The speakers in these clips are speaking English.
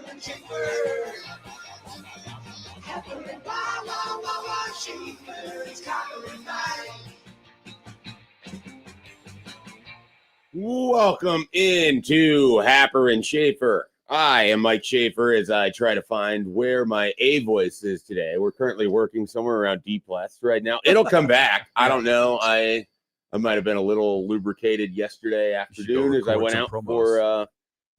and Schaefer. Happer and Schaefer. It's Copper and Mike. Welcome into Happer and Schaefer. I am Mike Schaefer as I try to find where my A voice is today. We're currently working somewhere around D+ right now. It'll come back. I don't know. I might have been a little lubricated yesterday afternoon as I went out for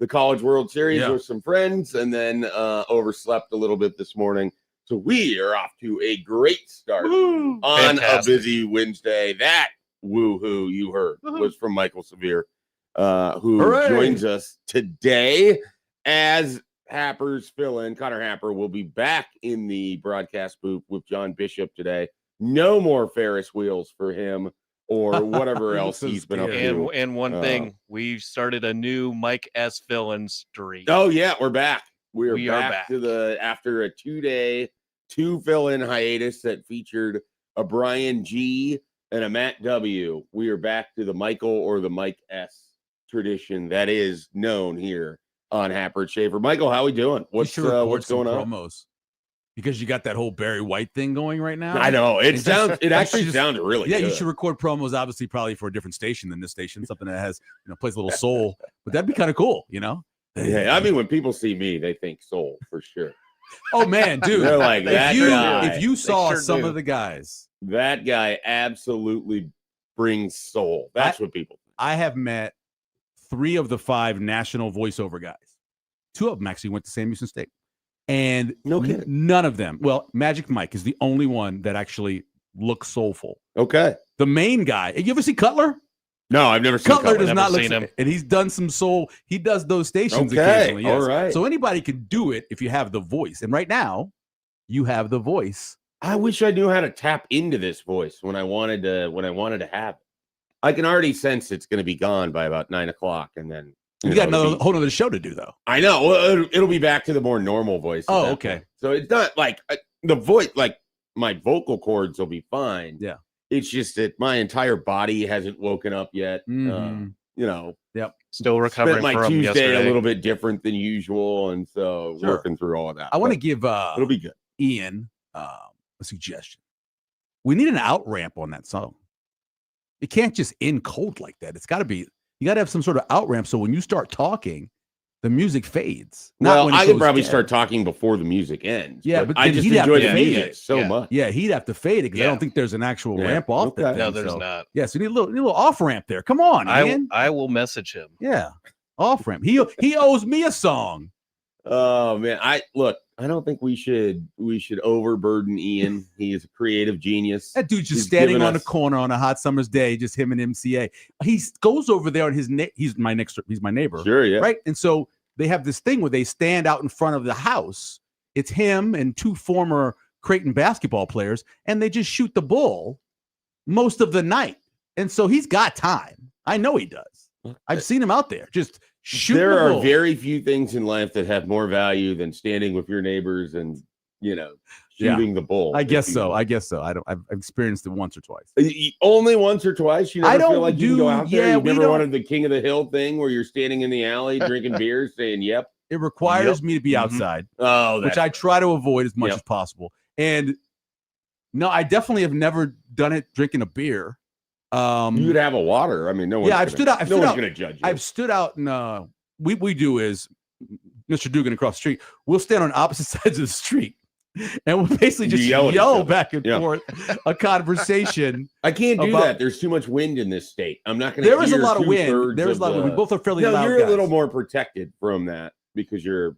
the College World Series with some friends and then overslept a little bit this morning. So we are off to a great start on a busy Wednesday. That woo-hoo you heard was from Michael Severe, who joins us today as Happer's fill-in. Connor Happer will be back in the broadcast booth with John Bishop today. No more Ferris wheels for him or whatever else he's been up to. And one thing, we've started a new Mike S. fill-in streak. Oh, yeah, we're back. We are back to after a 2-day, 2 fill-in hiatus that featured a Brian G. and a Matt W. We are back to the Michael or the Mike S. tradition that is known here on Happer and Schaefer. Michael, how we doing? What's going on? Promos, because you got that whole Barry White thing going right now. I know it actually sounds really good. You should record promos, obviously, probably for a different station than this station, something that has plays a little soul. But that'd be kind of cool, Yeah, I mean, when people see me, they think soul for sure. Oh man, dude, they're like that guy. If you saw some of the guys, that guy absolutely brings soul. That's what people think. I have met 3 of the 5 national voiceover guys. 2 of them actually went to Sam Houston State. And no kidding. None of them. Well, Magic Mike is the only one that actually looks soulful. Okay. The main guy. You ever see Cutler? No, I've never seen Cutler. Does not look him. And he's done some soul. He does those stations occasionally. Yes. All right. So anybody can do it if you have the voice. And right now, you have the voice. I wish I knew how to tap into this voice when I wanted to have it. I can already sense it's going to be gone by about 9 o'clock, and then you got another whole other show to do, though. I know. Well, it'll be back to the more normal voice. Oh, okay. Point. So it's not like the voice, like my vocal cords will be fine. Yeah. It's just that my entire body hasn't woken up yet. Mm-hmm. Yep. Still recovering from my Tuesday yesterday. A little bit different than usual, and so working through all of that. I want to give it'll be good. Ian a suggestion. We need an out ramp on that song. It can't just end cold like that. It's got to be. You got to have some sort of out ramp so when you start talking, the music fades. Well, I could probably start talking before the music ends. Yeah, but I just enjoy the music so much. Yeah, he'd have to fade it because I don't think there's an actual ramp off that. No, there's not. Yeah, so you need a little off ramp there. Come on, Ian. I will message him. Yeah, off ramp. He owes me a song. Oh man, I don't think we should overburden Ian. He is a creative genius. That dude's just standing on a corner on a hot summer's day, just him and MCA. He goes over there on he's my neighbor. Sure, yeah. Right. And so they have this thing where they stand out in front of the house. It's him and 2 former Creighton basketball players, and they just shoot the bull most of the night. And so he's got time. I know he does. I've seen him out there just shooting. There are very few things in life that have more value than standing with your neighbors and shooting the bull. I guess so. I've experienced it once or twice. Only once or twice. You never feel like you can go out there. You never wanted the King of the Hill thing where you're standing in the alley drinking beer, saying "Yep." It requires me to be outside, which I try to avoid as much as possible. And no, I definitely have never done it drinking a beer. You'd have a water. I mean, no one's I've stood out. No one's going to judge you. I've stood out, and we do is Mr. Dugan across the street. We'll stand on opposite sides of the street, and we'll basically just yell back and forth a conversation. I can't do that. There's too much wind in this state. I'm not going to. There is a lot of wind. There is a lot of wind. We both are fairly loud. You're a little more protected from that because you're,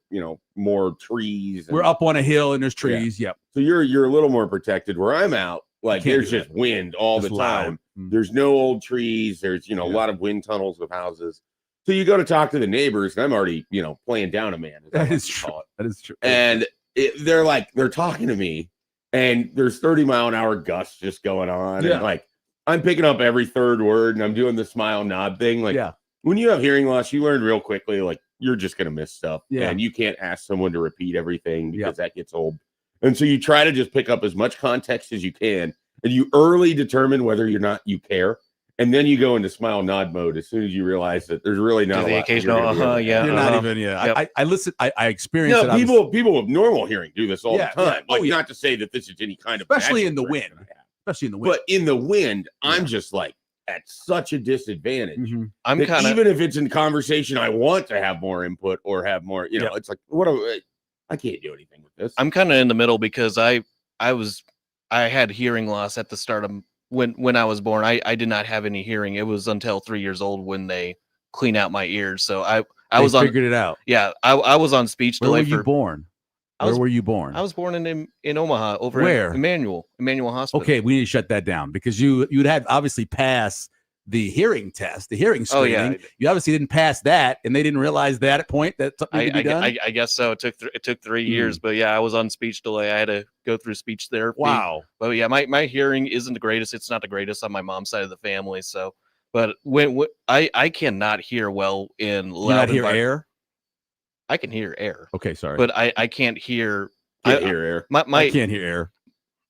more trees. We're up on a hill and there's trees. Yep. So you're a little more protected. Where I'm out, like there's just wind all the time. There's no old trees. There's, a lot of wind tunnels with houses. So you go to talk to the neighbors, and I'm already, playing down a man. That is true. That is true. And they're talking to me, and there's 30-mile-an-hour gusts just going on. Yeah. And I'm picking up every third word, and I'm doing the smile nod thing. When you have hearing loss, you learn real quickly, you're just going to miss stuff. Yeah. And you can't ask someone to repeat everything because that gets old. And so you try to just pick up as much context as you can. And you early determine whether or not you care. And then you go into smile nod mode as soon as you realize that there's really not To a the lot that occasional, you're gonna be able to yeah, add. You're not even. Yep. I listen. I experience No, it. people with normal hearing do this all Yeah, the yeah. time. Oh, Like, yeah. not to say that this is any kind of Especially magic in the trick wind. that I have. Especially in the wind. But in the wind, I'm Yeah. just like at such a disadvantage. Mhm. I'm That kind of even if it's in conversation, I want to have more input or have more. You know, Yeah. it's like I can't do anything with this. I'm kind of in the middle because I had hearing loss at the start of when I was born. I did not have any hearing. It was until 3 years old when they clean out my ears. So I They was on figured it out. I was on speech Where were delay you for born? I Where was were you born? I was born in Omaha over Where? at Emmanuel Hospital. Okay, we need to shut that down because you'd had obviously passed the hearing test, the hearing Oh, screening. yeah. You obviously didn't pass that, and they didn't realize that at point that something needed to be done. I guess so. It took 3 years, but yeah, I was on speech delay. I had to go through speech therapy. Wow. But yeah, my hearing isn't the greatest. It's not the greatest on my mom's side of the family. So, but when I cannot hear well in You loud not hear envi- air? I can hear air, Okay, sorry. but I can't hear. Can't hear air. I My can't hear air.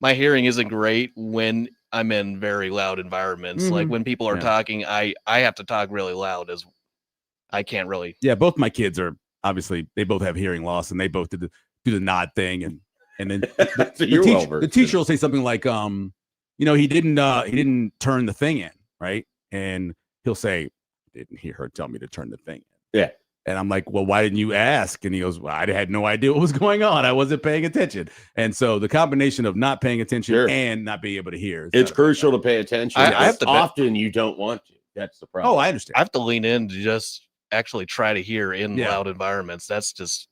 my hearing isn't great when I'm in very loud environments. Like Mhm. when people are Yeah. talking, I have to talk really loud as I can't really. Yeah, both my kids are obviously they both have hearing loss, and they both do the nod thing, and then So you're well the versed. teacher will say something like, he didn't turn the thing in, right? And he'll say, didn't hear her tell me to turn the thing in. Yeah. And I'm like, well, why didn't you ask? And he goes, well, I had no idea what was going on. I wasn't paying attention. And so the combination of not paying attention Sure. and not being able to hear. It's crucial to pay attention. I have to bet- often you don't want to. That's the problem. Oh, I understand. I have to lean in to just actually try to hear in Yeah. loud environments. That's just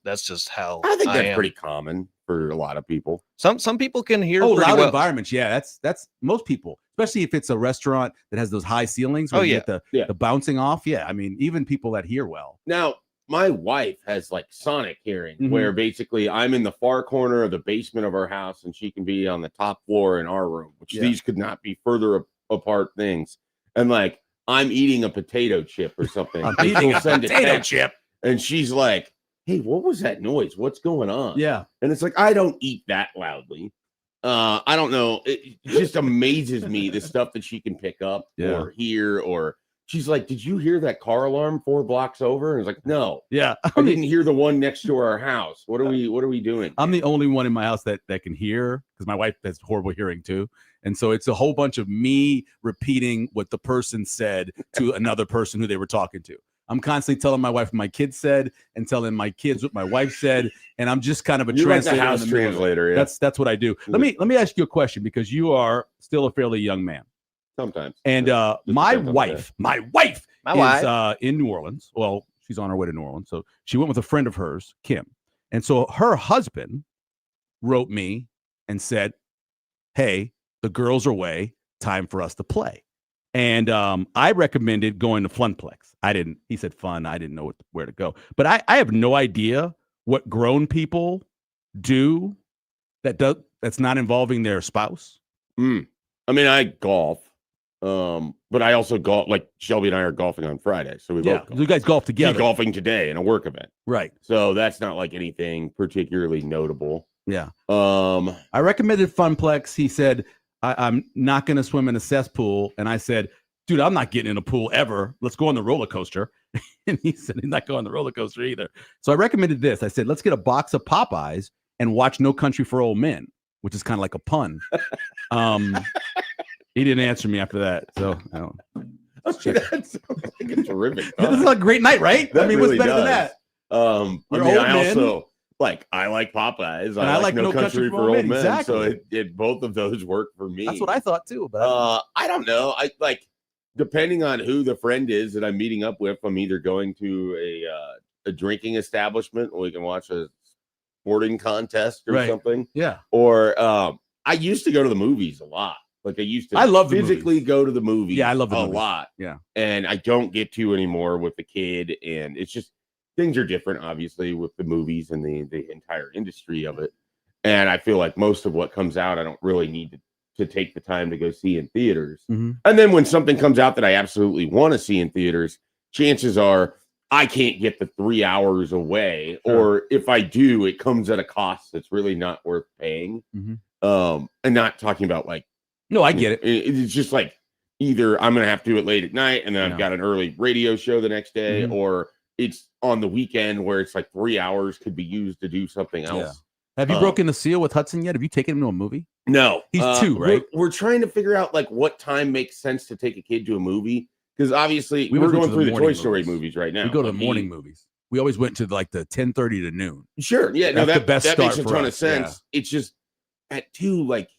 how I think that's am. pretty common for a lot of people. Some people can hear Oh, pretty loud well. environments. Yeah, that's most people, especially if it's a restaurant that has those high ceilings. Where Oh, you yeah. get the bouncing off. Yeah, I mean, even people that hear well. Now, my wife has like sonic hearing, Mhm. where basically I'm in the far corner of the basement of our house and she can be on the top floor in our room, which Yeah. these could not be further apart things. And like I'm eating a potato chip or something. I'm and eating she'll a send potato text, chip. and she's like, hey, what was that noise? What's going on? Yeah, And it's like, I don't eat that loudly. I don't know. It just amazes me the stuff that she can pick up Yeah. or hear. Or she's like, did you hear that car alarm 4 blocks over? And it's like, no, yeah. I didn't hear the one next to our house. What are we doing? I'm the only one in my house that can hear because my wife has horrible hearing too. And so it's a whole bunch of me repeating what the person said to another person who they were talking to. I'm constantly telling my wife what my kids said and telling my kids what my wife said. And I'm just kind of a You're like the translator. in house the middle of it. translator. Yeah. That's what I do. Let me ask you a question because you are still a fairly young man. Sometimes. And Just my depends on the wife is in New Orleans. Well, she's on her way to New Orleans. So she went with a friend of hers, Kim. And so her husband wrote me and said, hey, the girls are away. Time for us to play. And I recommended going to Funplex. He said fun. I didn't know where to go. But I have no idea what grown people do that's not involving their spouse. I mean, I golf. But I also golf, like Shelby and I are golfing on Friday. So we both golf. You guys golf She's together. golfing today in a work event. Right. So that's not like anything particularly notable. Yeah. I recommended Funplex. He said, I'm not going to swim in a cesspool. And I said, dude, I'm not getting in a pool ever. Let's go on the roller coaster. And he said, he's not going on the roller coaster either. So I recommended this. I said, let's get a box of Popeyes and watch No Country for Old Men, which is kind of like a pun. He didn't answer me after that. So I don't. that sounds like a terrific. This is a great night, right? That I mean, really what's better than does. that? I mean, You're old I men. also I like Popeyes. And I like No Country for Old Men. Exactly. So it both of those work for me. That's what I thought too. But I don't know. I like depending on who the friend is that I'm meeting up with. I'm either going to a drinking establishment where we can watch a sporting contest or Right. something. yeah, Or I used to go to the movies a lot. Like I used to I love the physically movies. go to the movies. Yeah, I love the a movies. lot. Yeah. And I don't get to anymore with the kid. And it's just things are different, obviously, with the movies and the entire industry of it. And I feel like most of what comes out, I don't really need to take the time to go see in theaters. Mm-hmm. And then when something comes out that I absolutely want to see in theaters, chances are I can't get the 3 hours away. Sure. Or if I do, it comes at a cost that's really not worth paying. Mhm. And not talking about like, No, I get it. It's just like either I'm going to have to do it late at night and then I've got an early radio show the next day, or it's on the weekend where it's like 3 hours could be used to do something else. Have you broken the seal with Hudson yet? Have you taken him to a movie? No. He's 2, right? We're trying to figure out like what time makes sense to take a kid to a movie, because obviously we're going through the Toy Story movies right now. We go to the morning movies. We always went to like the 10:30 to noon. Sure. Yeah. No, that makes a ton of sense. Yeah. It's just at 2, like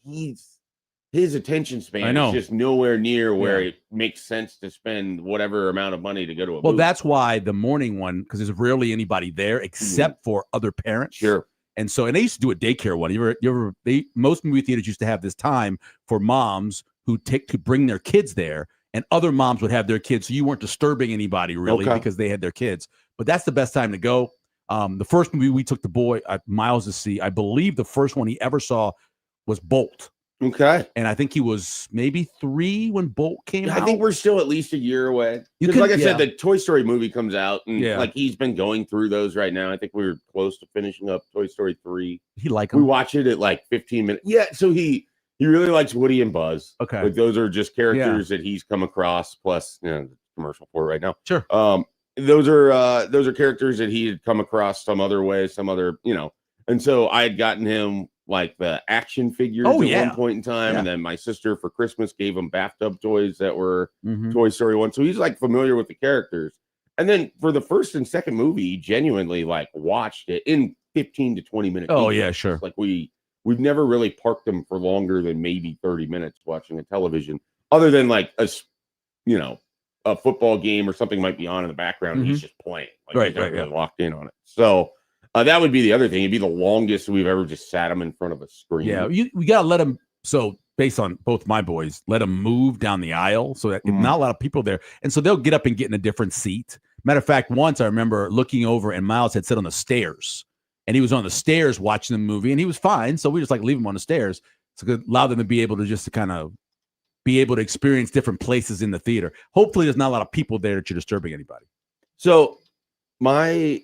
his attention span is just nowhere near where it makes sense to spend whatever amount of money to go to a movie. That's why the morning one, because there's rarely anybody there except for other parents. Sure. And they used to do a daycare one. Most movie theaters used to have this time for moms who could bring their kids there, and other moms would have their kids, so you weren't disturbing anybody really because they had their kids. But that's the best time to go. The first movie we took the boy Miles to see, I believe the first one he ever saw was Bolt. Okay. And I think he was maybe 3 when Bolt came out. I think we're still at least a year away. Because like I said, the Toy Story movie comes out, and like he's been going through those right now. I think we're close to finishing up Toy Story 3. He likes We watch it at like 15 minutes. Yeah, so he really likes Woody and Buzz. Okay. Like those are just characters that he's come across, plus the commercial for it right now. Sure. Those are characters that he had come across some other way, some other, and so I had gotten him like the action figures at one point in time. And then my sister for Christmas gave him bathtub toys that were Toy Story 1. So he's like familiar with the characters. And then for the first and second movie, he genuinely like watched it in 15 to 20 minutes. Oh, yeah, sure. Like we've never really parked him for longer than maybe 30 minutes watching a television, other than like a football game or something might be on in the background. And he's just playing. Like he's not really locked in on it. So that would be the other thing. It'd be the longest we've ever just sat him in front of a screen. Yeah, we got to let him. So based on both my boys, let them move down the aisle so that not a lot of people there. And so they'll get up and get in a different seat. Matter of fact, once I remember looking over and Miles had sit on the stairs, and he was on the stairs watching the movie, and he was fine. So we just like leave him on the stairs to allow them to be able to just kind of be able to experience different places in the theater. Hopefully there's not a lot of people there that you're disturbing anybody. So my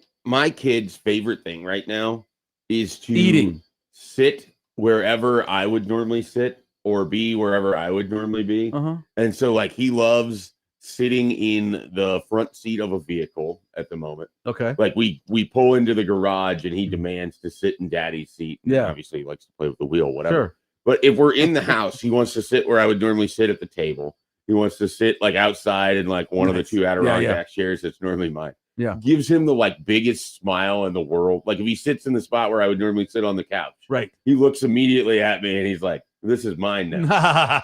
kid's favorite thing right now is to sit wherever I would normally sit or be wherever I would normally be. And so like he loves sitting in the front seat of a vehicle at the moment. Okay. Like we pull into the garage and he demands to sit in daddy's seat. And obviously he likes to play with the wheel, whatever. Sure. But if we're in the house, he wants to sit where I would normally sit at the table. He wants to sit like outside in like one of the 2 Adirondack chairs that's normally mine. Yeah. Gives him the like biggest smile in the world. Like if he sits in the spot where I would normally sit on the couch, right? He looks immediately at me and he's like, "This is mine now."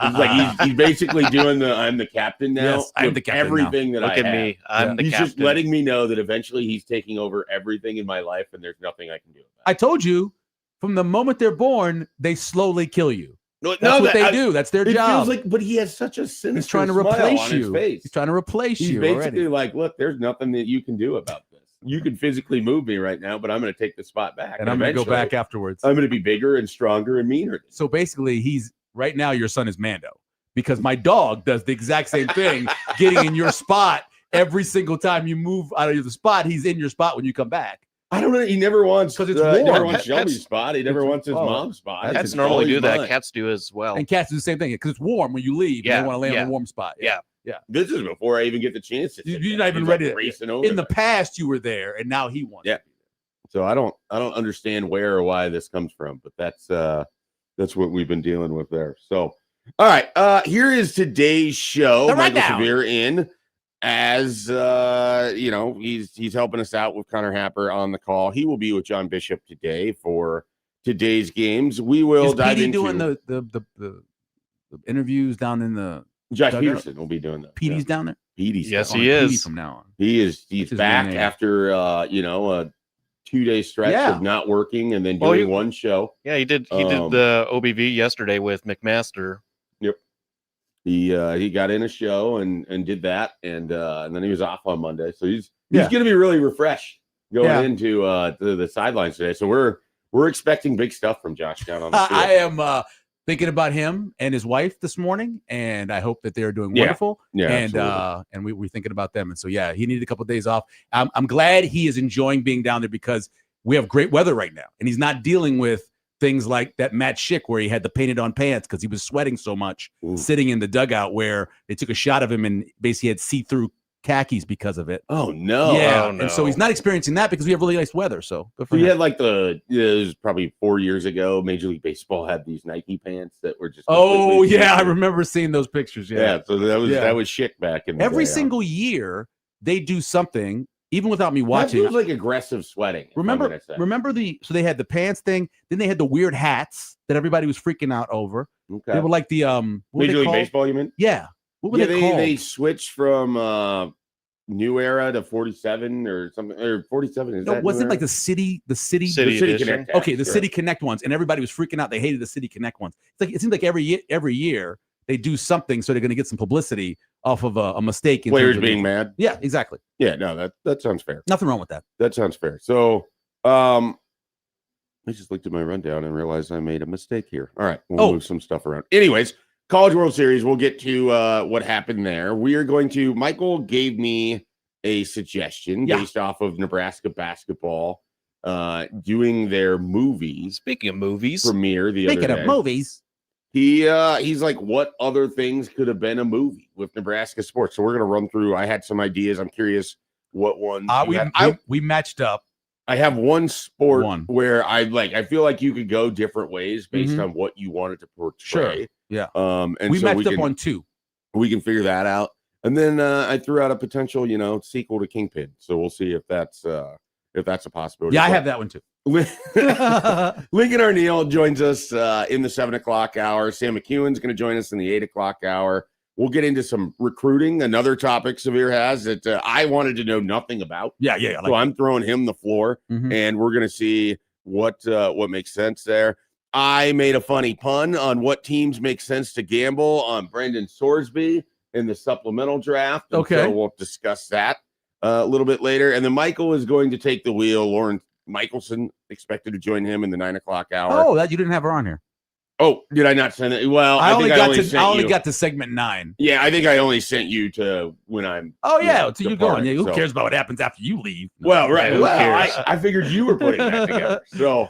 He's like, he's basically doing I'm the captain now. Yes, I'm the captain everything now. that Look I at have. me. I'm the he's captain. just letting me know that eventually he's taking over everything in my life and there's nothing I can do about it. I told you from the moment they're born, they slowly kill you. That's what they do. That's their job. Feels like, but he has such a sinister He's trying to smile replace on you. his face. He's trying to replace He's you. basically like, look, there's nothing that you can do about this. You can physically move me right now, but I'm going to take the spot back. And I'm going to go back afterwards. I'm going to be bigger and stronger and meaner. So basically, right now, your son is Mando, because my dog does the exact same thing, getting in your spot every single time you move out of the spot. He's in your spot when you come back. I don't know. He never wants because it's warm. He never wants Shelby's spot. He never wants his mom's spot. Cats normally do that. Cats do as well. And cats do the same thing because it's warm when you leave. Yeah, and they want to land on a warm spot. Yeah. This is before I even get the chance to. You're not even ready. Racing over in the past, you were there, and now he wants. Yeah. So I don't understand where or why this comes from, but that's what we've been dealing with there. So, all right, here is today's show. Michael Severe in. As he's helping us out with Connor Happer on the call. He will be with John Bishop today for today's games. We will dive into doing the interviews down in the Josh Peterson will be doing that. Petey's down there. Petey's he is from now on. He's back after a 2-day stretch of not working and then doing one show. Yeah, he did the OBV yesterday with McMaster. Yep. He got in a show and did that and then he was off on Monday. So he's going to be really refreshed going into the sidelines today. So we're expecting big stuff from Josh down on the field. I am thinking about him and his wife this morning, and I hope that they're doing wonderful. Yeah, and we're thinking about them. And so he needed a couple of days off. I'm glad he is enjoying being down there because we have great weather right now, and he's not dealing with things like that Matt Schick where he had the painted on pants because he was sweating so much sitting in the dugout where they took a shot of him and basically had see-through khakis because of it. Oh no! Yeah, Oh, no. and so he's not experiencing that because we have really nice weather. So good for So you him. had like it was probably 4 years ago. Major League Baseball had these Nike pants that were just. Oh completely yeah, I see-through. remember seeing those pictures. Yeah, so that Yeah. was Schick back in the Every day, huh? single year they do something, even without me That watching. feels like aggressive sweating. if I'm Remember gonna say. so they had the pants thing, then they had the weird hats that everybody was freaking out over. Okay. They were like the what were Major they League called? Baseball, you mean? Yeah. What were Yeah, they called? they switched from New Era to 47 or something, or 47 is No, that wasn't New like Era? the City City City edition. Connect. Okay, the Sure. City Connect ones, and everybody was freaking out. They hated the City Connect ones. It's like it seems like every year they do something so they're going to get some publicity off of a mistake. In Players terms of being mad. Yeah, exactly. Yeah, no, that sounds fair. Nothing wrong with that. That sounds fair. So, I just looked at my rundown and realized I made a mistake here. All right, we'll move some stuff around. Anyways, College World Series. We'll get to what happened there. We are going to. Michael gave me a suggestion based off of Nebraska basketball doing their movies Speaking of movies, premiere the other Speaking day. of movies, He's like, what other things could have been a movie with Nebraska sports? So we're gonna run through. I had some ideas. I'm curious what ones. we matched up. I have one sport One. where I feel like you could go different ways based on what you wanted to portray. Sure. Yeah. And We so matched up on two. we can figure that out. And then I threw out a potential, sequel to Kingpin. So we'll see if that's a possibility. Yeah, I have that one too. Lincoln Arneal joins us in the 7 o'clock hour. Sam McEwen's going to join us in the 8 o'clock hour. We'll get into some recruiting, another topic Severe has that I wanted to know nothing about. Yeah. So I'm throwing him the floor, and we're going to see what makes sense there. I made a funny pun on what teams make sense to gamble on Brendan Sorsby in the supplemental draft. And Okay. so we'll discuss that a little bit later. And then Michael is going to take the wheel. Lauren Michelson expected to join him in the 9 o'clock hour. Oh, that you didn't have her on here. Oh, did I not send it? Well, I only sent got to segment 9. Yeah, I think I only sent you to when I'm. Oh yeah, so you going? departing, Yeah, who so. cares about what happens after you leave? No. Well, right. Yeah, who Well, cares? I figured you were putting that together. So,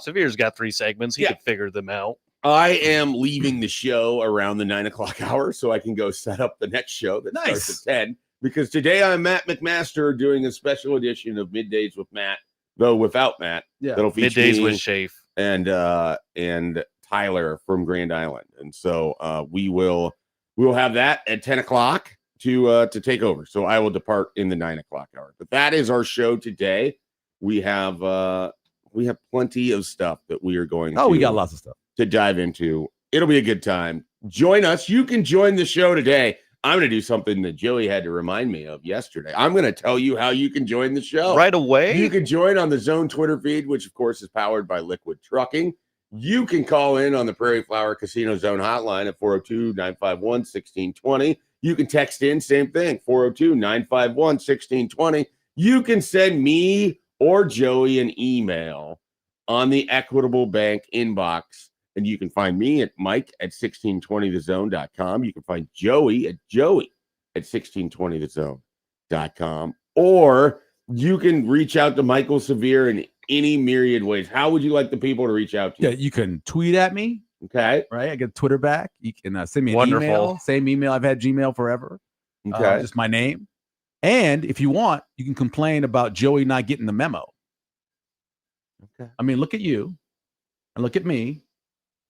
Severe's got 3 segments. He Yeah. could figure them out. I am leaving the show around the 9 o'clock hour so I can go set up the next show that Nice. starts at 10. Because today I'm Matt McMaster doing a special edition of Middays with Matt, though without Matt. Yeah. That'll feature Middays me with Schaefer. and Tyler from Grand Island, and so we'll have that at 10 o'clock to take over. So I will depart in the 9 o'clock hour. But that is our show today. We have plenty of stuff that we are going. We got lots of stuff to dive into. It'll be a good time. Join us. You can join the show today. I'm going to do something that Joey had to remind me of yesterday. I'm going to tell you how you can join the show. Right away? You can join on the Zone Twitter feed, which, of course, is powered by Liquid Trucking. You can call in on the Prairie Flower Casino Zone hotline at 402-951-1620. You can text in, same thing, 402-951-1620. You can send me or Joey an email on the Equitable Bank inbox. And you can find me at mike@1620thezone.com. You can find Joey at 1620thezone.com. Or you can reach out to Michael Severe in any myriad ways. How would you like the people to reach out to you? Yeah, you can tweet at me. Okay. Right, I get Twitter back. You can send me an Wonderful. email. Same email. I've had Gmail forever. Okay. Just my name. And if you want, you can complain about Joey not getting the memo. Okay. I mean, look at you, and look at me,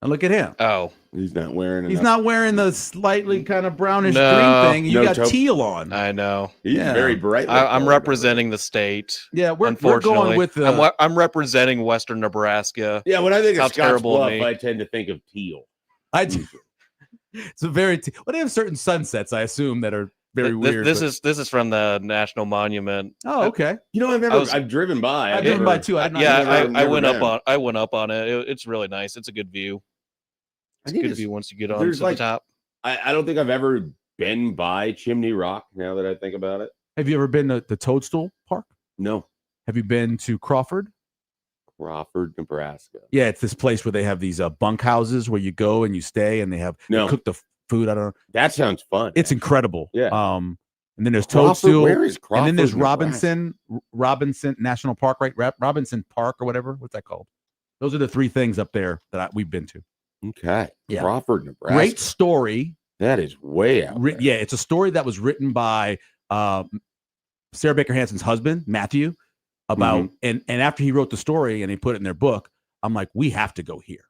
and look at him. Oh, He's not wearing He's enough. not wearing the slightly kind of brownish No. green thing. You No got taupe. teal on. I know. He's Yeah. very bright. I'm representing the state. Yeah, we're Unfortunately, going with I'm representing Western Nebraska. Yeah, when I think How of Scotch terrible of Bluff, me. I tend to think of teal. It's a very well, they have certain sunsets, I assume, that are very weird. This but- is from the National Monument. oh, okay. You know, I've driven by. I've driven by too. I've not Yeah, never- I went been. I went up on it. It's really nice. It's a good view. It's a think good it's- view once you get on there's to like- the top. I don't think I've ever been by Chimney Rock. Now that I think about it, Have you ever been to the Toadstool Park? no. Have you been to Crawford? Crawford, Nebraska. Yeah, it's this place where they have these bunk houses where you go and you stay, and they have No. cook the food. I don't know. That sounds fun. It's incredible. Yeah. And then there's Crawford, Toadstool. where is Crawford? And then there's Nebraska? Robinson National Park, right? Robinson Park or whatever. What's that called? Those are the 3 things up there that we've been to. Okay. Yeah. Crawford, Nebraska. Great story. That is way out there. Yeah, it's a story that was written by Sarah Baker Hansen's husband, Matthew, about and after he wrote the story and he put it in their book, I'm like, we have to go here.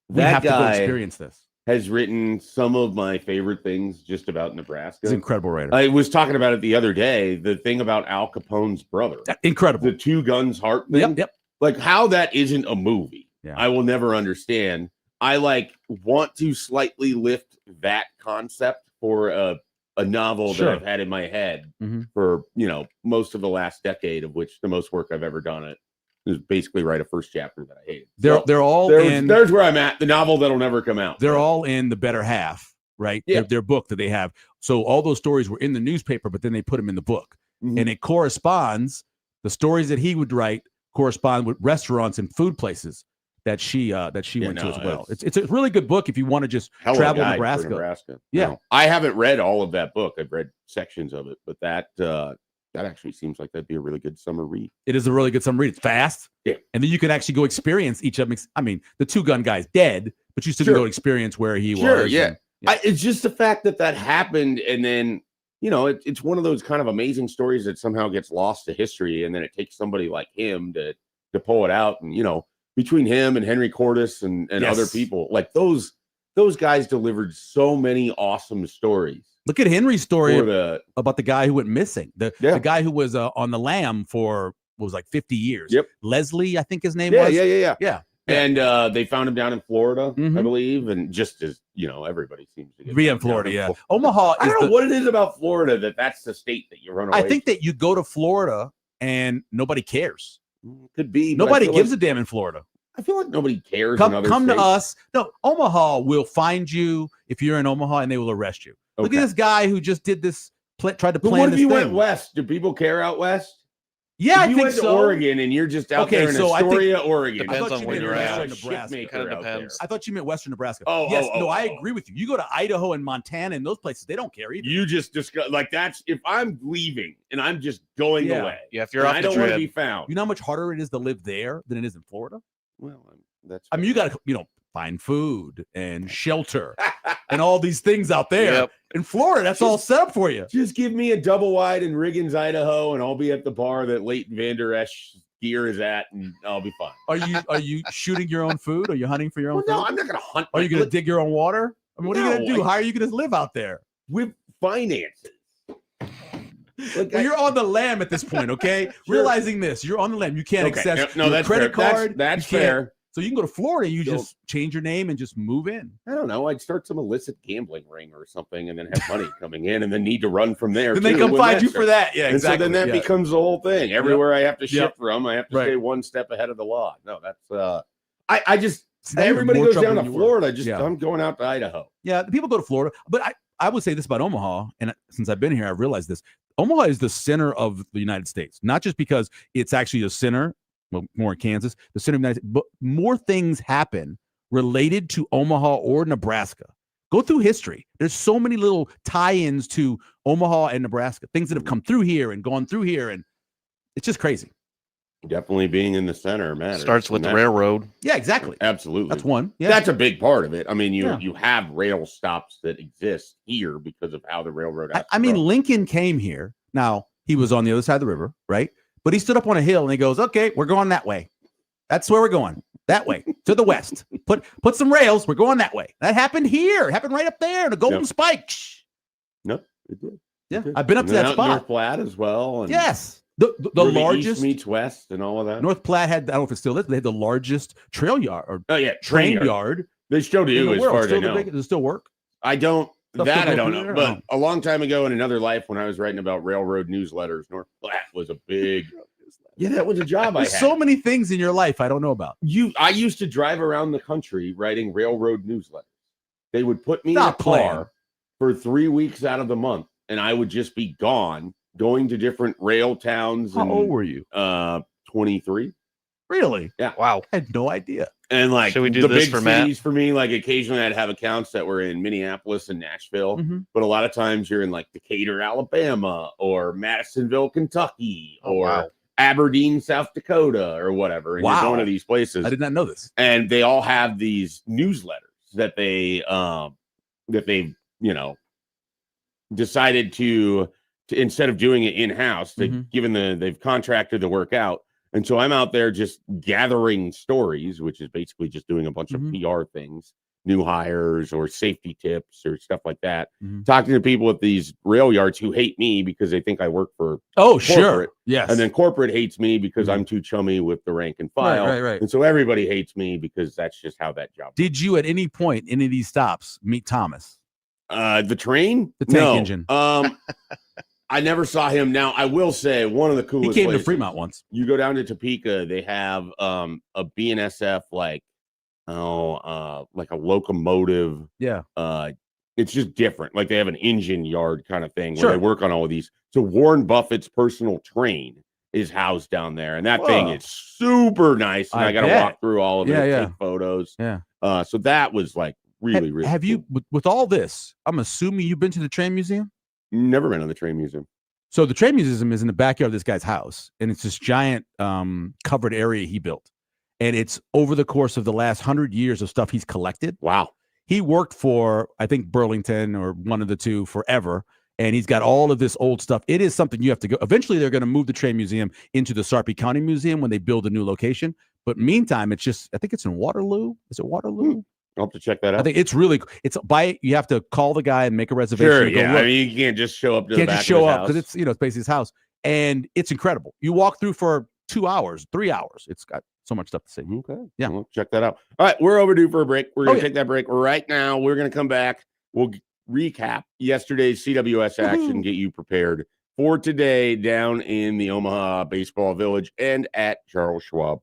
We That have to go guy experience this. has written some of my favorite things just about Nebraska. He's an incredible writer. I was talking about it the other day, the thing about Al Capone's brother. Incredible. The 2 guns heart thing. Yep. Like how that isn't a movie. Yeah. I will never understand. I want to slightly lift that concept for a novel Sure. that I've had in my head for, most of the last decade, of which the most work I've ever done it is basically write a first chapter that I hated. They're all there's where I'm at. The novel that'll never come out. They're all in the better half, right? Yeah. Their book that they have. So all those stories were in the newspaper, but then they put them in the book. And it corresponds, the stories that he would write correspond with restaurants and food places that she went to as well. It's a really good book if you want to just travel Nebraska. Yeah. No, I haven't read all of that book. I've read sections of it, but that actually seems like that'd be a really good summer read. It is a really good summer read. It's fast. Yeah. And then you can actually go experience each of them. I mean, the 2-gun guy's dead, but you still can go experience where he was. Yeah. It's just the fact that happened. And then, it's one of those kind of amazing stories that somehow gets lost to history. And then it takes somebody like him to pull it out. And, between him and Henry Cordes and other people, like those guys delivered so many awesome stories. Look at Henry's story about the guy who went missing. The guy who was on the lam for what was 50 years. Yep. Leslie, I think his name was. Yeah. And they found him down in Florida, I believe. And just as, everybody seems to be in Florida. Yeah. Omaha. I don't know what it is about Florida that's the state that you run away. I think that you go to Florida and nobody cares. Could be. Nobody gives a damn in Florida. I feel like nobody cares. Come to us. No, Omaha will find you if you're in Omaha and they will arrest you. Okay. Look at this guy who just did this, tried to plan this thing. What if you went west? Do people care out west? Yeah, I think so. You went to Oregon and you're just out there in Astoria, Oregon. Depends on where you're at. Nebraska. It kind of depends. I thought you meant Western Nebraska. I agree with you. You go to Idaho and Montana and those places, they don't care either. You just discuss that's if I'm leaving and I'm just going away. Yeah, if you're off I the don't want to be found. You know how much harder it is to live there than it is in Florida? Well, that's. I mean, you got to find food and shelter and all these things out there. Yep. In Florida, that's all set up for you. Just give me a double wide in Riggins, Idaho, and I'll be at the bar that Leighton Vander Esch gear is at, and I'll be fine. Are you shooting your own food? Are you hunting for your own food? No, I'm not going to hunt. Are you going to dig your own water? I mean, what are you going to do? How are you going to live out there? With finances. You're on the lam at this point, okay? Sure. Realizing this, you're on the lam. You can't access your credit card. That's fair. So you can go to Florida, you just change your name and just move in. I don't know. I'd start some illicit gambling ring or something and then have money coming in and then need to run from there. Then they come find you for that. Yeah, exactly. And so then that becomes the whole thing. Everywhere I have to ship from, I have to stay one step ahead of the law. No, that's I just everybody goes down to Florida. I'm going out to Idaho. Yeah, the people go to Florida. But I would say this about Omaha, and since I've been here, I've realized this. Omaha is the center of the United States, not just because it's actually the center. Well, more in Kansas, the center of the United States, but more things happen related to Omaha or Nebraska. Go through history. There's so many little tie-ins to Omaha and Nebraska, things that have come through here and gone through here, and it's just crazy. Definitely being in the center matters. Starts with the railroad. Yeah, exactly. Absolutely. That's one. Yeah. That's a big part of it. I mean, you have rail stops that exist here because of how the railroad. I mean, Lincoln came here. Now, he was on the other side of the river, right? But he stood up on a hill and he goes, okay, we're going that way. That's where we're going. That way to the west. Put some rails. We're going that way. That happened here. It happened right up there in the Golden Spike. No, it did. Yeah, I've been up to that spot. North Platte as well. And yes. The largest east meets west and all of that. North Platte had, I don't know if it still is, they had the largest trail yard train yard. They still do, as far as I know. Does it still work? I don't know. But a long time ago in another life, when I was writing about railroad newsletters, North Platte was a big. Yeah, that was a job I had. So many things in your life I don't know about. I used to drive around the country writing railroad newsletters. They would put me in a car for 3 weeks out of the month, and I would just be gone, going to different rail towns. How old were you? 23. Really? Yeah. Wow. I had no idea. And like should we do the this big for cities for me, like occasionally I'd have accounts that were in Minneapolis and Nashville, but a lot of times you're in like Decatur, Alabama, or Madisonville, Kentucky, or Aberdeen, South Dakota, or whatever. And you're going to these places. I did not know this. And they all have these newsletters that they decided to instead of doing it in-house, they've contracted the work out. And so I'm out there just gathering stories, which is basically just doing a bunch of PR things, new hires or safety tips or stuff like that. Talking to people at these rail yards who hate me because they think I work for corporate. Sure. Yes. And then corporate hates me because I'm too chummy with the rank and file. Right. And so everybody hates me because that's just how that job works. Did you at any point, any of these stops, meet Thomas? The train? The tank engine. I never saw him. Now, I will say one of the coolest He came places, to Fremont once. You go down to Topeka, they have a BNSF like a locomotive. Yeah. It's just different. Like they have an engine yard kind of thing Sure. where they work on all of these. So Warren Buffett's personal train is housed down there, and that thing is super nice. And I got to walk through all of it, take photos. Yeah. So that was like really, really. Have cool. you with all this? I'm assuming you've been to the train museum. Never been to the train museum. So the train museum is in the backyard of this guy's house, and it's this giant covered area he built. And it's over the course of the last 100 years of stuff he's collected. Wow. He worked for, I think, Burlington or one of the two forever, and he's got all of this old stuff. It is something you have to go. Eventually, they're going to move the train museum into the Sarpy County Museum when they build a new location. But meantime, it's just, I think it's in Waterloo. Is it Waterloo? I'll have to check that out. I think it's really, you have to call the guy and make a reservation. Sure, yeah. I mean, you can't just show up to the back of his house. Because it's basically his house. And it's incredible. You walk through for 2 hours, 3 hours. It's got so much stuff to see. Okay. Yeah. Well, check that out. All right. We're overdue for a break. We're going to take that break right now. We're going to come back. We'll recap yesterday's CWS action, get you prepared for today down in the Omaha Baseball Village and at Charles Schwab.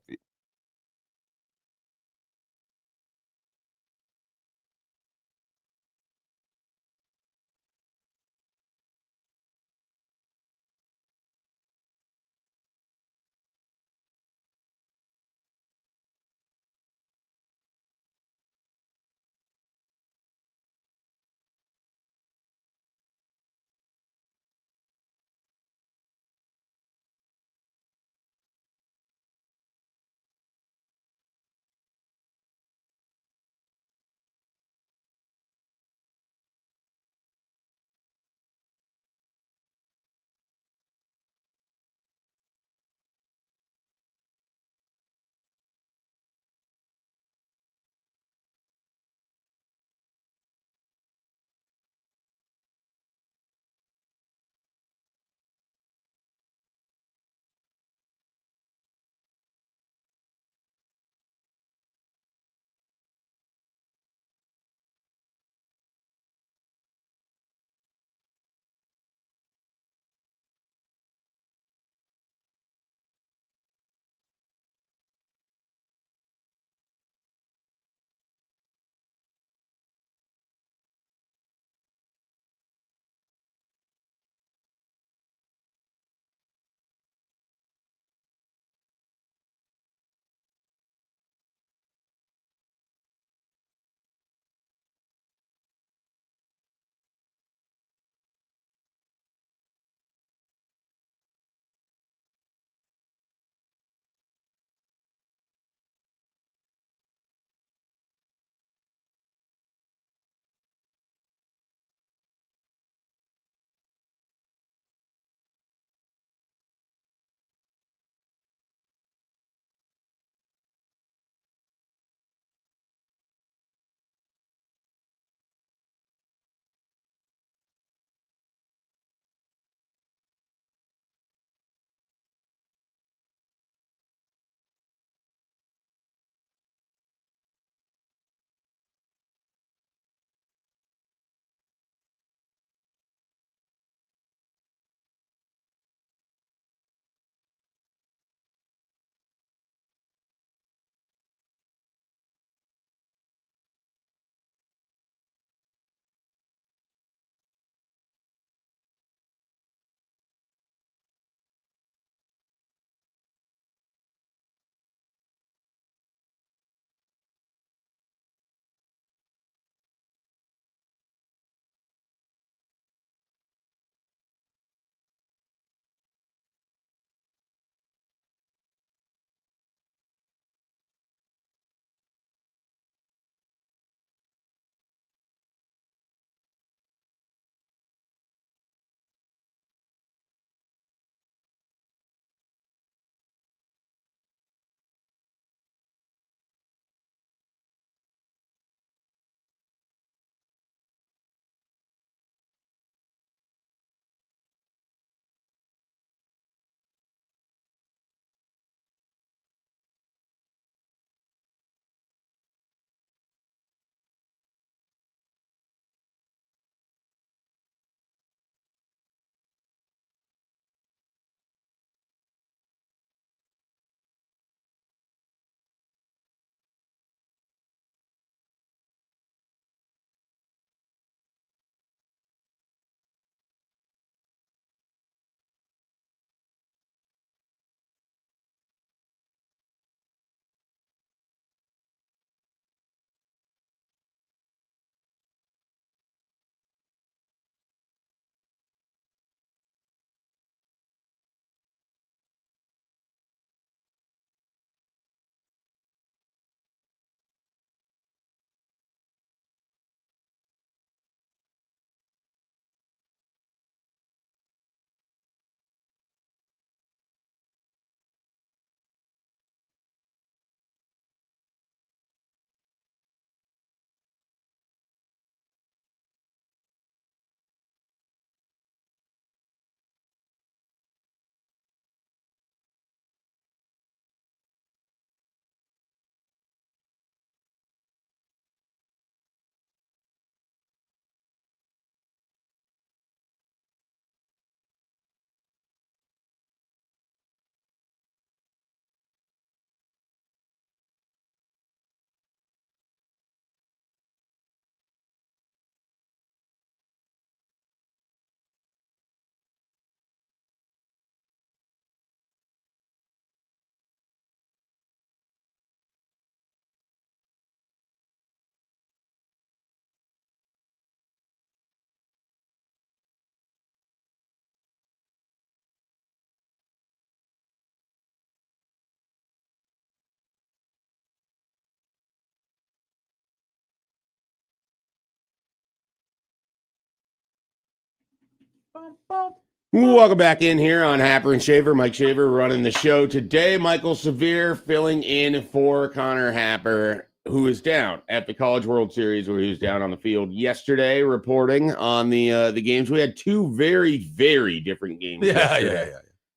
Welcome back in here on Happer and Schaefer. Mike Schaefer running the show today. Michael Severe filling in for Connor Happer, who is down at the College World Series, where he was down on the field yesterday reporting on the games. We had two very, very different games yesterday.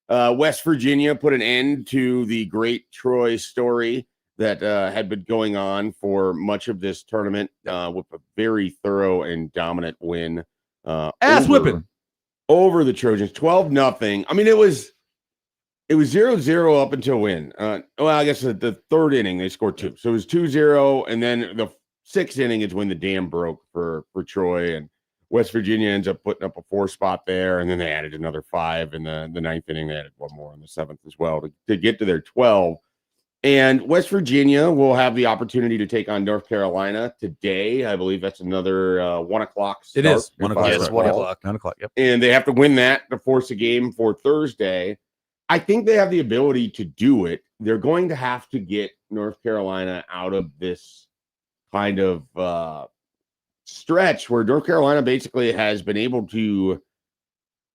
West Virginia put an end to the great Troy story that had been going on for much of this tournament with a very thorough and dominant win. Ass whipping. Over the Trojans, 12-0. I mean, it was 0-0 up until when? Well, I guess the third inning they scored 2. So it was 2-0, and then the 6th inning is when the dam broke for Troy, and West Virginia ends up putting up a 4 spot there, and then they added another 5 in the 9th inning. They added one more in the 7th as well to get to their 12. And West Virginia will have the opportunity to take on North Carolina today. I believe that's another 1 o'clock start. It is 1 o'clock. Yes, 1 o'clock. 9 o'clock. Yep. And they have to win that to force a game for Thursday. I think they have the ability to do it. They're going to have to get North Carolina out of this kind of stretch where North Carolina basically has been able to,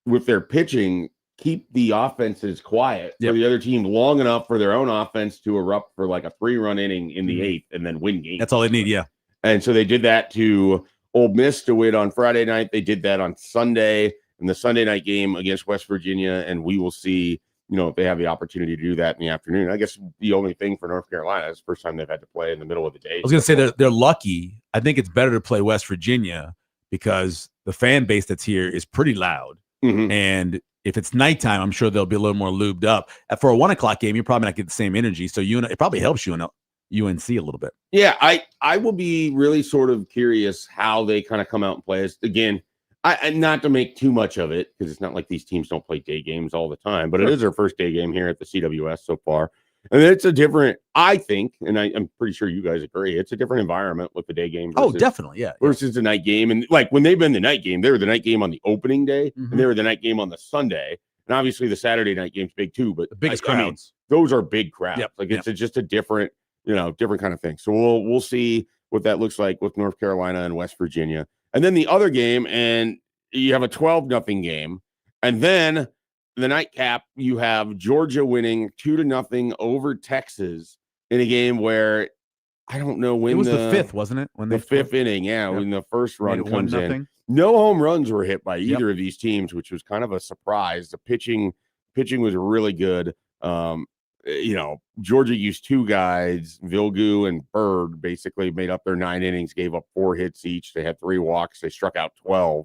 with their pitching, keep the offenses quiet for the other team long enough for their own offense to erupt for like a 3-run inning in the 8th and then win games. That's all they need, yeah. And so they did that to Ole Miss to win on Friday night. They did that on Sunday in the Sunday night game against West Virginia, and we will see, if they have the opportunity to do that in the afternoon. I guess the only thing for North Carolina is the first time they've had to play in the middle of the day. I was going to say they're lucky. I think it's better to play West Virginia because the fan base that's here is pretty loud. Mm-hmm. And if it's nighttime, I'm sure they'll be a little more lubed up. For a 1 o'clock game, you're probably not getting the same energy. So it probably helps you in UNC a little bit. Yeah, I will be really sort of curious how they kind of come out and play. Again, I not to make too much of it because it's not like these teams don't play day games all the time, but it is their first day game here at the CWS so far. And it's a different, I think, and I'm pretty sure you guys agree, it's a different environment with the day game. Versus, definitely, yeah. Versus the night game. And like when they've been the night game, they were the night game on the opening day, and they were the night game on the Sunday. And obviously the Saturday night game's big too, but the biggest crowds. Those are big crowds. Yep. Like it's just a different, different kind of thing. So we'll see what that looks like with North Carolina and West Virginia. And then the other game, and you have a 12-0 game, and then the nightcap, you have Georgia winning 2-0 over Texas in a game where I don't know when it was the 5th, wasn't it? When the 5th inning, Yep. when the first run comes 1-0. in. No home runs were hit by either of these teams, which was kind of a surprise. The pitching was really good. Georgia used 2 guys, Vilgu and Bird, basically made up their 9 innings, gave up 4 hits each. They had 3 walks. They struck out 12.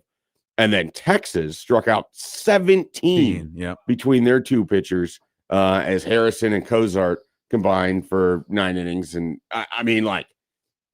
And then Texas struck out 17 between their 2 pitchers as Harrison and Cozart combined for 9 innings. And I mean, like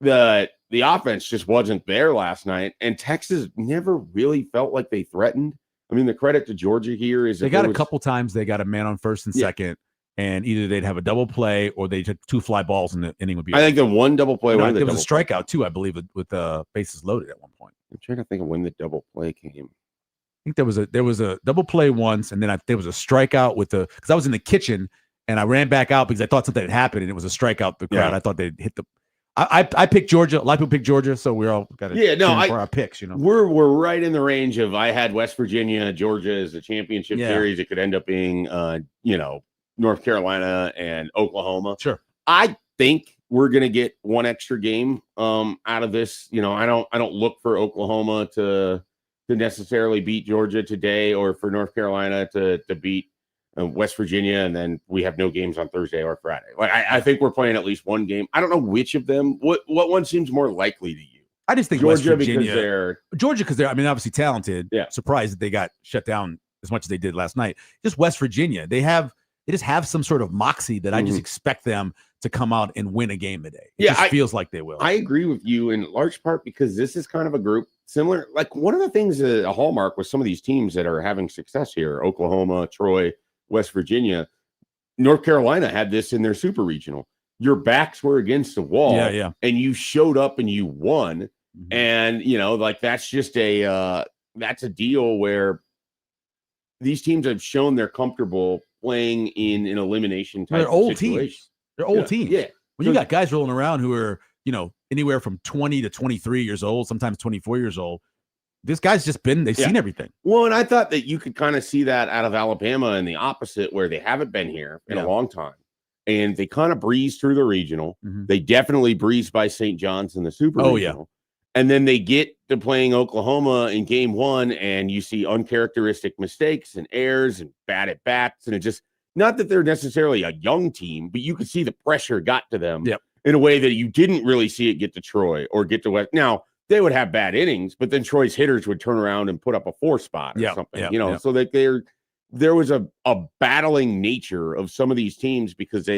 the offense just wasn't there last night. And Texas never really felt like they threatened. I mean, the credit to Georgia here is they got a couple times they got a man on first and second, and either they'd have a double play or they took 2 fly balls and the inning would be. I think the one double play. There was a strikeout too, I believe, with the bases loaded at one point. I'm trying to think of when the double play came. I think there was a double play once, and then there was a strikeout because I was in the kitchen and I ran back out because I thought something had happened, and it was a strikeout. The crowd, I thought they'd hit the. I picked Georgia. A lot of people picked Georgia, so we're all got to for our picks. We're right in the range of I had West Virginia, Georgia as a championship series. It could end up being North Carolina and Oklahoma. Sure, I think we're going to get one extra game out of this. I don't look for Oklahoma to necessarily beat Georgia today or for North Carolina to beat West Virginia. And then we have no games on Thursday or Friday. Like I think we're playing at least one game. I don't know which of them. What one seems more likely to you? I just think Georgia, West Virginia, because they're obviously talented. Yeah. Surprised that they got shut down as much as they did last night. Just West Virginia, they just have some sort of moxie that I just expect them to come out and win a game today. It just feels like they will. I agree with you in large part because this is kind of a group similar. Like one of the things, a hallmark with some of these teams that are having success here, Oklahoma, Troy, West Virginia, North Carolina had this in their super regional. Your backs were against the wall, and you showed up and you won. And that's just that's a deal where these teams have shown they're comfortable playing in an elimination type. They're old situation. teams. They're old teams. Yeah. When you got guys rolling around who are, anywhere from 20 to 23 years old, sometimes 24 years old, this guy's just they've seen everything. Well, and I thought that you could kind of see that out of Alabama and the opposite, where they haven't been here in a long time. And they kind of breezed through the regional. Mm-hmm. They definitely breezed by St. John's in the super regional. And then they get to playing Oklahoma in game 1, and you see uncharacteristic mistakes and errors and bad at bats. And it just, not that they're necessarily a young team, but you could see the pressure got to them in a way that you didn't really see it get to Troy or get to West. Now, they would have bad innings, but then Troy's hitters would turn around and put up a 4 spot or something, so that there was a battling nature of some of these teams because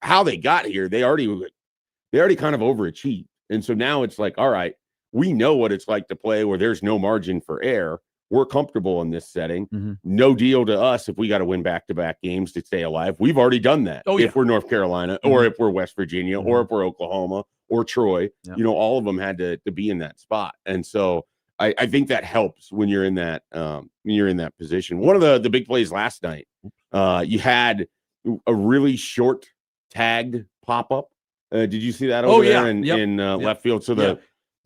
how they got here, they already kind of overachieved. And so now it's like, all right, we know what it's like to play where there's no margin for error. We're comfortable in this setting. Mm-hmm. No deal to us if we got to win back-to-back games to stay alive. We've already done that. If we're North Carolina or if we're West Virginia or if we're Oklahoma or Troy, all of them had to be in that spot. And so I think that helps when you're in that position. One of the big plays last night, you had a really short tagged pop-up. Did you see that over there in left field? So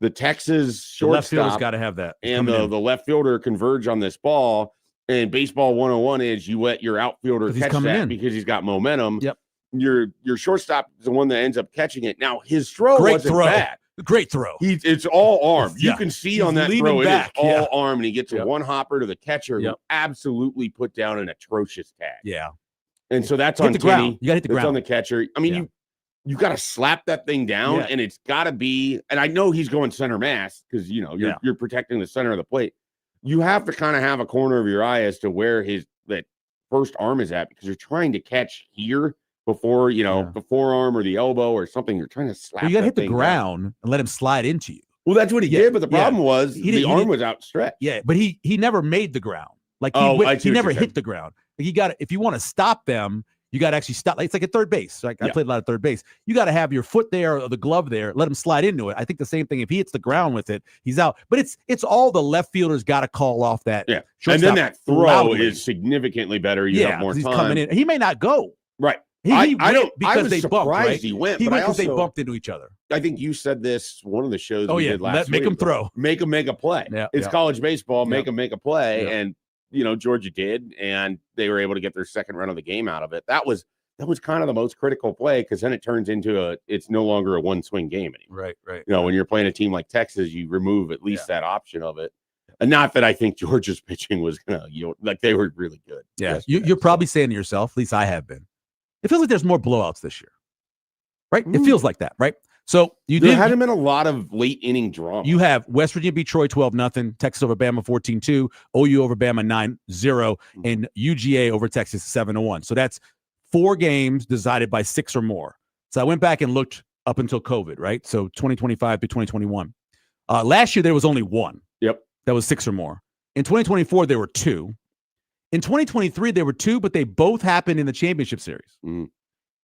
the Texas shortstop, left fielder's got to have that, and the left fielder converge on this ball. And baseball 101 is you let your outfielder catch that because he's got momentum. Yep. Your shortstop is the one that ends up catching it. Now his throw wasn't bad. Great throw. It's all arm. You can see on that throw back. it is all arm, and he gets a one hopper to the catcher who absolutely put down an atrocious tag. Yeah. And so that's on the ground. You got to hit the ground. On the catcher. I mean, you got to slap that thing down, and it's got to be. And I know he's going center mass because you're protecting the center of the plate. You have to kind of have a corner of your eye as to where that first arm is at, because you're trying to catch here before the forearm or the elbow or something. You're trying to slap. You got to hit the ground and let him slide into you. Well, that's what he did, but the problem was the arm was outstretched. Yeah, but he never made the ground. Like he never hit the ground. Like if you want to stop them, you got to actually stop. Like, it's like at third base. Like I played a lot of third base. You got to have your foot there or the glove there. Let him slide into it. I think the same thing. If he hits the ground with it, he's out. But it's all the left fielders got to call off that. Yeah, and then that throw is significantly better. You have more time. He's coming in. He may not go. Right. I was they bumped, right? He went because they bumped into each other. I think you said this one of the shows we did last week. Make him throw. Make him make a play. Yeah, it's college baseball. Make him make a play. And Georgia did, and they were able to get their second run of the game out of it. That was kind of the most critical play, because then it turns into it's no longer a one swing game anymore. Right. When you're playing a team like Texas, you remove at least that option of it. And not that I think Georgia's pitching was gonna they were really good. Yeah, you're probably saying to yourself, at least I have been, it feels like there's more blowouts this year, right? It feels like that, right? So there hadn't been a lot of late inning drama. You have West Virginia beat Troy 12-0, Texas over Bama 14-2, OU over Bama 9-0, and UGA over Texas 7-1. So that's 4 games decided by 6 or more. So I went back and looked up until COVID, right? So 2025 to 2021. Last year there was only 1. Yep. That was 6 or more. In 2024 there were 2. In 2023 there were 2, but they both happened in the championship series.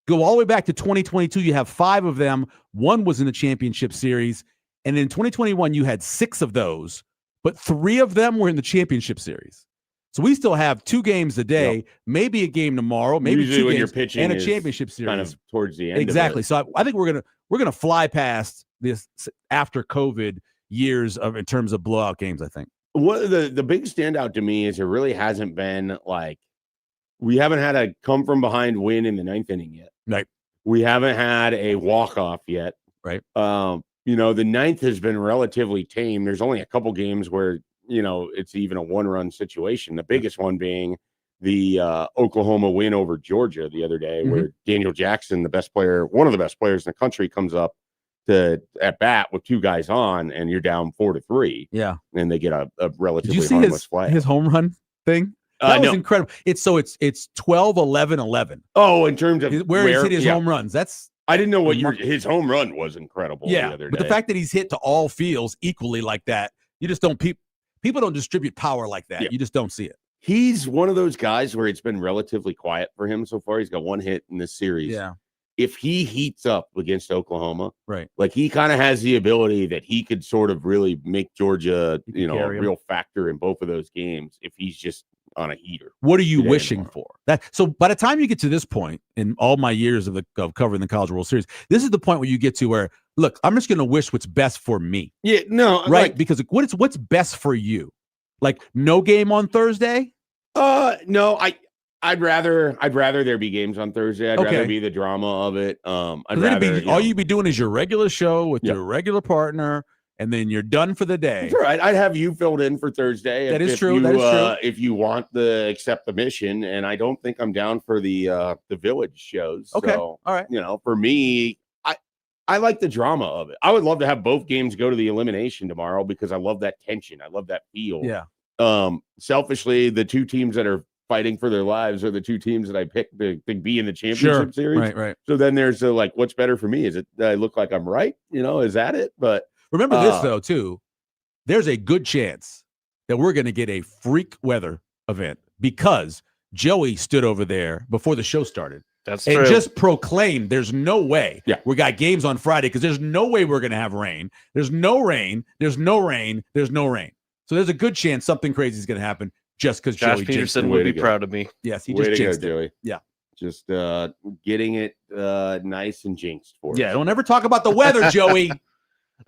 Go all the way back to 2022, you have 5 of them. 1 was in the championship series. And in 2021, you had 6 of those, but 3 of them were in the championship series. So we still have 2 games a day, maybe a game tomorrow, maybe usually 2 when games, you're pitching and a championship series. Kind of towards the end. Exactly. So I think we're gonna fly past this after COVID years in terms of blowout games, I think. What the big standout to me is it really hasn't been we haven't had a come from behind win in the 9th inning yet. Right. We haven't had a walk-off yet. Right. The 9th has been relatively tame. There's only a couple games where, it's even a 1-run situation. The biggest one being the Oklahoma win over Georgia the other day, where Daniel Jackson, one of the best players in the country, comes up at bat with 2 guys on, and you're down 4-3. Yeah. And they get a relatively Did you see harmless flag. his home run thing? That was incredible. It's 12-11-11. Oh, in terms of where he's hit his home runs. I didn't know what his home run was incredible the other day. But the fact that he's hit to all fields equally like that, you just don't people don't distribute power like that. Yeah. You just don't see it. He's one of those guys where it's been relatively quiet for him so far. He's got 1 hit in this series. Yeah. If he heats up against Oklahoma, right, he kind of has the ability that he could sort of really make Georgia, a real factor in both of those games if he's just on a heater. What are you wishing for? So by the time you get to this point in all my years of covering the College World Series, this is the point where you get to where look, I'm just going to wish what's best for me. Yeah, no, right? like, Because what's best for you? Like no game on Thursday? no, I'd rather there be games on Thursday. I'd rather Okay. be the drama of it. I'd 'Cause it'd rather be all you'd be doing is your regular show with Yeah. your regular partner, and then you're done for the day. Sure, I'd have you filled in for Thursday. That is if true, You, that is true. If you want the accept the mission, and I don't think I'm down for the village shows. Okay, So, all right. for me, I like the drama of it. I would love to have both games go to the elimination tomorrow because I love that tension. I love that feel. Yeah. Selfishly, the two teams that are fighting for their lives are the two teams that I picked to be in the championship series. Right. So then there's what's better for me? Is it I look like I'm right? Is that it? But remember this though too. There's a good chance that we're going to get a freak weather event because Joey stood over there before the show started. That's and true. just proclaimed there's no way we got games on Friday because there's no way we're going to have rain. There's no rain. There's no rain. There's no rain. So there's a good chance something crazy is going to happen just because Josh Joey Peterson would be proud of me. Yes, he Way just to jinxed go, it. Joey. Yeah. Just getting it nice and jinxed for us. Yeah, don't ever talk about the weather, Joey.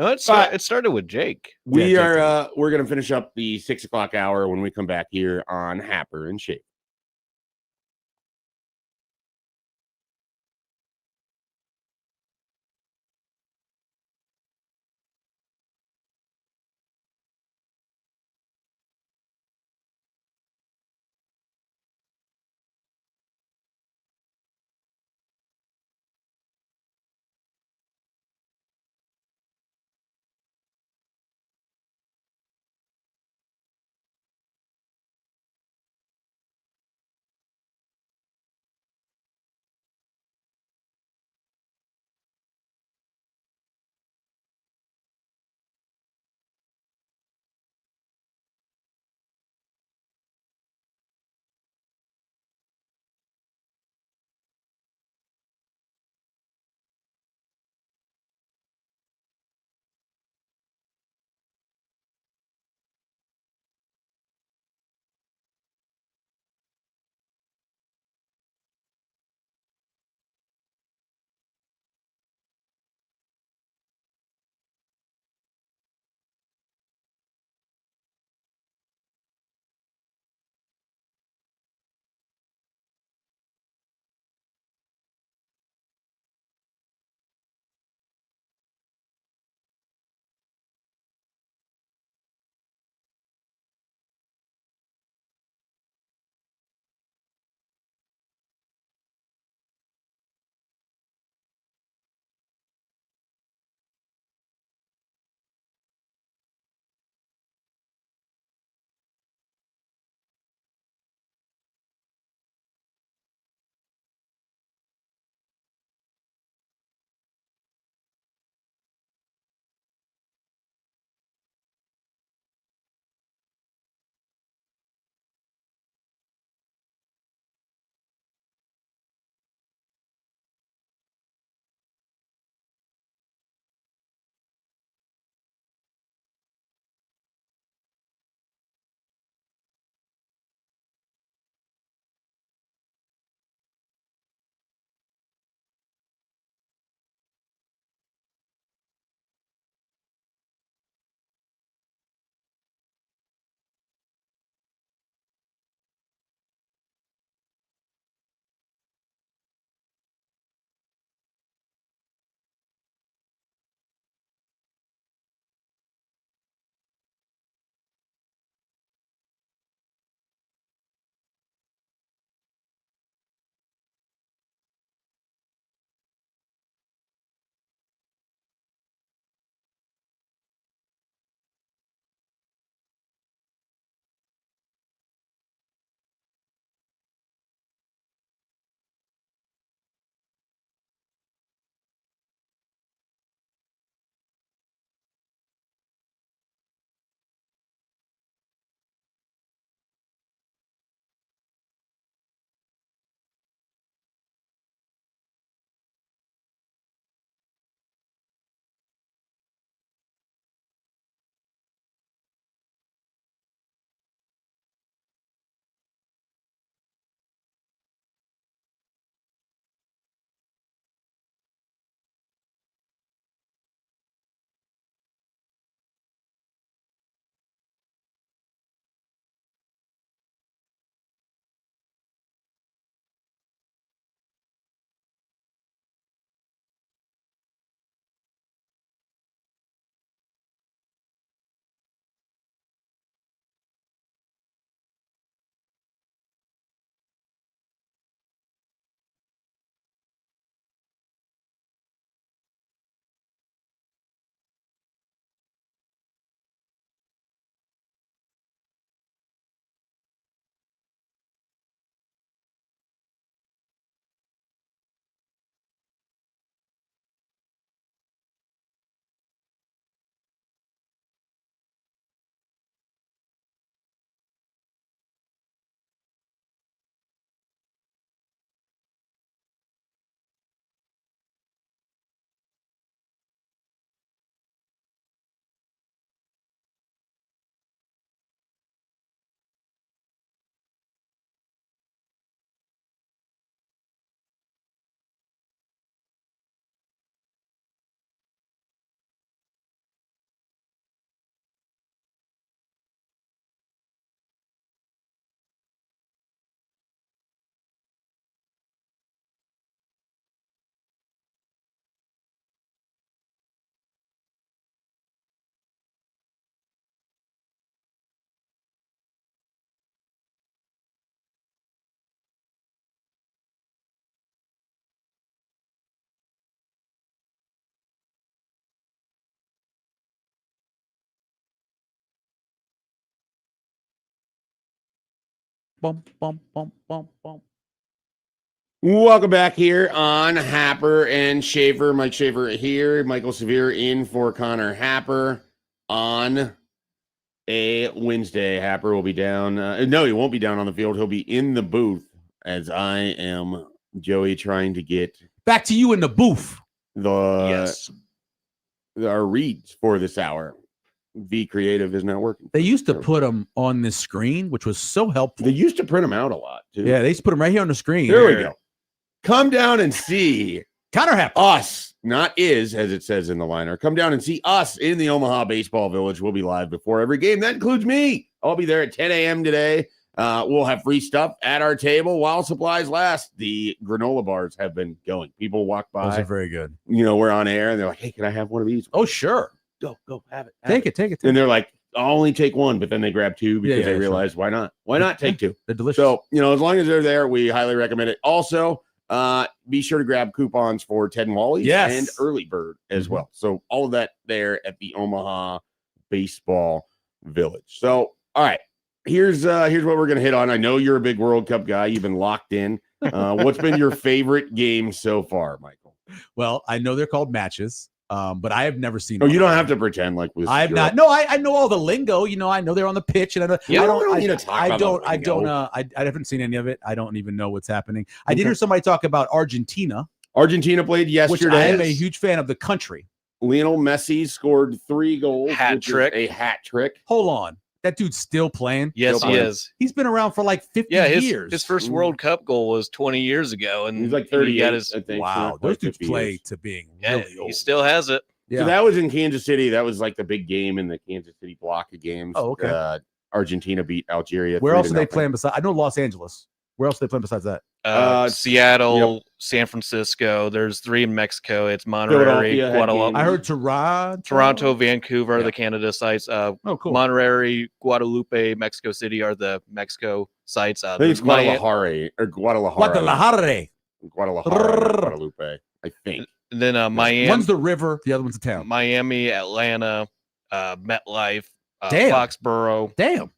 No, it started with Jake. We're going to finish up the 6 o'clock hour when we come back here on Happer and Schaefer. bum, bum, bum, bum, bum. Welcome back here on Happer and Schaefer. Mike Schaefer here. Michael Severe in for Connor Happer on a Wednesday. Happer will be down. No, he won't be down on the field. He'll be in the booth as I am, Joey, trying to get Back to you in the booth. Yes. our reads for this hour. V Creative is not working. They used to put them on this screen, which was so helpful. They used to print them out a lot, too. Yeah, they used to put them right here on the screen. There we go. Come down and see Connor Happer. us, not is, as it says in the liner. Come down and see us in the Omaha Baseball Village. We'll be live before every game. That includes me. I'll be there at 10 a.m. today. We'll have free stuff at our table while supplies last. The granola bars have been going. People walk by. Those are very good. You know, we're on air, and they're like, hey, can I have one of these? Oh, sure. Go, have it. Take it. And they're like, I'll only take one, but then they grab two because they realize, why not? Why not take two? They're delicious. So, you know, as long as they're there, we highly recommend it. Also, be sure to grab coupons for Ted and Wally's and Early Bird as well. So all of that there at the Omaha Baseball Village. So, all right, here's what we're going to hit on. I know you're a big World Cup guy. You've been locked in. What's been your favorite game so far, Michael? Well, I know they're called matches. But I have never seen. Oh, you don't have to pretend like this. I've not. No, I know all the lingo. You know, I know they're on the pitch, and I don't need to talk about I haven't seen any of it. I don't even know what's happening. I did hear somebody talk about Argentina. Argentina played yesterday. Which I am a huge fan of the country. Lionel Messi scored 3 goals. Hat trick. A hat trick. Hold on. That dude's still playing. Yes, he is. He's been around for like 50 years. His first World Cup goal was 20 years ago, and he's like 38. I think. Wow, those dudes play to being really old. He still has it. Yeah. So that was in Kansas City. That was like the big game in the Kansas City block of games. Oh, okay. Argentina beat Algeria. Where else are they playing besides? I know Los Angeles. Where else are they playing besides that? Seattle, San Francisco. There's 3 in Mexico. It's Monterrey, Guadalupe. I heard Toronto, Vancouver are the Canada sites. Cool. Monterrey, Guadalupe, Mexico City are the Mexico sites. I think it's Guadalajara or Guadalajara. Guadalupe, I think. And then Miami. One's the river, the other one's the town. Miami, Atlanta, MetLife, Damn. Foxborough. Damn.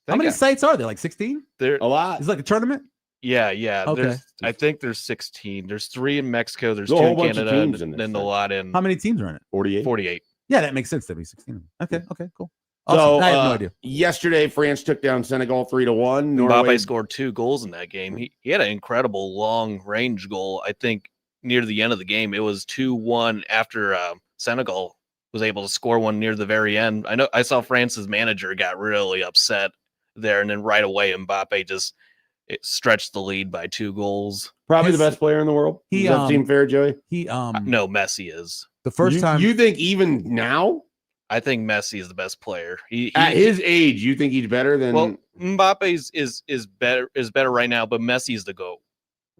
How many sites are there? Like 16? There a lot. It's like a tournament? Yeah. Okay. I think there's 16. There's 3 in Mexico. There's 2 a whole in bunch of Canada, teams in this and then thing. a lot in. How many teams are in it? 48. Yeah, that makes sense to me. 16. Okay, cool. Awesome. So I have no idea. Yesterday, France took down Senegal 3-1. Mbappe scored 2 goals in that game. He had an incredible long range goal. I think near the end of the game, it was 2-1 after Senegal was able to score one near the very end. I saw France's manager got really upset there, and then right away Mbappe just stretched the lead by 2 goals. Probably the best player in the world. Does that seem fair, Joey? No, Messi is. The first time you think even now? I think Messi is the best player. At his age, you think he's better than? Well, Mbappe is better right now, but Messi is the GOAT.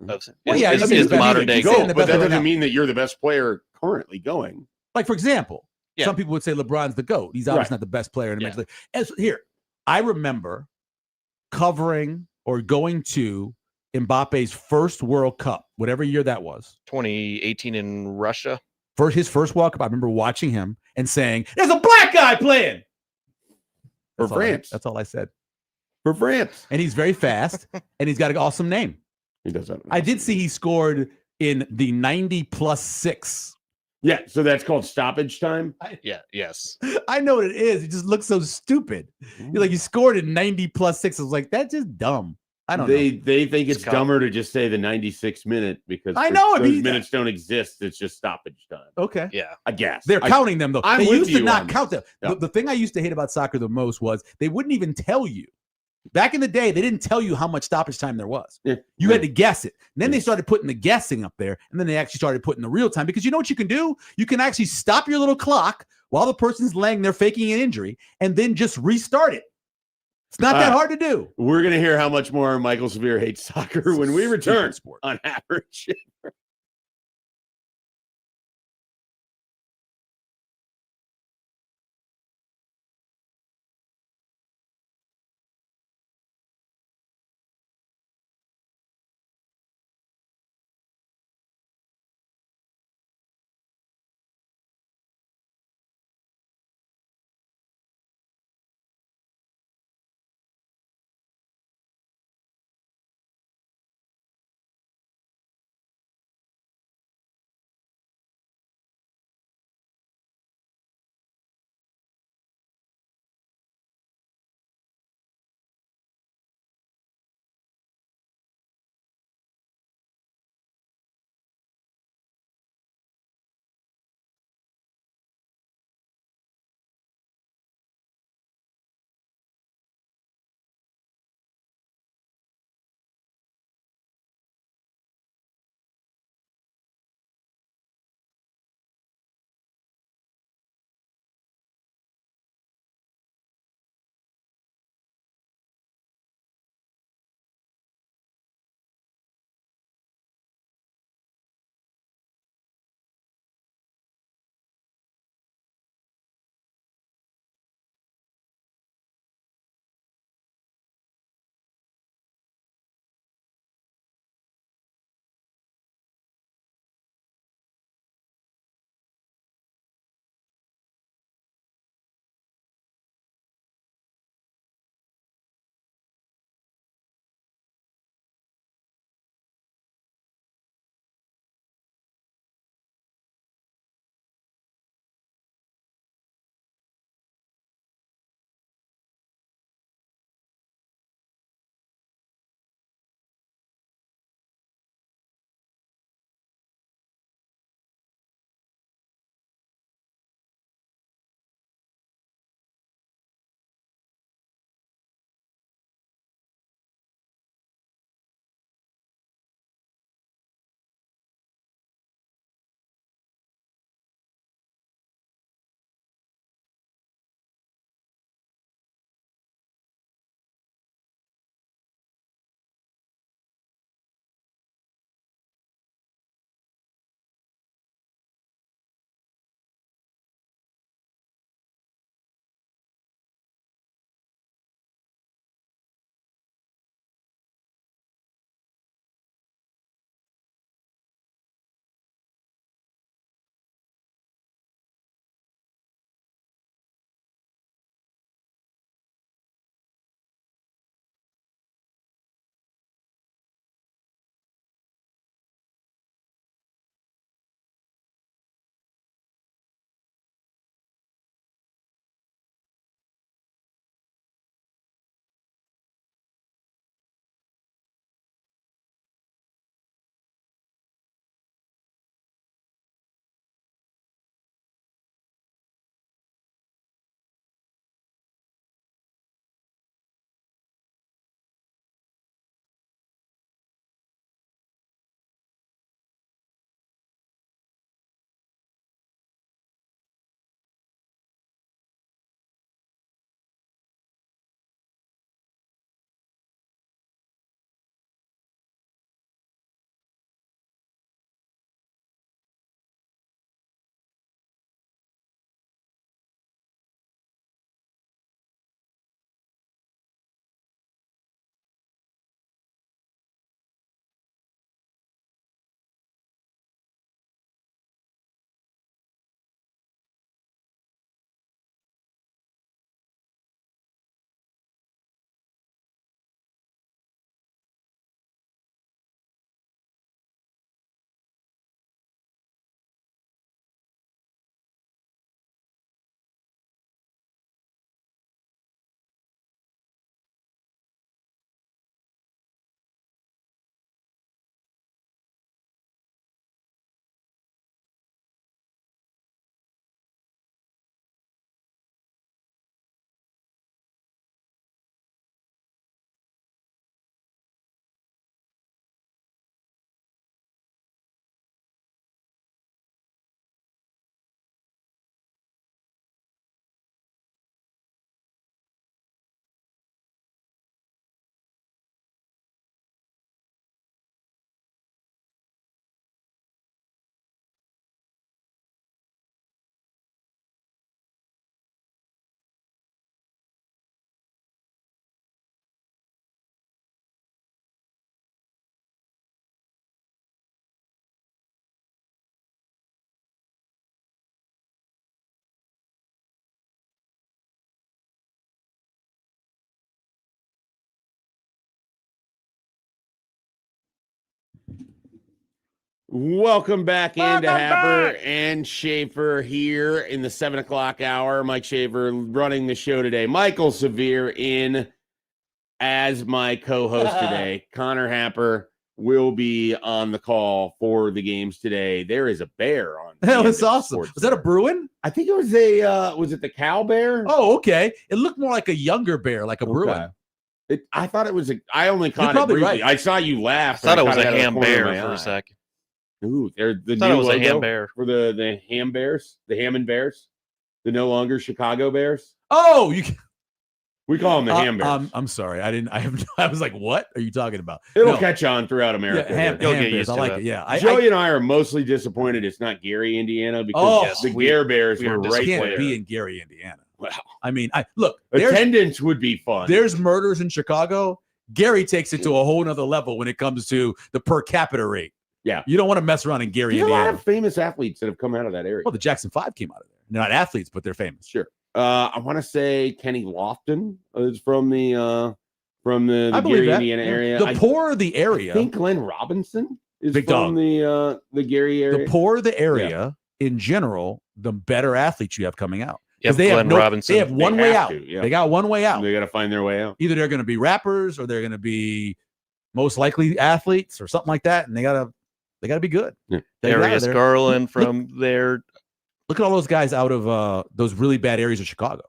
Is modern day GOAT, GOAT. but that doesn't mean that you're the best player currently going. Like, for example, some people would say LeBron's the GOAT. He's obviously not the best player in the Major League. As here, I remember covering or going to Mbappe's first World Cup, whatever year that was. 2018 in Russia. His first World Cup, I remember watching him and saying, "There's a black guy playing." For France. That's all I said. For France. And he's very fast, and he's got an awesome name. He does that. I did see he scored in the 90+6. Yeah, so that's called stoppage time. Yes. I know what it is. It just looks so stupid. You're like, he scored in 90+6. I was like, that's just dumb. I don't know. They think it's dumber to just say the 96 minute because I know those minutes don't exist. It's just stoppage time. Okay. Yeah. I guess. They're counting them, though. They used to not count them. Yeah. The thing I used to hate about soccer the most was they wouldn't even tell you. Back in the day, they didn't tell you how much stoppage time there was. Yeah. You had to guess it. And then they started putting the guessing up there, and then they actually started putting the real time, because you know what you can do? You can actually stop your little clock while the person's laying there faking an injury and then just restart it. It's not that hard to do. We're going to hear how much more Michael Severe hates soccer when we return on Average. Welcome back into Welcome Happer back. and Schaefer here in the 7 o'clock hour. Mike Schaefer running the show today. Michael Severe in as my co-host today. Connor Happer will be on the call for the games today. There is a bear on. That was awesome. Was that a Bruin? I think it was was it the cow bear? Oh, okay. It looked more like a younger bear, like a Bruin. I thought it was I only caught it probably briefly. right. I saw you laugh. I thought it was caught a out of the ham corner of bear my for eye. a second. Ooh, they're the I thought new it was a logo ham bear. for the ham bears, the Hammond Bears, the no longer Chicago Bears. Oh, We call them the ham bears. I'm sorry. I was like, what are you talking about? It'll No. catch on throughout America. Yeah, ham You'll get bears. used I to like it. it. Yeah. Joey and I are mostly disappointed it's not Gary, Indiana, because the Gare Bears we are were right can't there. be in Gary, Indiana. Wow. I mean, look, there's Attendance would be fun. murders in Chicago. Gary takes it to a whole nother level when it comes to the per capita rate. Yeah. You don't want to mess around in Gary, There's a lot Indiana. of famous athletes that have come out of that area. Well, the Jackson 5 came out of there. They're not athletes, but they're famous. Sure. I want to say Kenny Lofton is from the I believe Gary, that. Indiana Yeah. area. The poorer the area, I think Glenn Robinson is Big from dog. the Gary area. the poorer the area in general, the better athletes you have coming out. You have They Glenn Robinson. They have one They way have out. to, yeah. They got one way out. They got to find their way out. Either they're going to be rappers or they're going to be most likely athletes or something like that, and they gotta be good. Yeah. They got Darius there. Garland from there. Look at all those guys out of those really bad areas of Chicago,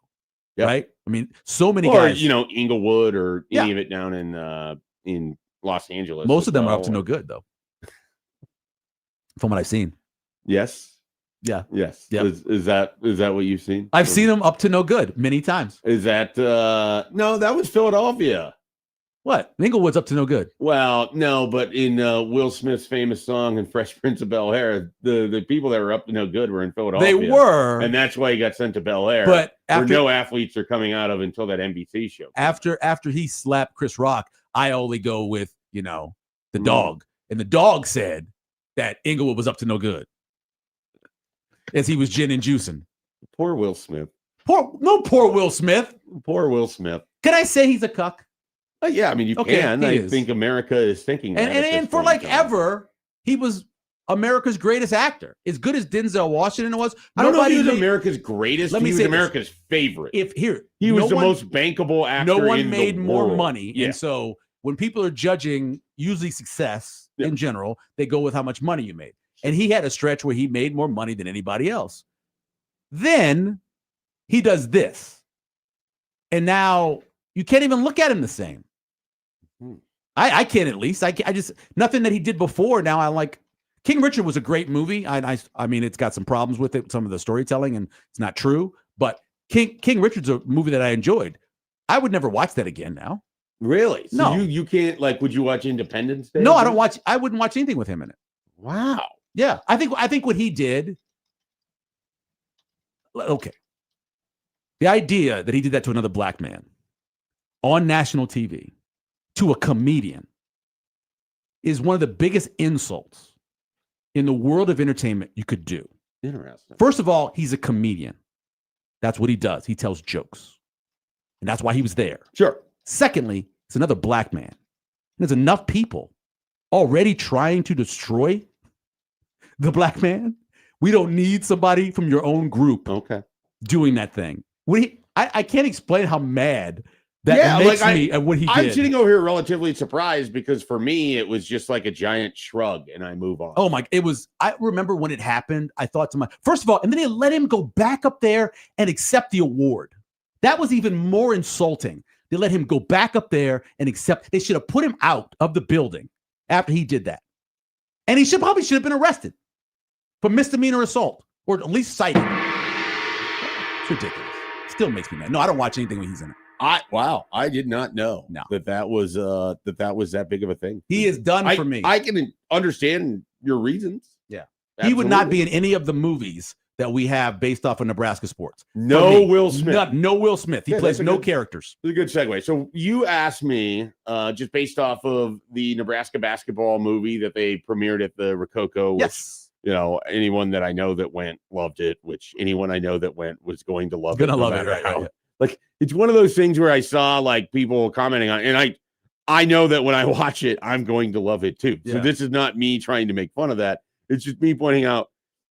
Yep. right? I mean, so many Or guys. Inglewood or any Yeah. of it down in Los Angeles. Most as of them are well. up to no good, though, from what I've seen. Yes. Yeah. Yes. Yep. Is that what you've seen? I've seen them up to no good many times. Is that no? That was Philadelphia. What? Inglewood's up to no good. Well, no, but in Will Smith's famous song in Fresh Prince of Bel-Air, the people that were up to no good were in Philadelphia. They were, and that's why he got sent to Bel-Air. but where after no athletes are coming out of until that NBC show. after he slapped Chris Rock, I only go with the Mm. dog, and the dog said that Inglewood was up to no good, as he was gin and juicing. Poor Will Smith. Poor Will Smith. Poor Will Smith. Can I say he's a cuck? Yeah, I mean, you Okay, can. he I is. think America is thinking that. And for like ever, he was America's greatest actor. As good as Denzel Washington was, I don't know if he was made- America's greatest. Let me He was say this. America's favorite. He was no the one- most bankable actor. no one in the made more world. money, Yeah. and so when people are judging usually success Yeah. in general, they go with how much money you made. And he had a stretch where he made more money than anybody else. Then he does this, and now you can't even look at him the same. I can't, at least I just nothing that he did before. Now I like King Richard was a great movie. I mean, it's got some problems with it, some of the storytelling, and it's not true. But King Richard's a movie that I enjoyed. I would never watch that again now. Really? So No. you can't, like, would you watch Independence Day? No, I don't watch. I wouldn't watch anything with him in it. Wow. Yeah, I think what he did. Okay, the idea that he did that to another black man on national TV to a comedian is one of the biggest insults in the world of entertainment you could do. Interesting. First of all, he's a comedian. That's what he does. He tells jokes, and that's why he was there. Sure. Secondly, it's another black man. There's enough people already trying to destroy the black man. We don't need somebody from your own group Okay. doing that thing. I can't explain how mad that makes me at what he did. I'm sitting over here relatively surprised because for me, it was just like a giant shrug and I move on. Oh my, I remember when it happened, I thought to first of all, and then they let him go back up there and accept the award. That was even more insulting. They let him go back up there and accept. They should have put him out of the building after he did that. And he probably should have been arrested for misdemeanor assault or at least cited. It's ridiculous. Still makes me mad. No, I don't watch anything when he's in it. I did not know No. that was that big of a thing. He is done for me. I can understand your reasons. Yeah. He would not be Absolutely. in any of the movies that we have based off of Nebraska sports. For No me. Will Smith. No Will Smith. He Yeah, plays that's a no good- characters. It's a good segue. So you asked me, just based off of the Nebraska basketball movie that they premiered at the Rococo, which, Yes. anyone that I know that went loved it, which anyone I know that went was going to love Gonna it. no love it, matter right, how. right. Like, it's one of those things where I saw like people commenting on it, and I know that when I watch it, I'm going to love it too. So Yeah. this is not me trying to make fun of that. It's just me pointing out,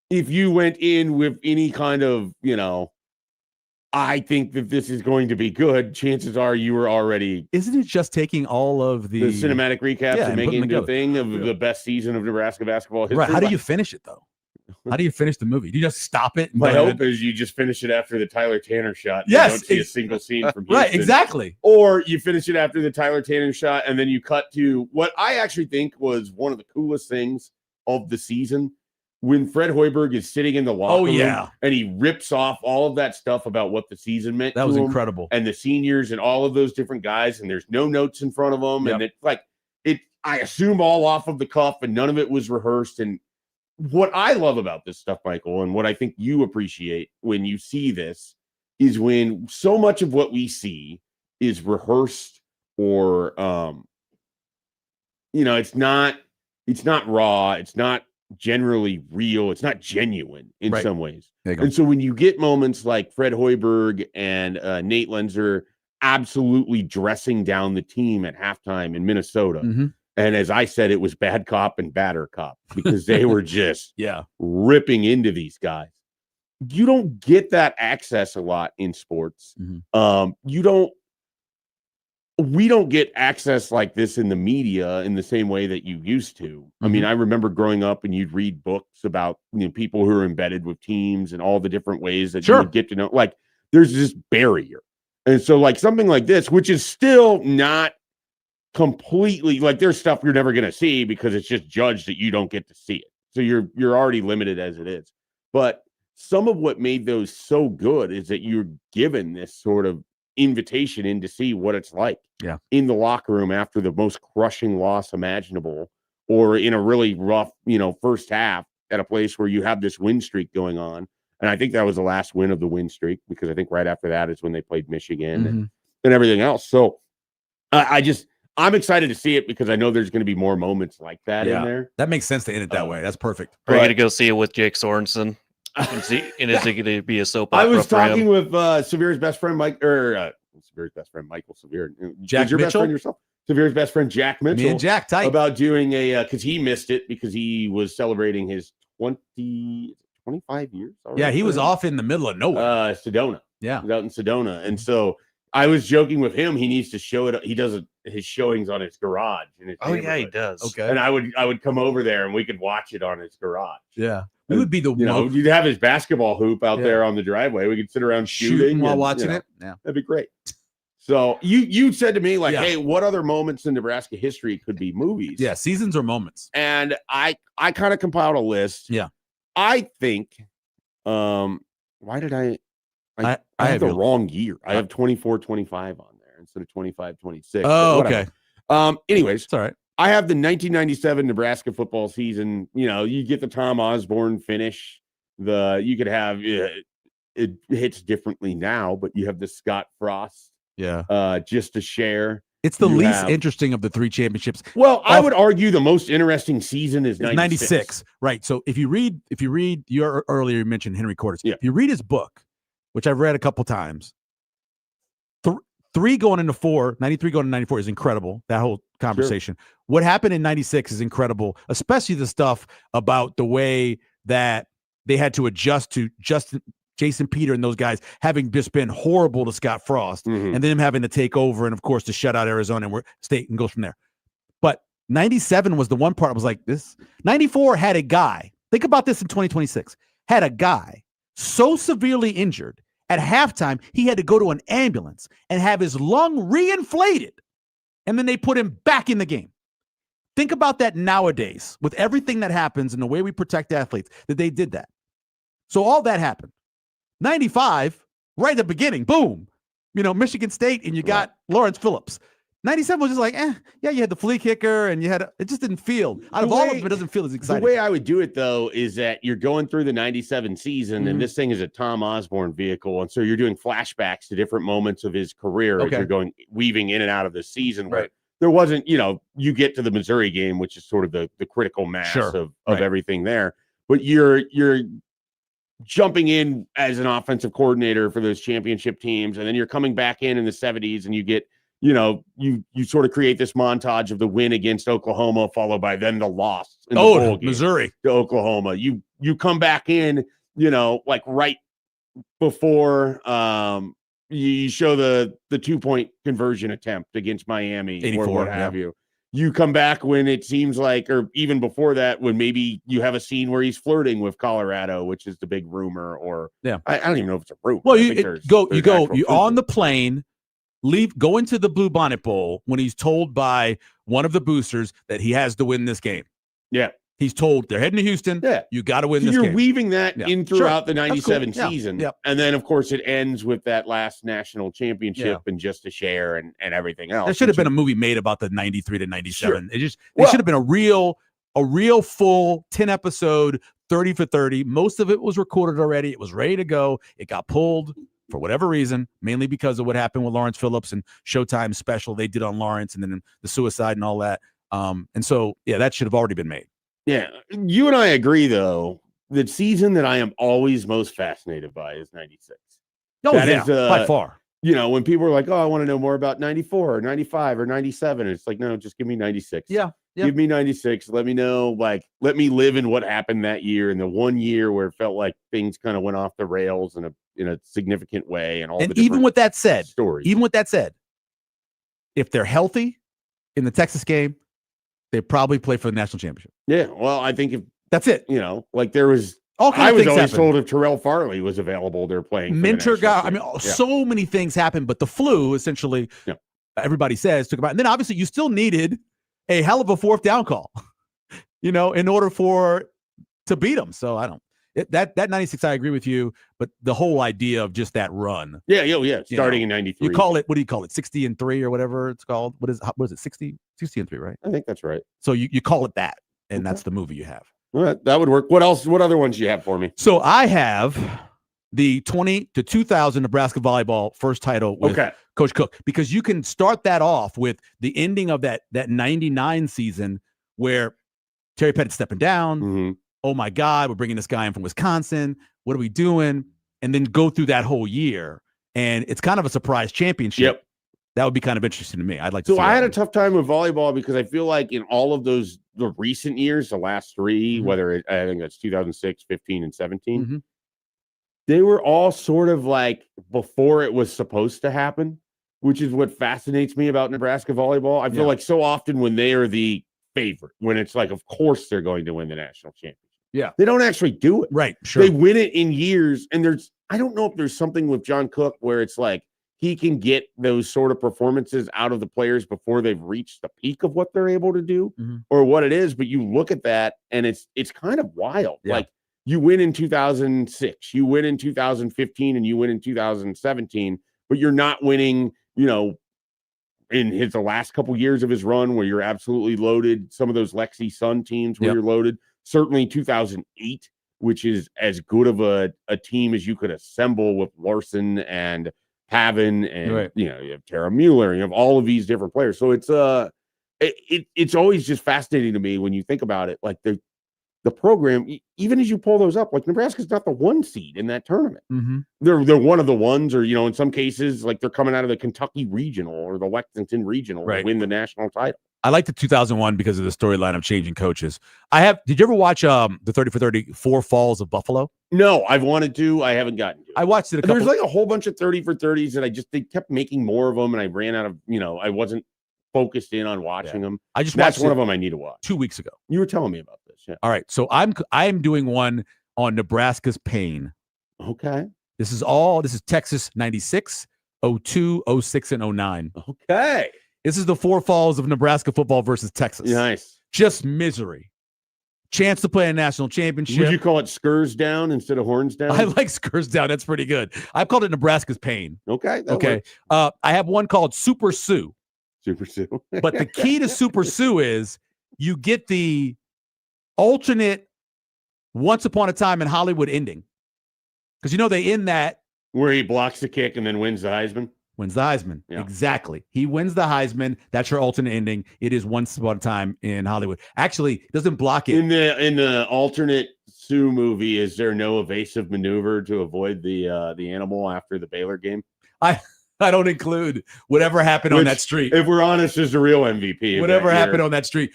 if you went in with any kind of, I think that this is going to be good, chances are you were already. Isn't it just taking all of the cinematic recaps and and making putting it them a thing of the best season of Nebraska basketball history? Right. How do you finish it, though? How do you finish the movie? Do you just stop it? My hope is you just finish it after the Tyler Tanner shot. Yes, You don't see a single scene from Houston. Right, exactly. Or you finish it after the Tyler Tanner shot, and then you cut to what I actually think was one of the coolest things of the season, when Fred Hoiberg is sitting in the locker room and he rips off all of that stuff about what the season meant. That was incredible. And the seniors and all of those different guys, and there's no notes in front of them. And it's like, I assume all off of the cuff, and none of it was rehearsed. And what I love about this stuff, Michael, and what I think you appreciate when you see this, is when so much of what we see is rehearsed, or it's not raw, it's not generally real, it's not genuine in some ways. And so when you get moments like Fred Hoiberg and Nate Lenzer absolutely dressing down the team at halftime in Minnesota, and as I said, it was bad cop and batter cop, because they were just ripping into these guys. You don't get that access a lot in sports. We don't get access like this in the media in the same way that you used to. I mean, I remember growing up and you'd read books about people who are embedded with teams and all the different ways that you would get to know. Like, there's this barrier. And so like something like this, which is still not completely, like, there's stuff you're never going to see because it's just judged that you don't get to see it. So you're already limited as it is. But some of what made those so good is that you're given this sort of invitation in to see what it's like in the locker room after the most crushing loss imaginable, or in a really rough, first half at a place where you have this win streak going on. And I think that was the last win of the win streak, because I think right after that is when they played Michigan and everything else. So I'm excited to see it, because I know there's going to be more moments like that in there. That makes sense to end it that way. That's perfect. Are you going to go see it with Jake Sorensen? And is it going to be a soap opera? I was talking with Severe's best friend, Severe's best friend, Michael Severe. Jack your Mitchell? Best friend yourself? Severe's best friend, Jack Mitchell. Me and Jack, tight. About doing because he missed it because he was celebrating his 25 years. Yeah, he was off in the middle of nowhere. Sedona. Yeah. He was out in Sedona. And so I was joking with him. He needs to show it. He does his showings on his garage. In his yeah, he does. Okay. And I would come over there and we could watch it on his garage. Yeah. We would be the you'd have his basketball hoop out there on the driveway. We could sit around shooting while watching it. Yeah. That'd be great. So you said to me, like, hey, what other moments in Nebraska history could be movies? Yeah, seasons or moments. And I kind of compiled a list. Yeah. I think why did I have the wrong year. I have 24-25 on there instead of 25-26. Oh, okay. Anyways, it's all right. I have the 1997 Nebraska football season. You get the Tom Osborne finish. You could have it hits differently now, but you have the Scott Frost. Yeah. Just to share. It's the least interesting of the three championships. Well, I would argue the most interesting season is 96. Right. So if you read your earlier you mentioned Henry Cordes. Yeah. If you read his book, which I've read a couple times, 3 going into 4, 93 going to 94 is incredible. That whole conversation. Sure. What happened in 96 is incredible, especially the stuff about the way that they had to adjust to Jason Peter and those guys having just been horrible to Scott Frost, and then him having to take over and, of course, to shut out Arizona and State and goes from there. But 97 was the one part I was like, this. 94 had a guy, think about this in 2026, had a guy so severely injured at halftime, he had to go to an ambulance and have his lung reinflated, and then they put him back in the game. Think about that nowadays with everything that happens and the way we protect athletes, that they did that. So all that happened. 95, right at the beginning, boom, Michigan State, and you got Lawrence Phillips. 97 was just like, yeah, you had the flea kicker, and it just didn't feel, out of all of them, it doesn't feel as exciting. The way I would do it, though, is that you're going through the 97 season, and this thing is a Tom Osborne vehicle, and so you're doing flashbacks to different moments of his career as you're weaving in and out of the season. Where there wasn't, you get to the Missouri game, which is sort of the critical mass of everything there, but you're jumping in as an offensive coordinator for those championship teams, and then you're coming back in the 70s, and you get you sort of create this montage of the win against Oklahoma, followed by then the loss in the bowl game Missouri to Oklahoma. You come back in, like right before you show the 2-point conversion attempt against Miami 84, or what have you. You come back when it seems like, or even before that, when maybe you have a scene where he's flirting with Colorado, which is the big rumor, or I don't even know if it's a rumor. Well, you're on the plane, go into the Blue Bonnet Bowl when he's told by one of the boosters that he has to win this game. Yeah. He's told they're heading to Houston. Yeah. You got to win this game. You're weaving that in throughout the 97 cool. season. Yeah. And then, of course, it ends with that last national championship and just a share and everything else. There should have been a movie made about the 93 to 97. Sure. They should have been a real full 10 episode, 30 for 30. Most of it was recorded already. It was ready to go. It got pulled for whatever reason, mainly because of what happened with Lawrence Phillips and Showtime special they did on Lawrence and then the suicide and all that. And so, that should have already been made. Yeah, you and I agree, though. The season that I am always most fascinated by is 96. By far. When people are like, oh, I want to know more about 94 or 95 or 97. It's like, no, just give me 96. Yeah. Give me 96. Let me know, let me live in what happened that year, in the one year where it felt like things kind of went off the rails in a significant way. And even with that said, stories. If they're healthy in the Texas game, they probably play for the national championship. Yeah, well, I think if that's it, there was. I was always told if Terrell Farley was available, they're playing. Mentor guy. So many things happened, but the flu essentially, everybody says took about. And then obviously you still needed a hell of a fourth down call, in order to beat them. So I don't. That 96, I agree with you, but the whole idea of just that run. Starting in 93. You call it, what do you call it? 60-3 or whatever it's called. What is it? 60-3, right? I think that's right. So you call it that, and that's the movie you have. All right, that would work. What else? What other ones do you have for me? So I have the 20 to 2000 Nebraska volleyball first title with Coach Cook, because you can start that off with the ending of that 99 season where Terry Pettit stepping down. Mm-hmm. Oh my God, we're bringing this guy in from Wisconsin. What are we doing? And then go through that whole year. And it's kind of a surprise championship. Yep. That would be kind of interesting to me. I'd like to. So I had a tough time with volleyball because I feel like in all of the recent years, the last three, whether I think that's 2006, 15, and 17, they were all sort of like before it was supposed to happen, which is what fascinates me about Nebraska volleyball. I feel like so often when they are the favorite, when it's like, of course they're going to win the national championship. Yeah. They don't actually do it. Right. Sure. They win it in years. And I don't know if there's something with John Cook where it's like he can get those sort of performances out of the players before they've reached the peak of what they're able to do or what it is. But you look at that and it's kind of wild. Yeah. Like you win in 2006, you win in 2015, and you win in 2017, but you're not winning, in the last couple years of his run where you're absolutely loaded. Some of those Lexi Sun teams where you're loaded. Certainly 2008, which is as good of a team as you could assemble with Larson and Pavin and you have Tara Mueller, you have all of these different players. So it's always just fascinating to me when you think about it, like the program, even as you pull those up, like Nebraska's not the one seed in that tournament. They're one of the ones, or in some cases, like they're coming out of the Kentucky regional or the Lexington regional to win the national title. I like the 2001 because of the storyline of changing coaches. Did you ever watch the 30 for 30 Four Falls of Buffalo? No, I've wanted to. I haven't gotten to it. I watched it. There's like a whole bunch of 30 for 30s, and they kept making more of them, and I ran out of, I wasn't focused in on watching them. That's one of them I need to watch. 2 weeks ago. You were telling me about this. Yeah. All right. So I'm doing one on Nebraska's pain. Okay. This is Texas 96, 02, 06, and 09. Okay. This is the Four Falls of Nebraska football versus Texas. Nice. Just misery. Chance to play a national championship. Would you call it Skurs down instead of Horns down? I like Skurs down. That's pretty good. I've called it Nebraska's pain. Okay. Okay. I have one called Super Sue. Super Sue. But the key to Super Sue is you get the alternate Once Upon a Time in Hollywood ending. Because they end that. Where he blocks the kick and then wins the Heisman. Wins the Heisman. Yeah. Exactly. He wins the Heisman. That's your alternate ending. It is Once Upon a Time in Hollywood. Actually, doesn't block it. In the alternate Sue movie, is there no evasive maneuver to avoid the animal after the Baylor game? I don't include whatever happened on that street. If we're honest, is the real MVP. Whatever happened on that street.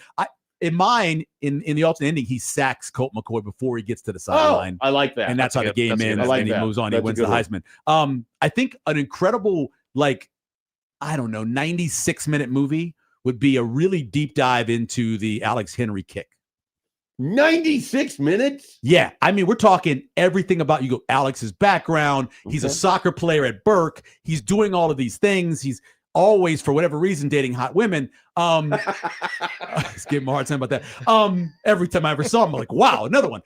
In mine, in the alternate ending, he sacks Colt McCoy before he gets to the sideline. I like that. And that's how the game ends. Like and he moves on. He wins the Heisman. I think an incredible, 96-minute movie would be a really deep dive into the Alex Henry kick. 96 minutes? Yeah. I mean, we're talking everything about Alex's background. He's a soccer player at Burke. He's doing all of these things. He's always, for whatever reason, dating hot women. Just gave him a hard time about that. Every time I ever saw him, I'm like, wow, another one.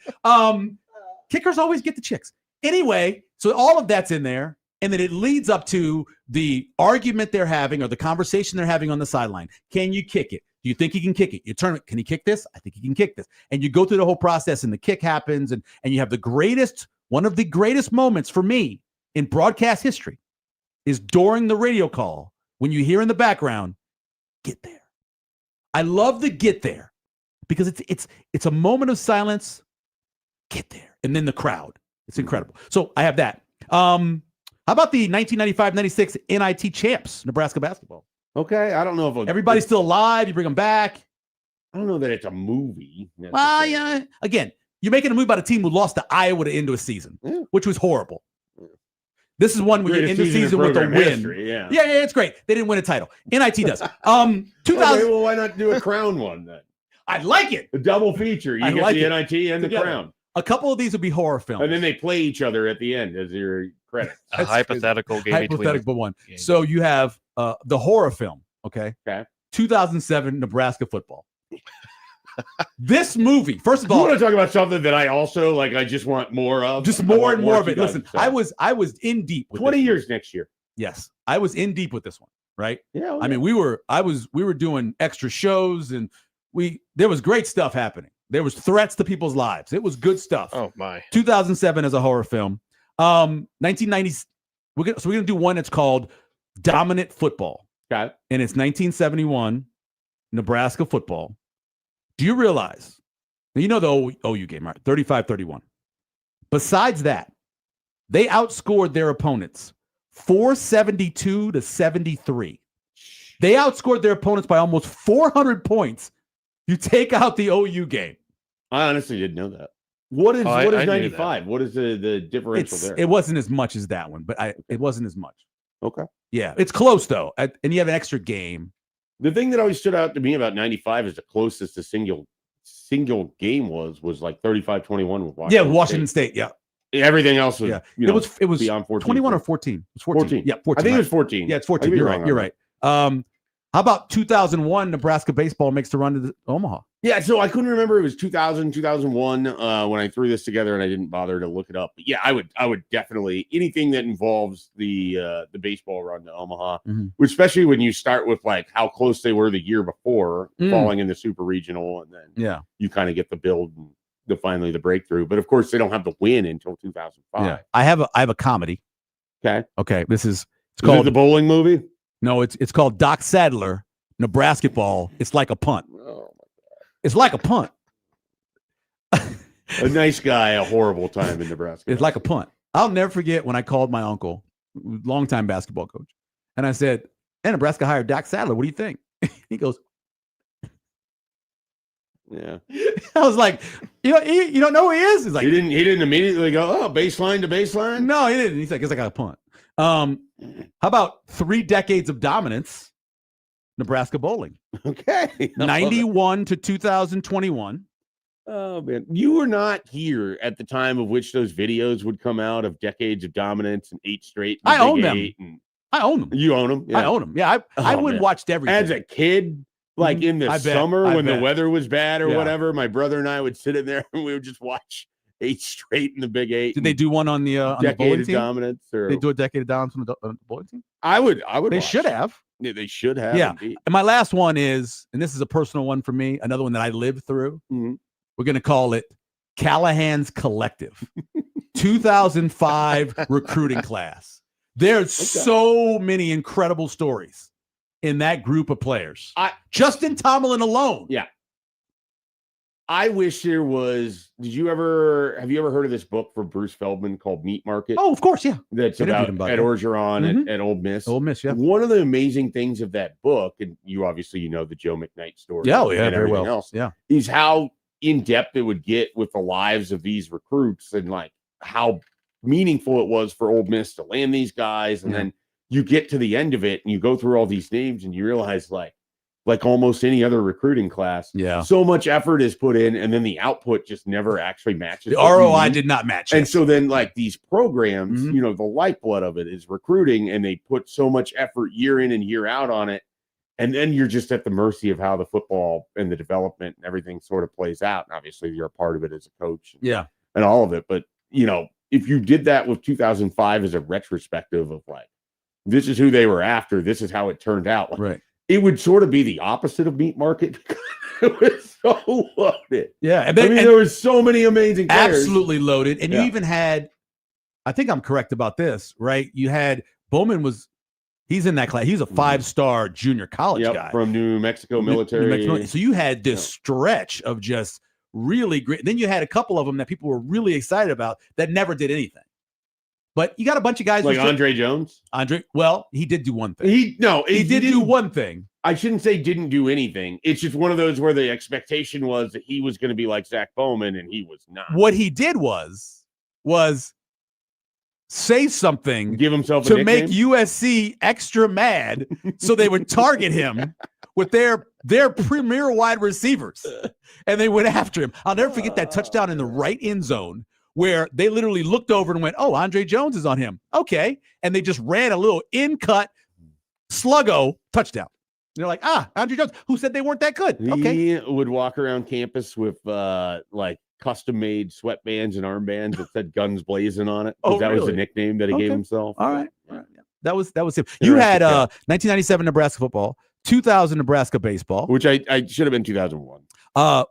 Kickers always get the chicks. Anyway, so all of that's in there. And then it leads up to the argument they're having or the conversation they're having on the sideline. Can you kick it? Do you think he can kick it? You turn it. Can he kick this? I think he can kick this. And you go through the whole process and the kick happens. And you have one of the greatest moments for me in broadcast history is during the radio call when you hear in the background, get there. I love the get there because it's a moment of silence. Get there. And then the crowd. It's incredible. So I have that. How about the 1995-96 NIT champs, Nebraska basketball? Okay, I don't know if everybody's still alive. You bring them back. I don't know that it's a movie. Well, yeah. Again, you're making a movie about a team who lost to Iowa to end a season, which was horrible. This is one where you end the season with a win. History, yeah, it's great. They didn't win a title. NIT does. 2000. Okay, well, why not do a Crown one then? I like it. A double feature. You get the NIT and the Crown. A couple of these would be horror films. And then they play each other at the end as your credit. A hypothetical game. Hypothetical one. So you have the horror film, okay? 2007 Nebraska football. This movie, first of all, you want to talk about something that I also I just want more of. Just more and more of it. Listen, I was in deep with 20 years next year. Yes. I was in deep with this one, right? Yeah. I mean, we were doing extra shows and there was great stuff happening. There was threats to people's lives. It was good stuff. Oh my. 2007 as a horror film. 1990. We're gonna do one that's called Dominant Football. Got it. And it's 1971 Nebraska football. Do you realize? You know the OU game, right? 35-31. Besides that, they outscored their opponents 472-73. They outscored their opponents by almost 400 points. You take out the OU game. I honestly didn't know that. What is 95? What is the differential there? It wasn't as much as that one, but it wasn't as much. Okay. Yeah, it's close though, and you have an extra game. The thing that always stood out to me about 95 is the closest a single game was like 35-21 with Washington. Yeah, Washington State. Yeah. Everything else was it was beyond 14. 21 or 14. It was 14. Yeah, 14. I think it was 14. Yeah, it's 14. You're right. How about 2001 Nebraska baseball makes the run to Omaha? Yeah, so I couldn't remember. It was 2000, 2001 when I threw this together, and I didn't bother to look it up. But yeah, I would definitely anything that involves the baseball run to Omaha, especially when you start with how close they were the year before, falling in the super regional, and then you kind of get the build and finally the breakthrough. But of course, they don't have the win until 2005. Yeah, I have a comedy. Okay, it's called the bowling movie. No, it's called Doc Sadler, Nebraska ball. It's like a punt. Oh my God. It's like a punt. A nice guy, a horrible time in Nebraska. It's like a punt. I'll never forget when I called my uncle, longtime basketball coach, and I said, "Hey, Nebraska hired Doc Sadler. What do you think?" He goes, "Yeah." I was like, "You don't know who he is?" He's like, he didn't immediately go, "Oh, baseline to baseline." No, he didn't. He's like, "It's like a punt." How about 3 decades of dominance? Nebraska bowling. Okay. 91 to 2021. Oh, man. You were not here at the time of which those videos would come out of decades of dominance and 8 straight. I own them. I own them. You own them? Yeah. I own them. Yeah, I went and watched everything. As a kid, in the summer when the weather was bad or whatever, my brother and I would sit in there and we would just watch 8 straight in the Big 8. Did they do one on the decade of dominance? Or they do a decade of dominance on the bowling team? I would. They should have. Yeah, they should have. Yeah. Indeed. And my last one is, and this is a personal one for me, another one that I lived through. We're going to call it Callahan's Collective. 2005 recruiting class. There's so many incredible stories in that group of players. Justin Tomlin alone. Yeah. I wish there was. Have you ever heard of this book from Bruce Feldman called Meat Market? Oh, of course, yeah. That's Interviewed about him about Ed that. Orgeron at Ole Miss. Ole Miss, yeah. One of the amazing things of that book, and you obviously know the Joe McKnight story, Yeah, and very everything well. else, Yeah, is how in depth it would get with the lives of these recruits and like how meaningful it was for Ole Miss to land these guys, and then you get to the end of it and you go through all these names and you realize like almost any other recruiting class, so much effort is put in, and then the output just never actually matches. The ROI did not match. And so then like these programs, you know, the lifeblood of it is recruiting, and they put so much effort year in and year out on it. And then you're just at the mercy of how the football and the development and everything sort of plays out. And obviously you're a part of it as a coach and all of it. But, you know, if you did that with 2005 as a retrospective of like, this is who they were after, this is how it turned out. Like, right. It would sort of be the opposite of Meat Market. It was so loaded. Yeah. And then, there was so many amazing players. Absolutely loaded. And you even had, I think I'm correct about this, right? You had Bowman he's in that class. He's a 5-star junior college guy. From New Mexico military. So you had this stretch of just really great. Then you had a couple of them that people were really excited about that never did anything. But you got a bunch of guys like Andre Jones. Well, he did do one thing. He did do one thing. I shouldn't say didn't do anything. It's just one of those where the expectation was that he was going to be like Zach Bowman, and he was not. What he did was say something, give himself to make USC extra mad, so they would target him with their premier wide receivers, and they went after him. I'll never forget that touchdown in the right end zone where they literally looked over and went, "Oh, Andre Jones is on him." Okay, and they just ran a little in-cut sluggo touchdown. They're like, Andre Jones, who said they weren't that good? Okay, he would walk around campus with like custom-made sweatbands and armbands that said "Guns Blazing" on it. That was the nickname that he gave himself. All right. That was him. You had 1997 Nebraska football, 2000 Nebraska baseball, which I should have been 2001.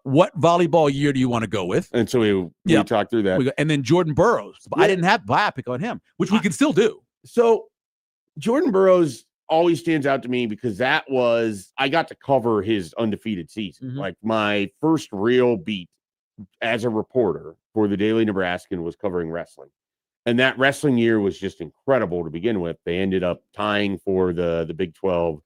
What volleyball year do you want to go with? And so we talked through that. And then Jordan Burroughs. I didn't have biopic on him, which we can still do. So Jordan Burroughs always stands out to me because I got to cover his undefeated season. Like my first real beat as a reporter for the Daily Nebraskan was covering wrestling. And that wrestling year was just incredible to begin with. They ended up tying for the Big 12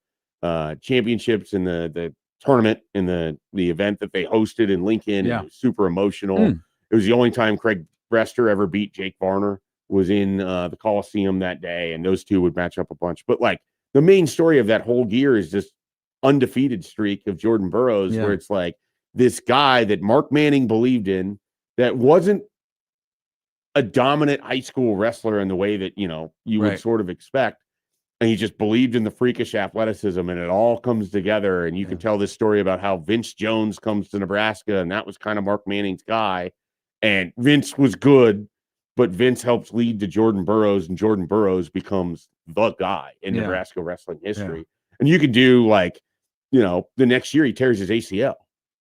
championships in the tournament in the event that they hosted in Lincoln. It was super emotional. It was the only time Craig Brester ever beat Jake Varner, was in the Coliseum that day, and those two would match up a bunch. But like the main story of that whole year is this undefeated streak of Jordan Burroughs, where it's like this guy that Mark Manning believed in that wasn't a dominant high school wrestler in the way that, you would sort of expect. And he just believed in the freakish athleticism, and it all comes together. And you can tell this story about how Vince Jones comes to Nebraska, and that was kind of Mark Manning's guy. And Vince was good, but Vince helps lead to Jordan Burroughs, and Jordan Burroughs bemes the guy in Nebraska wrestling history. And you could do the next year he tears his ACL.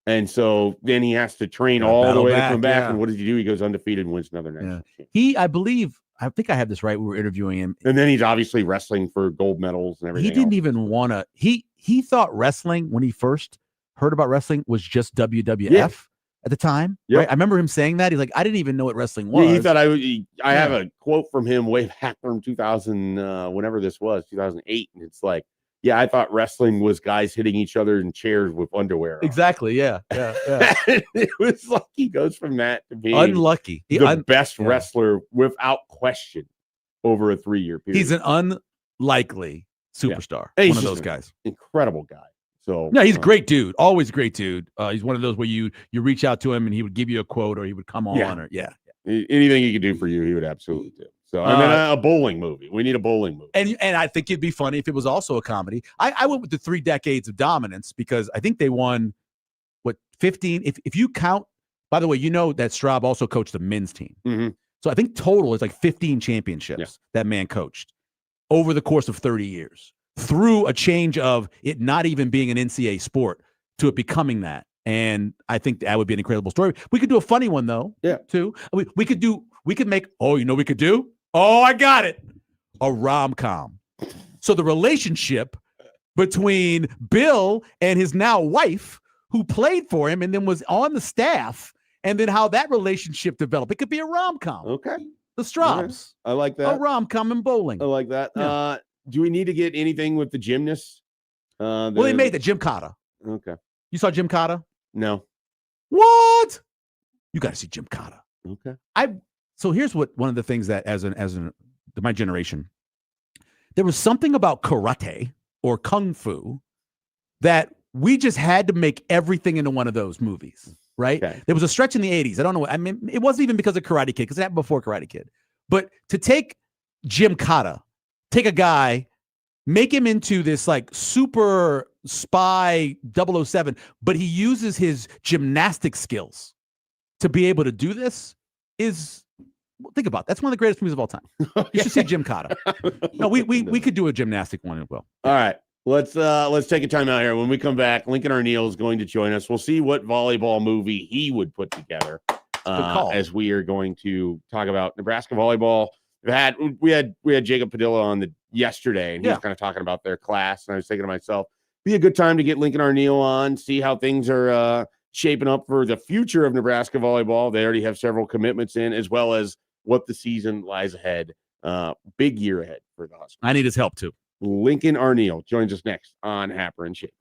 And so then he has to train all the way to come back. And what does he do? He goes undefeated and wins another national championship. I think I have this right. We were interviewing him. And then he's obviously wrestling for gold medals and everything. He didn't even want to. He thought wrestling, when he first heard about wrestling, was just WWF at the time. Right? I remember him saying that. He's like, I didn't even know what wrestling was. He thought I have a quote from him way back from 2000, whenever this was, 2008. And it's like, I thought wrestling was guys hitting each other in chairs with underwear on. Exactly. Yeah. It was like he goes from that to being unlucky, the best wrestler without question over a 3-year period. He's an unlikely superstar. One of those guys. Incredible guy. So he's a great dude. Always a great dude. He's one of those where you reach out to him and he would give you a quote, or he would come on. Anything he could do for you, he would absolutely do. So a bowling movie. We need a bowling movie. And I think it'd be funny if it was also a comedy. I went with the 3 decades of dominance because I think they won 15. If you count, by the way, that Straub also coached the men's team. So I think total is like 15 championships that man coached over the course of 30 years, through a change of it not even being an NCAA sport to it becoming that. And I think that would be an incredible story. We could do a funny one though, too. We could make, we could do? Oh, I got it. A rom-com. So the relationship between Bill and his now wife, who played for him and then was on the staff, and then how that relationship developed. It could be a rom-com. Okay. The Straubs. I like A that. rom-com in bowling. I like that. Yeah. Do we need to get anything with the gymnasts? Well, they made the Jim Cotta. Okay. You saw Jim Cotta? No. What? You got to see Jim Cotta. Okay. So here's what one of the things that as my generation, there was something about karate or kung fu that we just had to make everything into one of those movies, right? Okay. There was a stretch in the 80s. I don't know. I mean, it wasn't even because of Karate Kid, because it happened before Karate Kid. But to take Jim Cotta, take a guy, make him into this like super spy 007, but he uses his gymnastic skills to be able to do this is, think about it. That's one of the greatest movies of all time. You should see Jim Cotta. No, we could do a gymnastic one as well. All right. Let's take a time out here. When we come back, Lincoln Arneal is going to join us. We'll see what volleyball movie he would put together as we are going to talk about Nebraska volleyball. We had Jacob Padilla on yesterday, and he was kind of talking about their class. And I was thinking to myself, be a good time to get Lincoln Arneal on, see how things are shaping up for the future of Nebraska volleyball. They already have several commitments in, as well as what the season lies ahead. Big year ahead for the Huskers. I need his help too. Lincoln Arneal joins us next on Happer and Schaefer.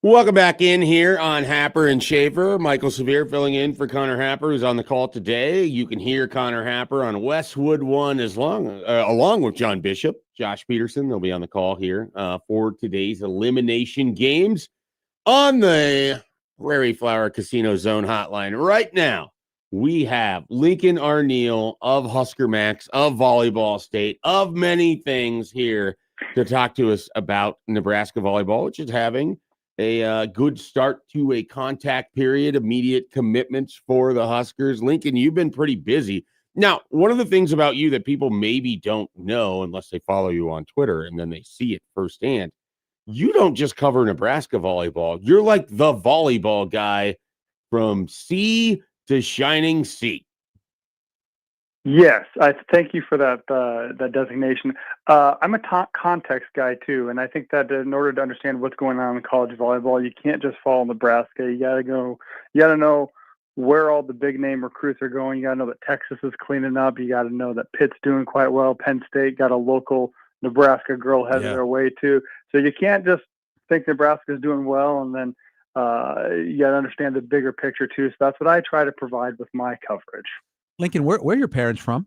Welcome back in here on Happer and Schaefer. Michael Severe filling in for Connor Happer, who's on the call today. You can hear Connor Happer on Westwood One along with John Bishop, Josh Peterson. They'll be on the call here for today's elimination games on the Prairie Flower Casino Zone hotline. Right now, we have Lincoln Arneal of Husker Max, of Volleyball State, of many things here to talk to us about Nebraska volleyball, which is having a good start to a contact period, immediate commitments for the Huskers. Lincoln, you've been pretty busy. Now, one of the things about you that people maybe don't know unless they follow you on Twitter and then they see it firsthand, you don't just cover Nebraska volleyball. You're like the volleyball guy from sea to shining sea. Yes, I thank you for that designation. I'm a context guy too, and I think that in order to understand what's going on in college volleyball, you can't just follow Nebraska. You got to know where all the big name recruits are going. You got to know that Texas is cleaning up. You got to know that Pitt's doing quite well. Penn State got a local Nebraska girl headed their way too. So you can't just think Nebraska is doing well and then you got to understand the bigger picture too. So that's what I try to provide with my coverage. Lincoln, where are your parents from?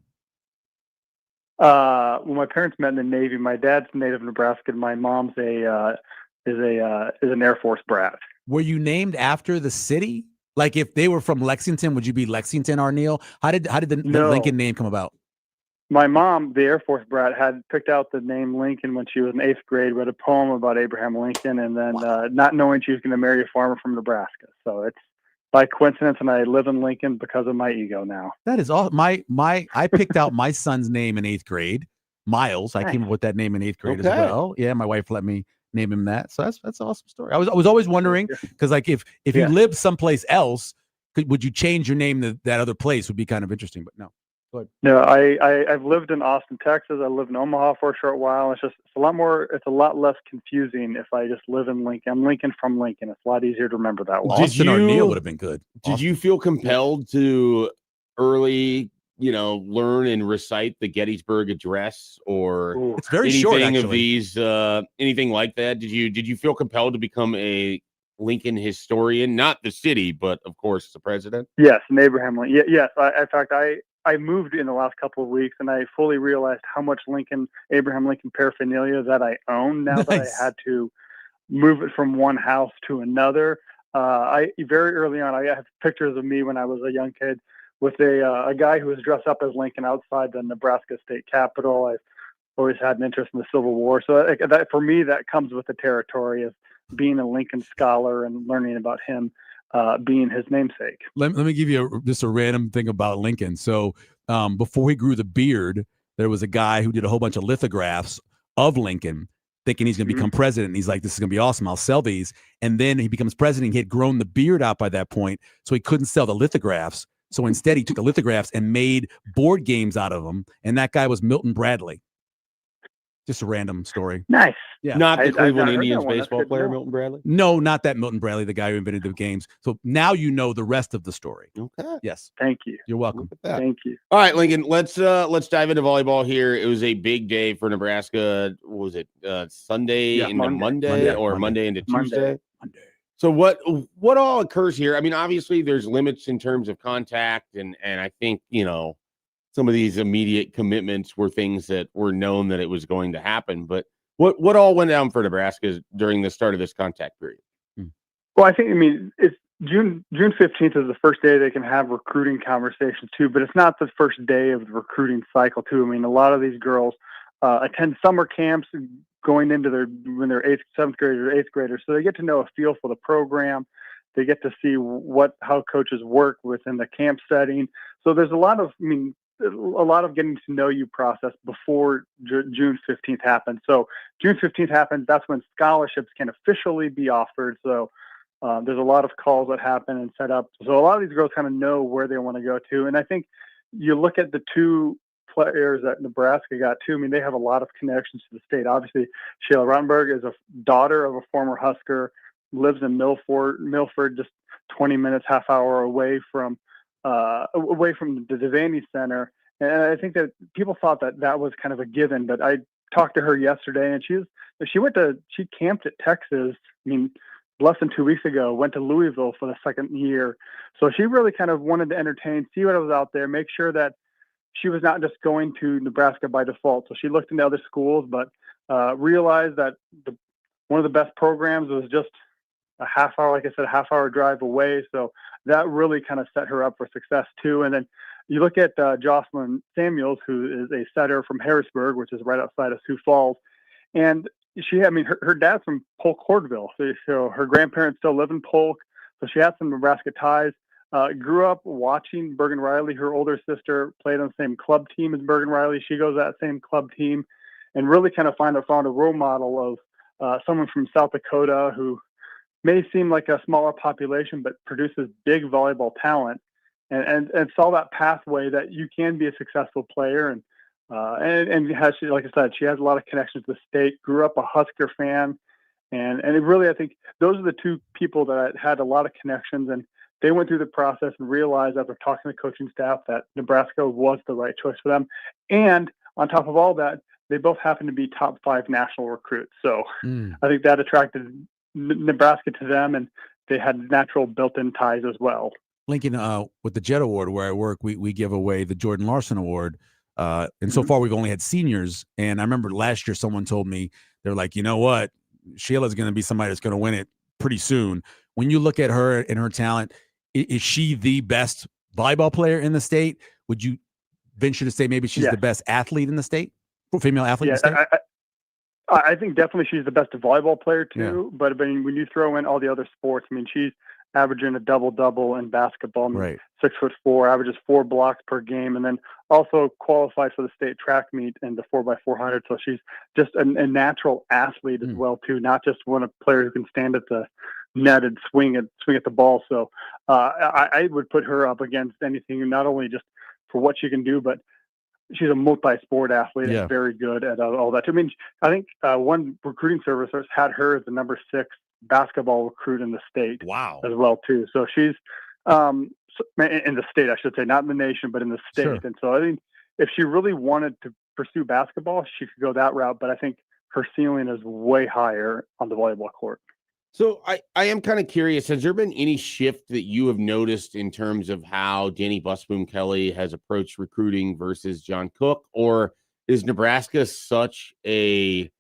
Well, my parents met in the Navy. My dad's native Nebraska. My mom's is an Air Force brat. Were you named after the city? Like if they were from Lexington, would you be Lexington Arneal? How did the Lincoln name come about? My mom, the Air Force brat, had picked out the name Lincoln when she was in 8th grade, read a poem about Abraham Lincoln, and then not knowing she was going to marry a farmer from Nebraska. So it's by coincidence, and I live in Lincoln because of my ego now. That is all. I picked out my son's name in 8th grade, Miles. I came up with that name in 8th grade as well. Yeah, my wife let me name him that. So that's an awesome story. I was always wondering because like if you lived someplace else, would you change your name to that other place? Would be kind of interesting, but no. No, I've lived in Austin, Texas. I lived in Omaha for a short while. It's a lot less confusing if I just live in Lincoln. I'm Lincoln from Lincoln. It's a lot easier to remember that one. Austin Arneal would have been good. Did you feel compelled to early, learn and recite the Gettysburg Address or it's very anything short, of these, anything like that? Did you feel compelled to become a Lincoln historian? Not the city, but of course the president. Yes, and Abraham Lincoln. Yes, in fact, I moved in the last couple of weeks, and I fully realized how much Abraham Lincoln paraphernalia that I own now that I had to move it from one house to another. I very early on, I have pictures of me when I was a young kid with a guy who was dressed up as Lincoln outside the Nebraska State Capitol. I've always had an interest in the Civil War, so that for me that comes with the territory of being a Lincoln scholar and learning about him. Being his namesake. Let me give you just a random thing about Lincoln. So before he grew the beard, there was a guy who did a whole bunch of lithographs of Lincoln thinking he's going to become president. And he's like, this is going to be awesome. I'll sell these. And then he becomes president. He had grown the beard out by that point, so he couldn't sell the lithographs. So instead, he took the lithographs and made board games out of them. And that guy was Milton Bradley. Just a random story. Nice. Yeah. Not the Cleveland Indians baseball player, Milton Bradley? No, not that Milton Bradley, the guy who invented the games. So now you know the rest of the story. Okay. Yes. Thank you. You're welcome. Thank you. All right, Lincoln, let's dive into volleyball here. It was a big day for Nebraska. What was it? Sunday into Monday into Tuesday? Monday. So what all occurs here? I mean, obviously there's limits in terms of contact, and I think, some of these immediate commitments were things that were known that it was going to happen. But what all went down for Nebraska during the start of this contact period? Well, it's June 15th is the first day they can have recruiting conversations too, but it's not the first day of the recruiting cycle too. I mean, a lot of these girls attend summer camps going into when they're 7th graders or 8th graders. So they get to know a feel for the program. They get to see how coaches work within the camp setting. So there's a lot of getting to know you process before June 15th happens. So June 15th happens. That's when scholarships can officially be offered. So there's a lot of calls that happen and set up. So a lot of these girls kind of know where they want to go to. And I think you look at the two players that Nebraska got too. I mean, they have a lot of connections to the state. Obviously, Shayla Rottenberg is a daughter of a former Husker, lives in Milford, just 20 minutes, half hour away from the Devaney Center. And I think that people thought that was kind of a given, but I talked to her yesterday and she camped at Texas. I mean, less than 2 weeks ago, went to Louisville for the second year. So she really kind of wanted to entertain, see what was out there, make sure that she was not just going to Nebraska by default. So she looked into other schools, but realized that one of the best programs was just a half hour, like I said, a half hour drive away. So that really kind of set her up for success too. And then you look at Jocelyn Samuels, who is a setter from Harrisburg, which is right outside of Sioux Falls. And her dad's from Polk Cordville. So her grandparents still live in Polk. So she has some Nebraska ties. Grew up watching Bergen Riley. Her older sister played on the same club team as Bergen Riley. She goes to that same club team, and really kind of found a role model of someone from South Dakota who may seem like a smaller population, but produces big volleyball talent, and saw that pathway that you can be a successful player. And like I said, she has a lot of connections to the state, grew up a Husker fan. And it really, I think those are the two people that had a lot of connections, and they went through the process and realized after talking to the coaching staff that Nebraska was the right choice for them. And on top of all that, they both happened to be top 5 national recruits. So I think that attracted Nebraska to them, and they had natural built-in ties as well. Lincoln, with the Jet Award where I work, we give away the Jordan Larson Award. And so far we've only had seniors. And I remember last year someone told me, they're like, you know what? Sheila's going to be somebody that's going to win it pretty soon. When you look at her and her talent, is she the best volleyball player in the state? Would you venture to say maybe she's the best athlete in the state? Female athlete in the state? I think definitely she's the best volleyball player too. Yeah. But I mean, when you throw in all the other sports, I mean, she's averaging a double-double in basketball. Right. 6'4", averages 4 blocks per game, and then also qualified for the state track meet in the 4x400. So she's just a natural athlete as well too, not just a player who can stand at the net and swing at the ball. So I would put her up against anything, not only just for what she can do, but she's a multi-sport athlete and very good at all that. I mean, I think one recruiting service has had her as the number 6 basketball recruit in the state. Wow. As well too. So she's in the state, I should say, not in the nation, but in the state. Sure. And so I think if she really wanted to pursue basketball, she could go that route. But I think her ceiling is way higher on the volleyball court. So I am kind of curious, has there been any shift that you have noticed in terms of how Danny Busboom-Kelly has approached recruiting versus John Cook? Or is Nebraska such a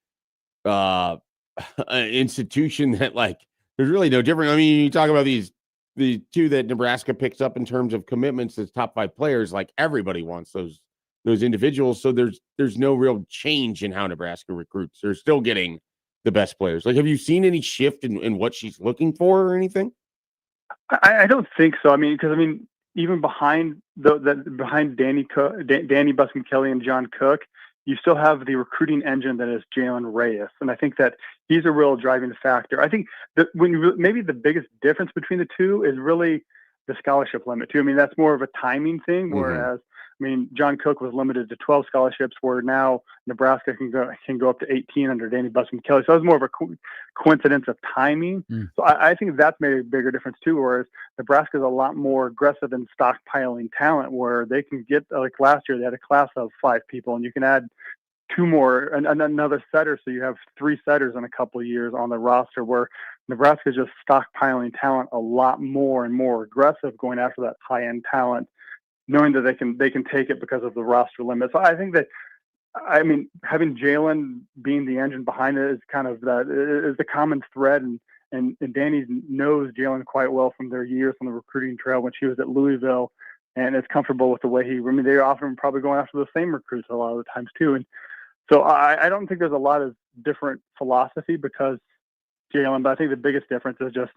an institution that, like, there's really no difference? I mean, you talk about the two that Nebraska picks up in terms of commitments as top 5 players, like everybody wants those individuals. So there's no real change in how Nebraska recruits. They're still getting the best players. Like, have you seen any shift in what she's looking for or anything? I don't think so. I mean, because even behind behind Danny Busboom-Kelly and John Cook, you still have the recruiting engine that is Jalen Reyes, and I think that he's a real driving factor. I think that maybe the biggest difference between the two is really the scholarship limit too. I mean, that's more of a timing thing, whereas John Cook was limited to 12 scholarships, where now Nebraska can go up to 18 under Danny Busboom-Kelly. So it was more of a coincidence of timing. So I think that's made a bigger difference too, whereas Nebraska is a lot more aggressive in stockpiling talent, where they can get, like last year, they had a class of 5 people, and you can add 2 more and another setter. So you have 3 setters in a couple of years on the roster, where Nebraska is just stockpiling talent a lot more and more aggressive, going after that high-end talent, knowing that they can take it because of the roster limit. So I think that, having Jalen being the engine behind it is kind of is the common thread, and Danny knows Jalen quite well from their years on the recruiting trail when she was at Louisville, and is comfortable with the way they're often probably going after the same recruits a lot of the times too. And so I don't think there's a lot of different philosophy because Jalen, but I think the biggest difference is just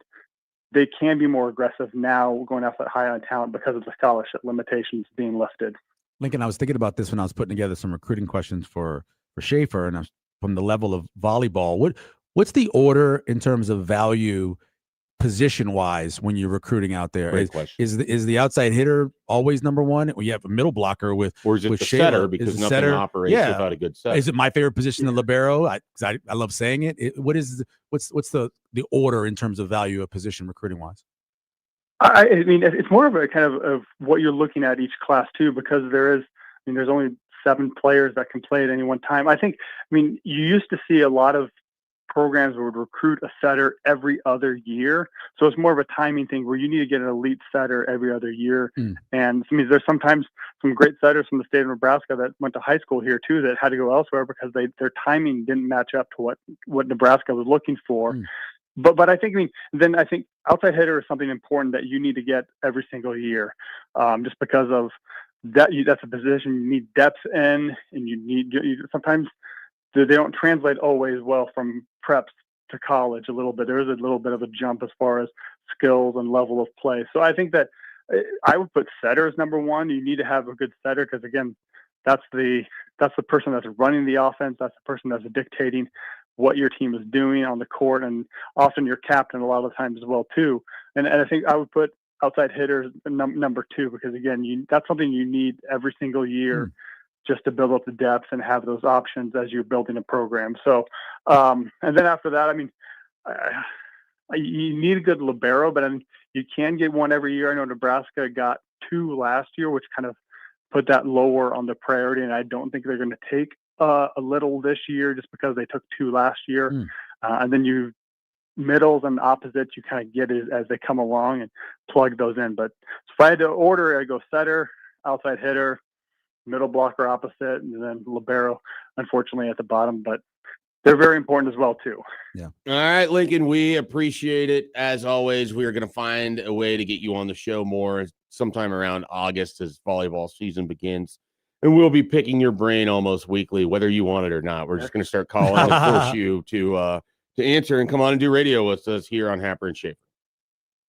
they can be more aggressive now going after that high-end talent because of the scholarship limitations being lifted. Lincoln, I was thinking about this when I was putting together some recruiting questions for Schaefer, and from the level of volleyball. What's the order in terms of value, position-wise, when you're recruiting out there? Great question. Is the outside hitter always number one? Or you have a middle blocker with, or is it with the Schaefer? setter, because nothing operates without a good setter? Is it my favorite position, the libero? I love saying it. What's the order in terms of value of position recruiting-wise? It's more of a kind of what you're looking at each class too, because there's only 7 players that can play at any one time. You used to see a lot of programs would recruit a setter every other year. So it's more of a timing thing where you need to get an elite setter every other year. And I mean, there's sometimes some great setters from the state of Nebraska that went to high school here too that had to go elsewhere because their timing didn't match up to what Nebraska was looking for. But I think, I think outside hitter is something important that you need to get every single year, just because of that. That's a position you need depth in, and sometimes they don't translate always well from preps to college a little bit. There is a little bit of a jump as far as skills and level of play. So I think that I would put setter as number one. You need to have a good setter because, again, that's the person that's running the offense. That's the person that's dictating what your team is doing on the court, and often your captain a lot of times as well too. And I think I would put outside hitters number two because, again, that's something you need every single year just to build up the depth and have those options as you're building a program. So, and then after that, I mean, you need a good libero, but you can get one every year. I know Nebraska got two last year, which kind of put that lower on the priority, and I don't think they're going to take a little this year just because they took two last year. And then you middles and opposites, you kind of get it as they come along and plug those in. But if I had to order, I'd go setter, outside hitter, middle blocker opposite, and then libero, unfortunately, at the bottom. But they're very important as well, too. Yeah. All right, Lincoln, we appreciate it. As always, we are going to find a way to get you on the show more sometime around August as volleyball season begins. And we'll be picking your brain almost weekly, whether you want it or not. We're just going to start calling and force you to answer and come on and do radio with us here on Happer and Schaefer.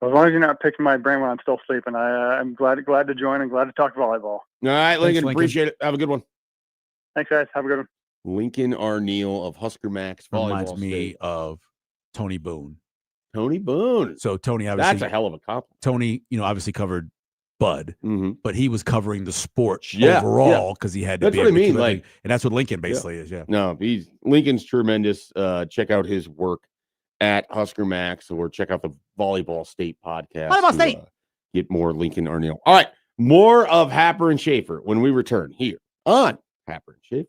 As long as you're not picking my brain when I'm still sleeping, I'm glad to join and glad to talk volleyball. All right, Lincoln, Lincoln. appreciate it. Have a good one. Thanks, guys. Have a good one. Lincoln Arneal of Husker Max Volleyball Reminds me State. of Tony Boone. Tony Boone. So Tony, obviously, that's a hell of a compliment. Tony, obviously covered Bud, but he was covering the sport Yeah, overall because he had to That's be what I able to mean, keep like- everything. And that's what Lincoln basically is. Yeah. No, Lincoln's tremendous. Check out his work at Husker Max, or check out the Volleyball State podcast. Volleyball State. Get more Lincoln Arneal. All right, more of Happer and Schaefer when we return here on Happer and Schaefer.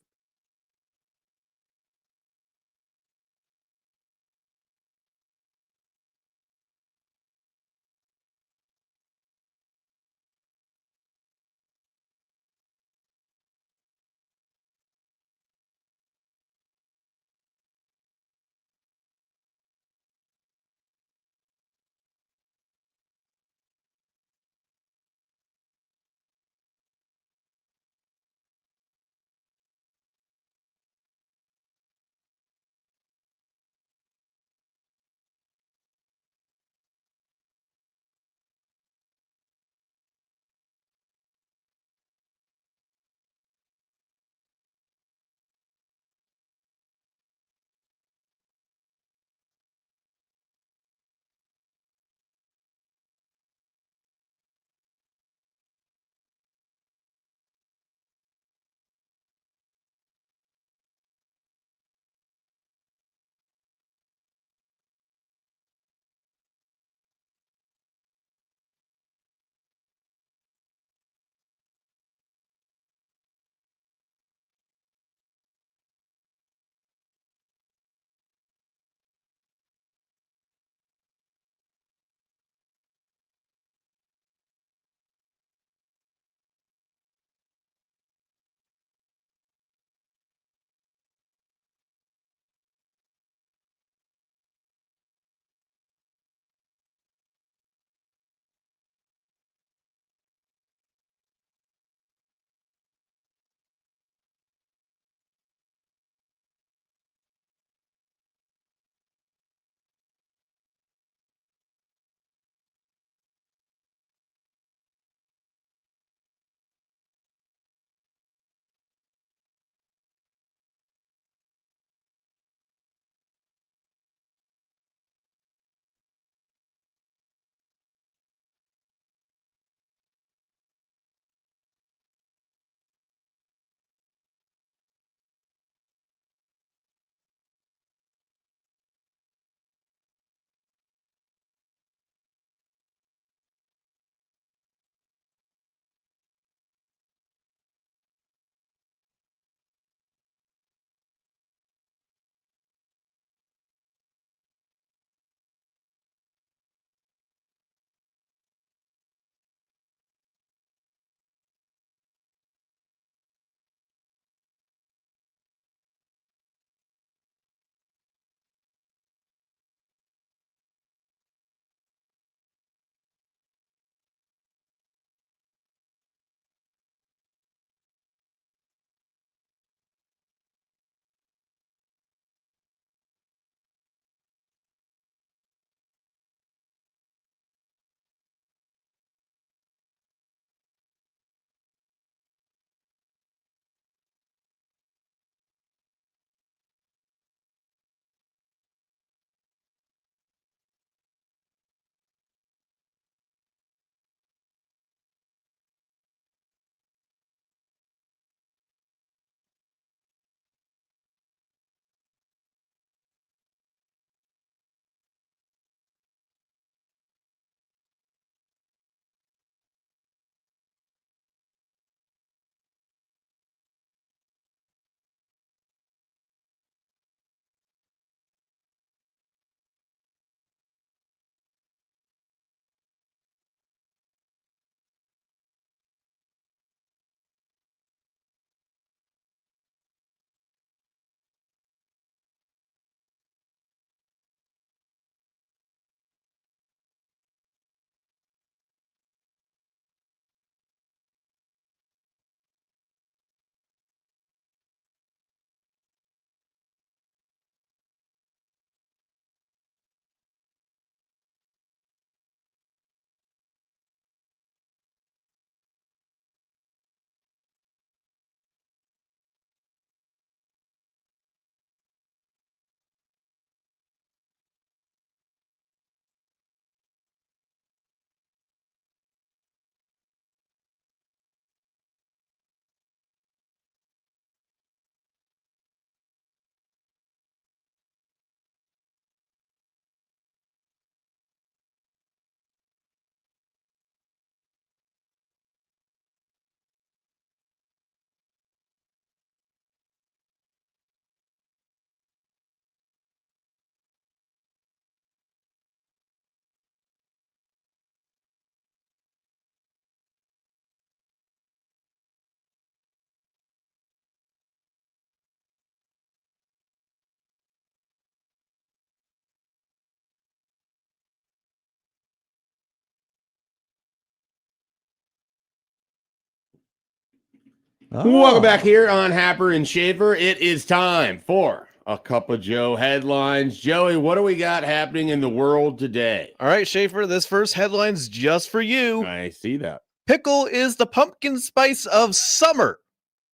Welcome back here on Happer and Schaefer. It is time for a Cup of Joe headlines. Joey, what do we got happening in the world today? All right, Schaefer, this first headline's just for you. I see that. Pickle is the pumpkin spice of summer.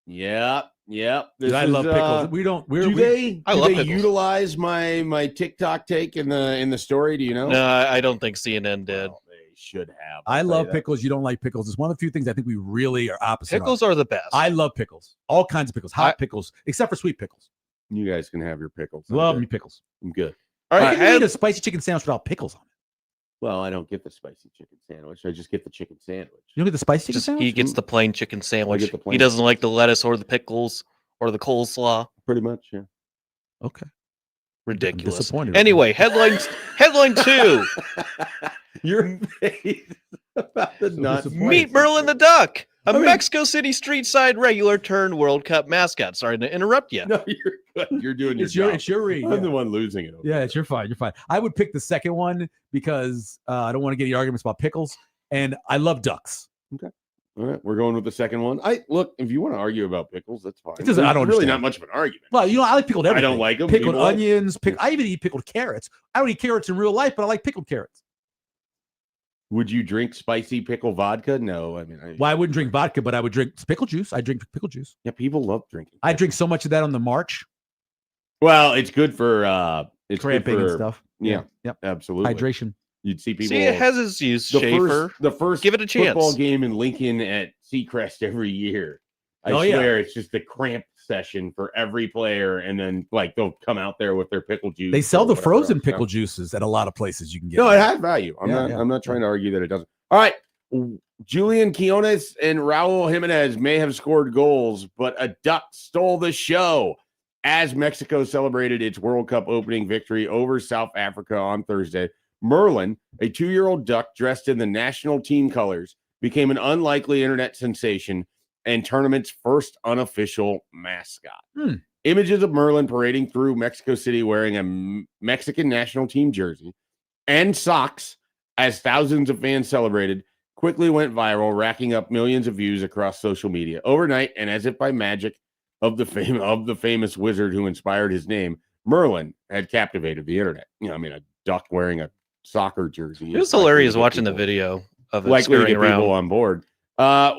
Yep. I love pickles. Do they love pickles. utilize my TikTok take in the story? Do you know? No, I don't think CNN did. Well, they should have. I I'll tell love you that. pickles. You don't like pickles. It's one of the few things I think we really are opposite. Pickles on. are the best. I love pickles. All kinds of pickles. Hot pickles, except for sweet pickles. You guys can have your pickles. I'm Love good. me pickles. I'm good. All I right, can eat a spicy chicken sandwich without pickles on it. Well, I don't get the spicy chicken sandwich. I just get the chicken sandwich. You don't get the spicy chicken sandwich? he gets the plain chicken sandwich. get the plain He doesn't like the lettuce or the pickles or the coleslaw. Pretty much, yeah. Okay. Ridiculous. I'm disappointed. Anyway, headline 2. Your face about the nuts. Meet Merlin the Duck, a Mexico City street side regular turned World Cup mascot. Sorry to interrupt you. No, you're good. You're doing your job. It's your read. I'm the one losing it. Yeah, you're fine. You're fine. I would pick the second one because I don't want to get any arguments about pickles, and I love ducks. All right, we're going with the second one. Look, if you want to argue about pickles, that's fine. It doesn't- I don't It's really understand. not much of an argument. Well, I like pickled everything. I don't like them. Pickled People- onions. I even eat pickled carrots. I don't eat carrots in real life, but I like pickled carrots. Would you drink spicy pickle vodka? No, I mean, Well, I wouldn't drink vodka, but I would drink pickle juice. I drink pickle juice. yeah, people love drinking. I drink so much of that on the march, Well, it's good for it's good cramping and for stuff. Yeah, Yep. absolutely. Hydration. You'd see people. See, it has its use, Schaefer. the first Give it a football chance. game in Lincoln at Seacrest every year. I Oh, yeah. swear it's just a cramp session for every player, and then they'll come out there with their pickle juice. They sell or the whatever frozen else. pickle juices at a lot of places you can get. No, it has value. I'm Yeah, not trying to argue that it doesn't. All right. Julian Quinones and Raul Jimenez may have scored goals, but a duck stole the show as Mexico celebrated its World Cup opening victory over South Africa on Thursday. Merlin, a 2-year-old duck dressed in the national team colors, became an unlikely internet sensation and tournament's first unofficial mascot. Images of Merlin parading through Mexico City wearing a Mexican national team jersey and socks as thousands of fans celebrated quickly went viral, racking up millions of views across social media. Overnight, and as if by magic of the famous wizard who inspired his name, Merlin had captivated the internet. A duck wearing a soccer jersey. It was hilarious watching the video of it Likely to scurrying get people around. on board.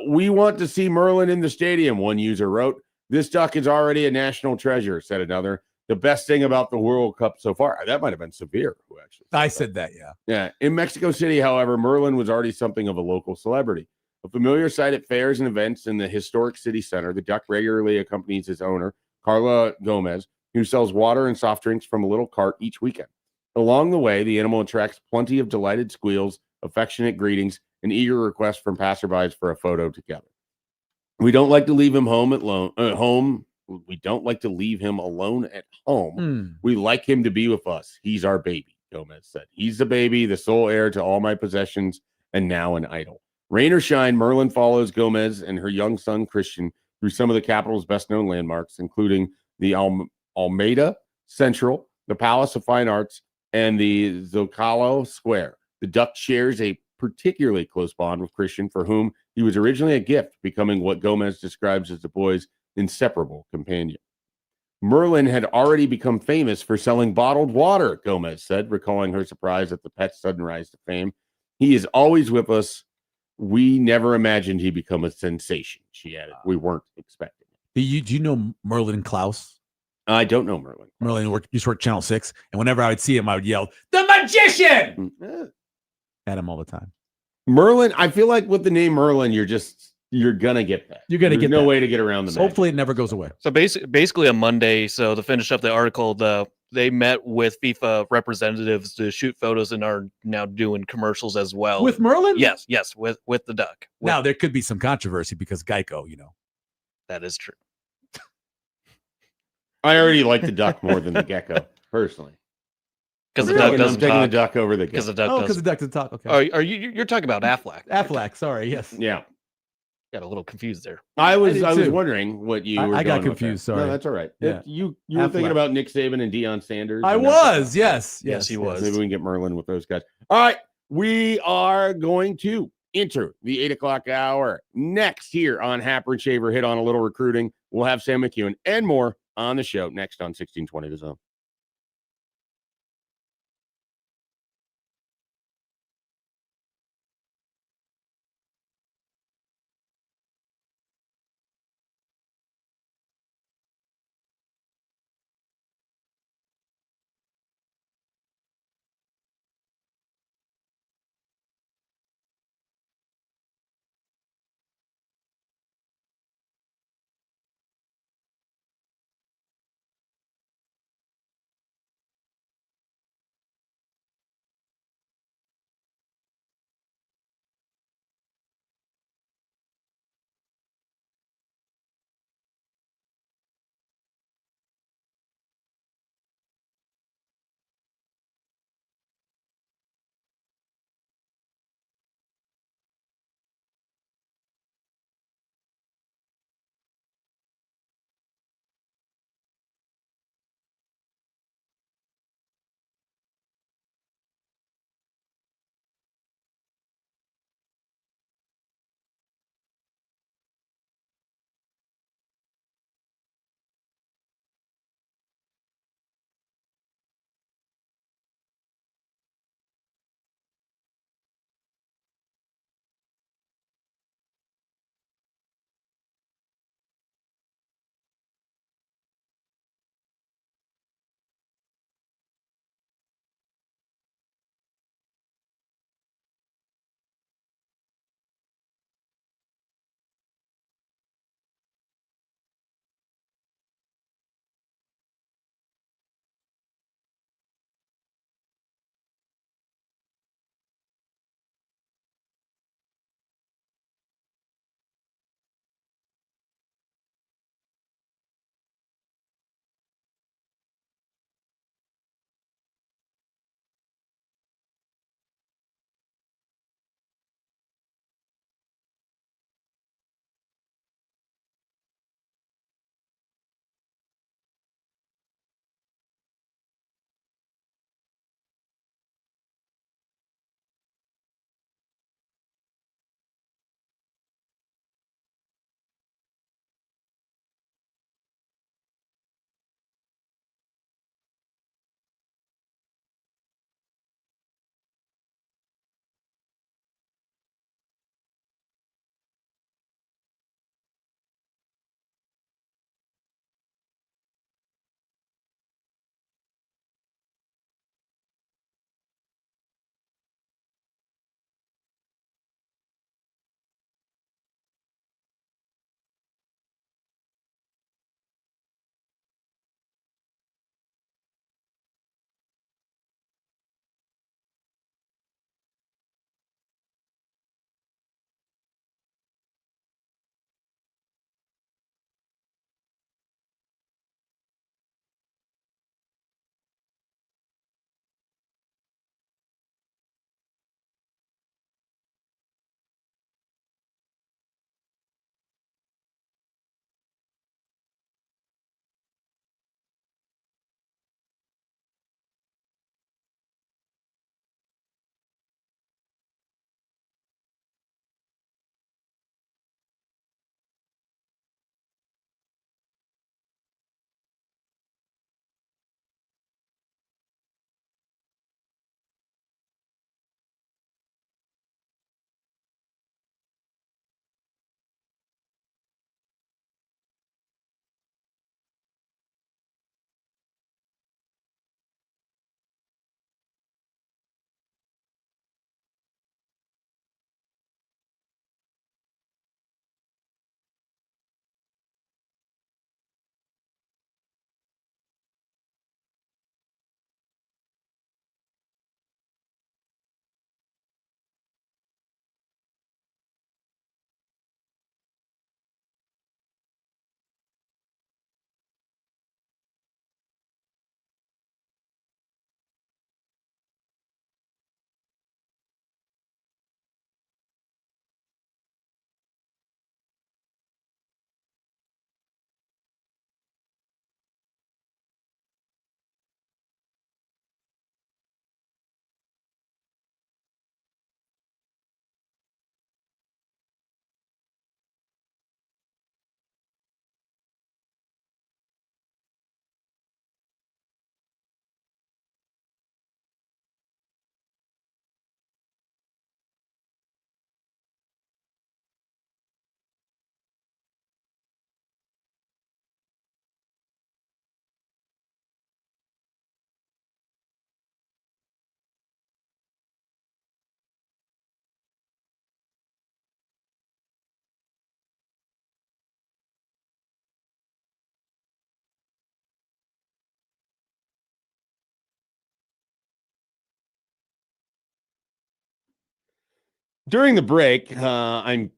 We want to see Merlin in the stadium, one user wrote. This duck is already a national treasure, said another. The best thing about the World Cup so far. That might have been Severe who actually I said that, yeah. Yeah. In Mexico City, however, Merlin was already something of a local celebrity. A familiar sight at fairs and events in the historic city center, the duck regularly accompanies his owner, Carla Gomez, who sells water and soft drinks from a little cart each weekend. Along the way, the animal attracts plenty of delighted squeals, affectionate greetings, and eager requests from passerbys for a photo together. We don't like to leave him home. We don't like to leave him alone at home. We like him to be with us. He's our baby, Gomez said. He's the baby, the sole heir to all my possessions, and now an idol. Rain or shine, Merlin follows Gomez and her young son, Christian, through some of the capital's best-known landmarks, including the Almeida Central, the Palace of Fine Arts, and the Zocalo Square. The duck shares a particularly close bond with Christian, for whom he was originally a gift, becoming what Gomez describes as the boy's inseparable companion. Merlin had already become famous for selling bottled water, Gomez said, recalling her surprise at the pet's sudden rise to fame. He is always with us. We never imagined he'd become a sensation, she added. We weren't expecting it. Do you know Merlin Klaus? I don't know Merlin. Merlin used to work Channel 6, and whenever I would see him, I would yell, "The magician!" at him all the time. Merlin, I feel like with the name Merlin, you're gonna get that. You're gonna There's get no that. way to get around the magic. Hopefully it never goes away. So basically on Monday, so to finish up the article, they met with FIFA representatives to shoot photos and are now doing commercials as well. With Merlin? Yes, with the duck. Now, there could be some controversy because Geico, That is true. I already like the duck more than the gecko, personally. Because the I'm duck taking- I'm doesn't taking the talk. duck over the Because gecko. the duck Oh, because doesn't. the duck doesn't talk. Okay. Are you're talking about Affleck? Affleck, sorry, yes. Yeah. Got a little confused there. I was did was too. wondering what you were I got going with there. confused, sorry. No, that's all right. Yeah. You were thinking Affleck. about Nick Saban and Deion Sanders. I and was, that's- yes. Yes, he was. Maybe we can get Merlin with those guys. All right. We are going to enter the 8 o'clock hour. Next here on Happer and Shaver, hit on a little recruiting. We'll have Sam McEwen and more on the show next on 1620 The Zone. during the break, I'm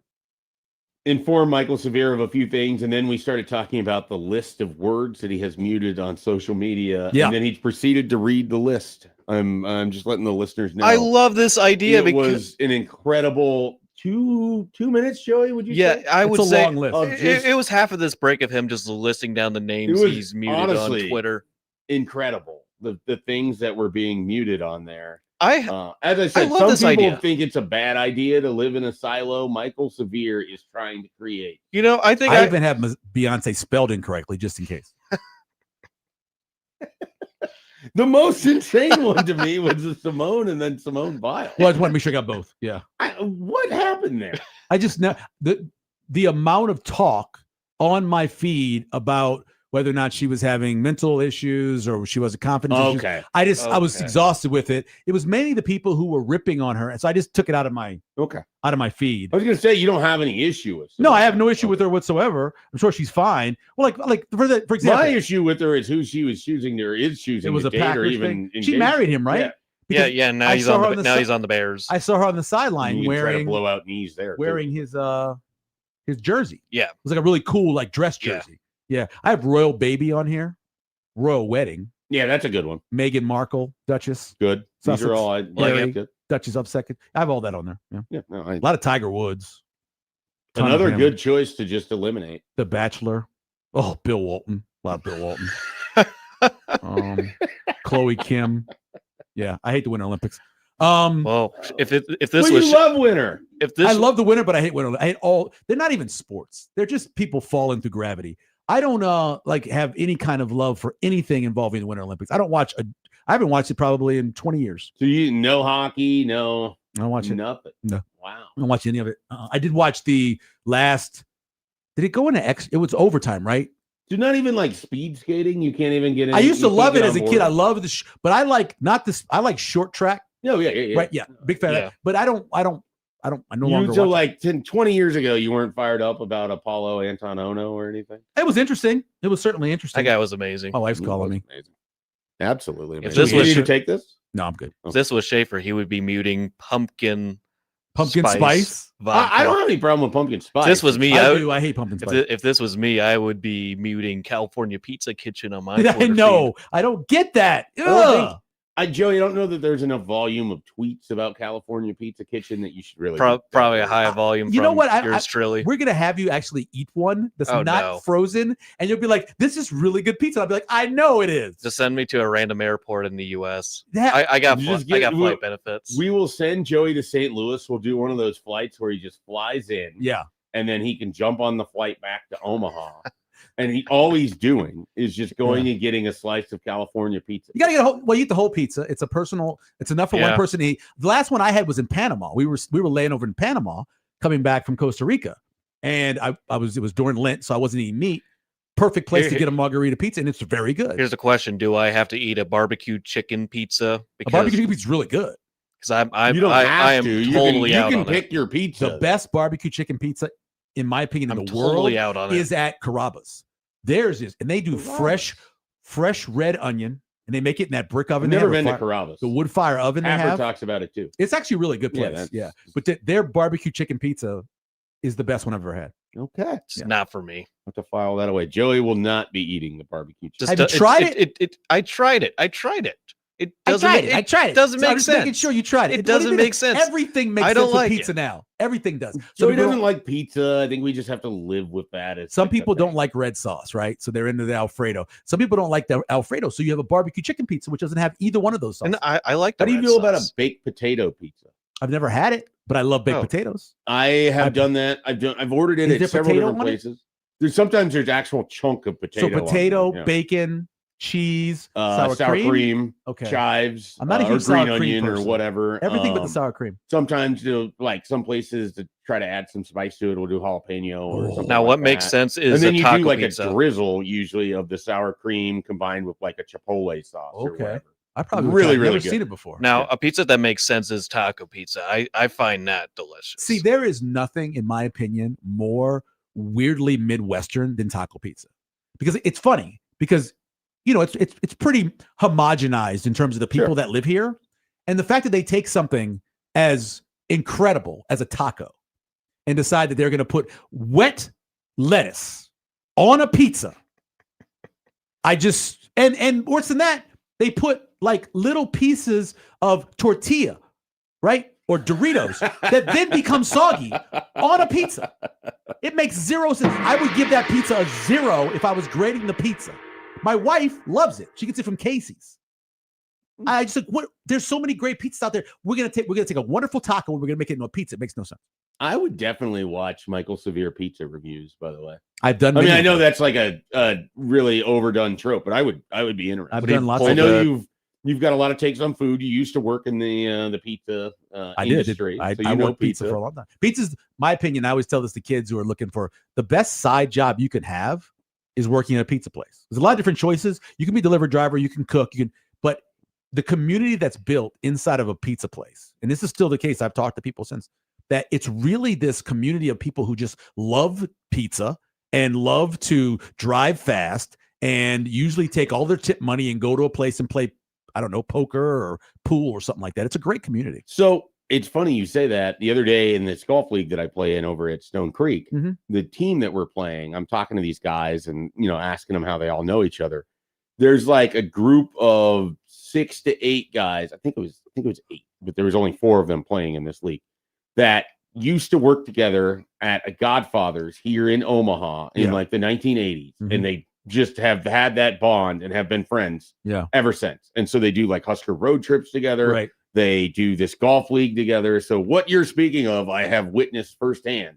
informed Michael Severe of a few things, and then we started talking about the list of words that he has muted on social media. Yeah. And then he proceeded to read the list. I'm just letting the listeners know. I love this idea It was an incredible 2 minutes, Joey. Would you say? I would It's a say long list. Of just- it was half of this break of him just listing down the names was he's muted honestly on Twitter. Incredible. The things that were being muted on there. I As I said, love some this people idea. think it's a bad idea to live in a silo. Michael Severe is trying to create. I think I even have Beyonce spelled incorrectly just in case. The most insane one to me was the Simone and then Simone Biles. Well, I just want to make sure I got both. Yeah. What happened there? I just know the amount of talk on my feed about whether or not she was having mental issues or she was a confidence issues. Okay. I was Okay. exhausted with it. It was mainly the people who were ripping on her, and so I just took it out of my feed. I was going to say you don't have any issue with Simone. No, I have no issue with her whatsoever. I'm sure she's fine. Well, like for example, My issue with her is who she was choosing or is choosing. it was to a date or Packers even thing. She engage. married him, right? Yeah. yeah. Now I he's saw her on on the the he's on the Bears. I saw her on the You sideline can try to wearing blow out knees there. his jersey. Yeah. It was like a really cool like dress Yeah. jersey. Yeah. I have Royal Baby on here. Royal Wedding. Yeah, that's a good one. Meghan Markle, Duchess. Good. These Sussex, are all I Harry. good. Duchess up second. I have all that on there. Yeah. Yeah, no, A lot of Tiger Woods. Ton of another him. good choice to just eliminate. The Bachelor. Oh, Bill Walton. A lot of Bill Walton. Chloe Kim. Yeah, I hate the Winter Olympics. Well, if this Well, was you love winter. if this I love the winter, but I hate winter. I hate all. They're not even sports. They're just people falling through gravity. I don't have any kind of love for anything involving the Winter Olympics. I haven't watched it probably in 20 years. So you no hockey, no I don't watch it. nothing. No. Wow. I don't watch any of it. I did watch the last. Did it go into X? It was overtime, right? Do not even like speed skating. You can't even get in. I used to you love can't it get as a on kid. board? I love the, but I like not this. I like short track. No, yeah. Right? Yeah, big fan. Of Yeah. that. But I no longer. So watch like 20 years ago, you weren't fired up about Apollo Antonono or anything? it was interesting. It was certainly interesting. that guy was amazing. My wife's It calling was me. amazing. Absolutely If amazing. this You was- need to take this? No, I'm good. If this was Schaefer, he would be muting pumpkin Pumpkin spice. vodka. I don't have any problem with pumpkin spice. If this was me, I hate pumpkin spice. if this was me, I would be muting California Pizza Kitchen on my. I Twitter know. I don't get that. I don't think- Ugh. Joey, I don't know that there's enough volume of tweets about California Pizza Kitchen that you should really. feed. Probably a high volume. You know from what? Yours truly. We're gonna have you actually eat one that's Oh, not no. frozen, and you'll be like, "This is really good pizza." I'll be like, "I know it is." Just send me to a random airport in the U.S. That I got You fl- just I got get- flight benefits. We will send Joey to St. Louis. We'll do one of those flights where he just flies in, yeah. and then he can jump on the flight back to Omaha. And all he's doing is just going and getting a slice of California pizza. You gotta get you eat the whole pizza. It's it's enough for one Yeah. person to eat. The last one I had was in Panama. We were laying over in Panama, coming back from Costa Rica, and it was during Lent, so I wasn't eating meat. Perfect place to Here- get a margarita pizza, and it's very good. Here's the question: do I have to eat a barbecue chicken pizza? A Because barbecue chicken pizza is really good. I'm You don't I have am to. You totally out can on pick it. your pizza. The best barbecue chicken pizza, in my opinion, in I'm the totally world out on it. is at Carrabba's. Theirs is, and they do fresh red onion, and they make it in that brick I've oven. They never have been a to Carrabba's. the wood fire oven they Happer have. talks about it too. It's actually a really good Yeah, place. that's- Yeah, but their barbecue chicken pizza is the best one I've ever had. Okay. It's Yeah. not for me. I have to file that away. Joey will not be eating the barbecue chicken. Just Have you do- tried I tried it. I tried it. It I doesn't. tried make, it. I tried it. doesn't So I'm make just making sense. sure you tried it. It What do you doesn't mean? make sense. Everything makes I don't sense with like pizza it. now. Everything does. Joey people doesn't don't- like pizza. I think we just have to live with that. It's Some like a people don't thing. like red sauce, right? So they're into the Alfredo. Some people don't like the Alfredo. So you have a barbecue chicken pizza, which doesn't have either one of those sauces. And I like. How The do you red feel about a sauce. baked potato pizza? I've never had it, but I love baked Oh. potatoes. I have done that. I've ordered it Is at there several potato different on it? places. Sometimes there's actual chunk of potato. So potato, on there, yeah. bacon, cheese, sour cream, Okay. chives, I'm not a or huge green sour cream onion or person. whatever. Everything but the sour cream. Sometimes like some places to try to add some spice to it, will do jalapeno or something. Now, like what makes that. sense And is then a you taco do like pizza. a drizzle usually of the sour cream combined with like a chipotle sauce. Or Okay. whatever. I probably would Really, try. I've really never good. seen it before. Now, a pizza that makes sense is taco pizza. I find that delicious. See, there is nothing, in my opinion, more weirdly Midwestern than taco pizza. Because it's funny, because it's pretty homogenized in terms of the people Sure. that live here. And the fact that they take something as incredible as a taco and decide that they're going to put wet lettuce on a pizza. And worse than that, they put like little pieces of tortilla, right? Or Doritos that then become soggy on a pizza. It makes zero sense. I would give that pizza a 0 if I was grading the pizza. My wife loves it. She gets it from Casey's. I just like, what? There's so many great pizzas out there. We're gonna take a wonderful taco and we're gonna make it into a pizza. It makes no sense. I would definitely watch Michael Severe pizza reviews, by the way. I've done. I mean, I know that's like a really overdone trope, but I would be interested. I've done lots. I know you've got a lot of takes on food. You used to work in the pizza industry. I so worked pizza for a long time. Pizza's my opinion. I always tell this to kids who are looking for the best side job you can have is working at a pizza place. There's a lot of different choices. You can be a delivery driver, you can cook, but the community that's built inside of a pizza place, and this is still the case. I've talked to people since that it's really this community of people who just love pizza and love to drive fast and usually take all their tip money and go to a place and play, I don't know, poker or pool or something like that. It's a great community. So it's funny you say that. The other day in this golf league that I play in over at Stone Creek, the team that we're playing, I'm talking to these guys and, asking them how they all know each other. There's like a group of 6 to 8 guys. I think it was 8, but there was only 4 of them playing in this league that used to work together at a Godfather's here in Omaha in like the 1980s. And they just have had that bond and have been friends ever since. And so they do like Husker road trips together. Right. They do this golf league together. So what you're speaking of, I have witnessed firsthand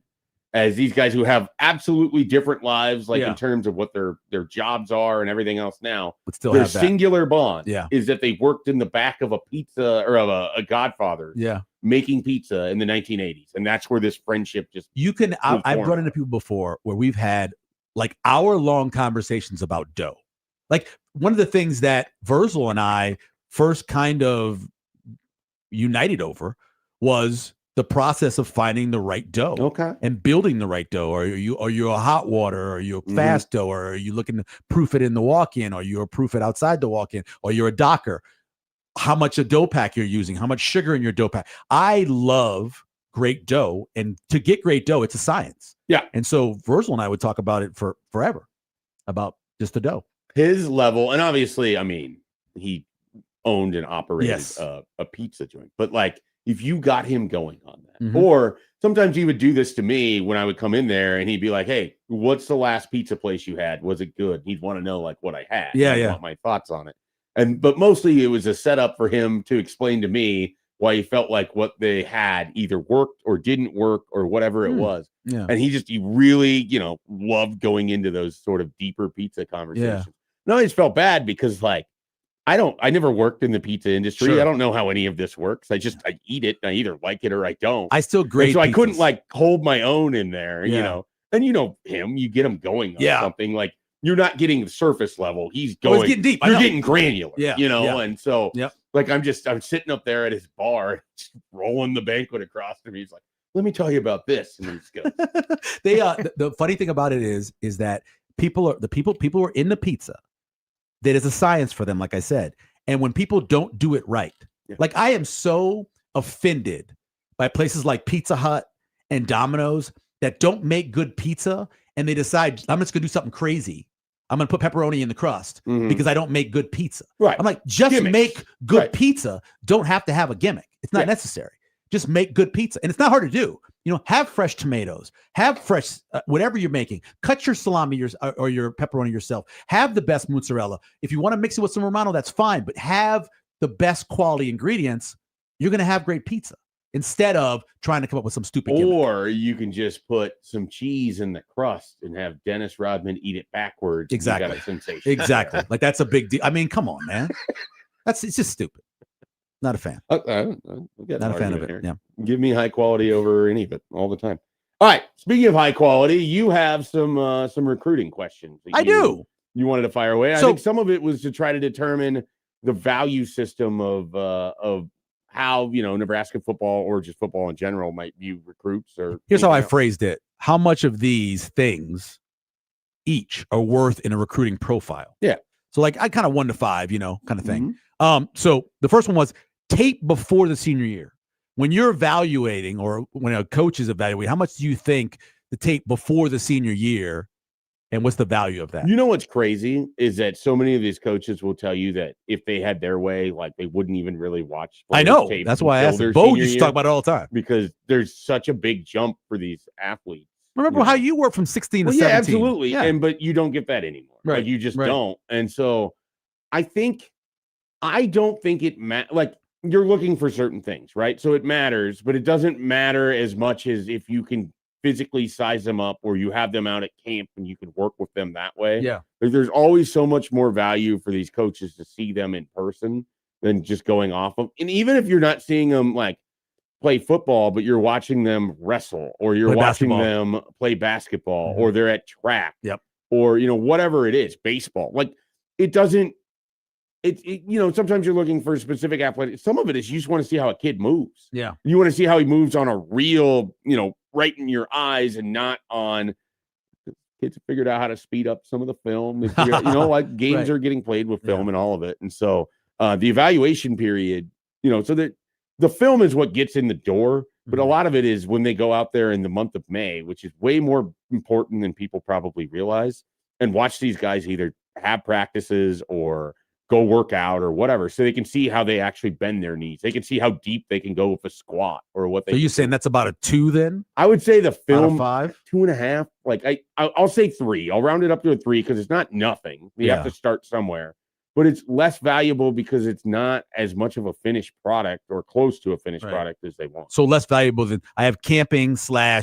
as these guys who have absolutely different lives, like in terms of what their jobs are and everything else now. But still their have that singular bond Yeah. is that they worked in the back of a pizza or of a Godfather's making pizza in the 1980s. And that's where this friendship just I've run into people before where we've had like hour-long conversations about dough. Like one of the things that Virgil and I first kind of united over was the process of finding the right dough and building the right dough. Are you a hot water? Or are you a fast dough? Or are you looking to proof it in the walk-in? Or you're proof it outside the walk-in? Or you're a docker? How much a dough pack you're using? How much sugar in your dough pack? I love great dough, and to get great dough, it's a science. Yeah. And so Virgil and I would talk about it for forever, about just the dough. His level, and obviously, I mean, he owned and operated a pizza joint, but like if you got him going on that, or sometimes he would do this to me when I would come in there and he'd be like, "Hey, what's the last pizza place you had? Was it good?" He'd want to know like what I had. I want my thoughts on it. But mostly it was a setup for him to explain to me why he felt like what they had either worked or didn't work or whatever it was. Yeah. And he really, loved going into those sort of deeper pizza conversations. And I always felt bad because like, I never worked in the pizza industry. Sure. I don't know how any of this works. I eat it. And I either like it or I don't. I still grade. So I pizzas. couldn't like hold my own in there, and him, you get him going on something like you're not getting the surface level. He's going, getting deep. You're getting granular, Yeah. And so like, I'm sitting up there at his bar, just rolling the banquet across to me. He's like, "Let me tell you about this." And he's goes, the funny thing about it is that people who are in the pizza, that is a science for them, like I said. And when people don't do it right, like I am so offended by places like Pizza Hut and Domino's that don't make good pizza, and they decide, I'm just gonna do something crazy. I'm gonna put pepperoni in the crust because I don't make good pizza. Right. I'm like, just make good pizza. Don't have to have a gimmick. It's not necessary. Just make good pizza, and it's not hard to do. Have fresh tomatoes, have fresh whatever you're making. Cut your salami or your pepperoni yourself. Have the best mozzarella. If you want to mix it with some Romano, that's fine. But have the best quality ingredients. You're going to have great pizza instead of trying to come up with some stupid gimmick. Or you can just put some cheese in the crust and have Dennis Rodman eat it backwards. Exactly. You got a sensation. Exactly. Like that's a big deal. I mean, come on, man. It's just stupid. Not a fan. Not a fan of it. Here. Yeah. Give me high quality over any of it all the time. All right. Speaking of high quality, you have some recruiting questions. I do. You wanted to fire away. I think some of it was to try to determine the value system of how Nebraska football or just football in general might view recruits. Or here's how I phrased it: how much of these things each are worth in a recruiting profile? Yeah. So like I kind of 1 to 5, kind of thing. So the first one was tape before the senior year. when you're evaluating or when a coach is evaluating, how much do you think the tape before the senior year, and what's the value of that? You know what's crazy is that so many of these coaches will tell you that if they had their way, like they wouldn't even really watch. I know. Tape That's why I asked. their Bo senior used to year talk about it all the time. because there's such a big jump for these athletes. Remember how you were from 16 to 17? Yeah, absolutely. Yeah. But you don't get that anymore. Right. Like you just don't. And so I don't think it matters. Like you're looking for certain things, right? So it matters, but it doesn't matter as much as if you can physically size them up or you have them out at camp and you can work with them that way. Yeah. There's always so much more value for these coaches to see them in person than just going off of. And even if you're not seeing them like play football, but you're watching them wrestle or you're watching them play basketball or they're at track or, whatever it is, baseball. Like it doesn't, sometimes you're looking for a specific athletic. Some of it is you just want to see how a kid moves. Yeah. You want to see how he moves on a real, right in your eyes and not on kids have figured out how to speed up some of the film. They figured out, like games are getting played with film and all of it. And so the evaluation period, so that the film is what gets in the door, but a lot of it is when they go out there in the month of May, which is way more important than people probably realize, and watch these guys either have practices or go work out or whatever, so they can see how they actually bend their knees. They can see how deep they can go with a squat or what they. So you're saying that's about a 2 then? I would say the film 5, 2.5. Like I'll say 3. I'll round it up to a 3 because it's not nothing. You have to start somewhere, but it's less valuable because it's not as much of a finished product or close to a finished product as they want. So less valuable than I have camping / 7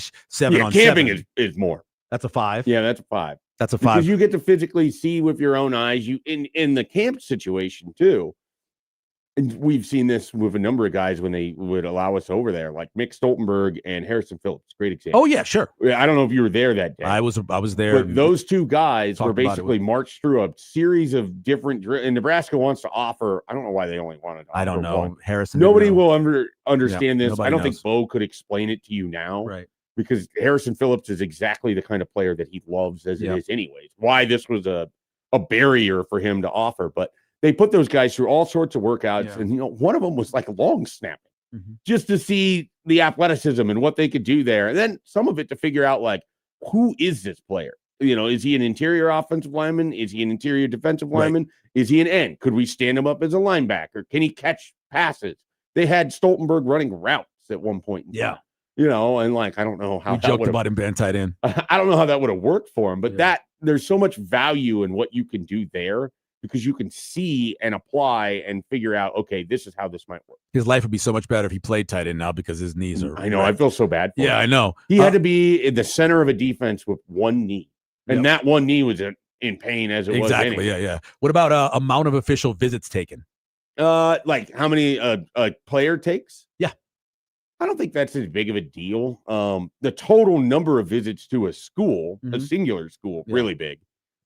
on camping 7. is more. That's a 5. Yeah, that's a 5. That's a 5 because you get to physically see with your own eyes. You in the camp situation too. And we've seen this with a number of guys when they would allow us over there, like Mick Stoltenberg and Harrison Phillips. Great example. Oh yeah, sure. I don't know if you were there that day. I was there. But those two guys were basically marched through a series of different. And Nebraska wants to offer. I don't know why they only wanted. I don't know. One. Harrison. Nobody will understand this. I don't knows. think Bo could explain it to you now. Right. Because Harrison Phillips is exactly the kind of player that he loves as it is anyways. Why this was a barrier for him to offer. But they put those guys through all sorts of workouts. And, one of them was like long snapping just to see the athleticism and what they could do there. And then some of it to figure out, like, who is this player? Is he an interior offensive lineman? Is he an interior defensive lineman? Is he an end? Could we stand him up as a linebacker? Can he catch passes? They had Stoltenberg running routes at one point in time. And like, I don't know how we joked about him being tight end. I don't know how that would have worked for him, but there's so much value in what you can do there because you can see and apply and figure out, okay, this is how this might work. His life would be so much better if he played tight end now because his knees are. I know. I feel so bad for him. I know. He had to be in the center of a defense with one knee, and that one knee was in pain as it was. Exactly. Anyway. Yeah. What about amount of official visits taken? Like how many a player takes? Yeah. I don't think that's as big of a deal. The total number of visits to a school, a singular school, really big.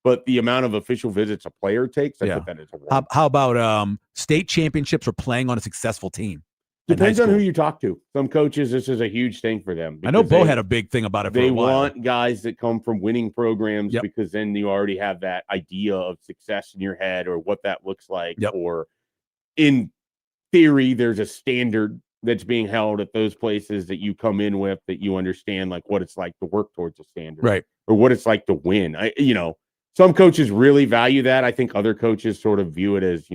But the amount of official visits a player takes, I put that as a 1. How about state championships or playing on a successful team? Depends on who you talk to. Some coaches, this is a huge thing for them. I know Bo had a big thing about it for a while. They want guys that come from winning programs because then you already have that idea of success in your head or what that looks like. Or in theory, there's a standard that's being held at those places that you come in with that you understand like what it's like to work towards a standard, or what it's like to win. Some coaches really value that. I think other coaches sort of view it as,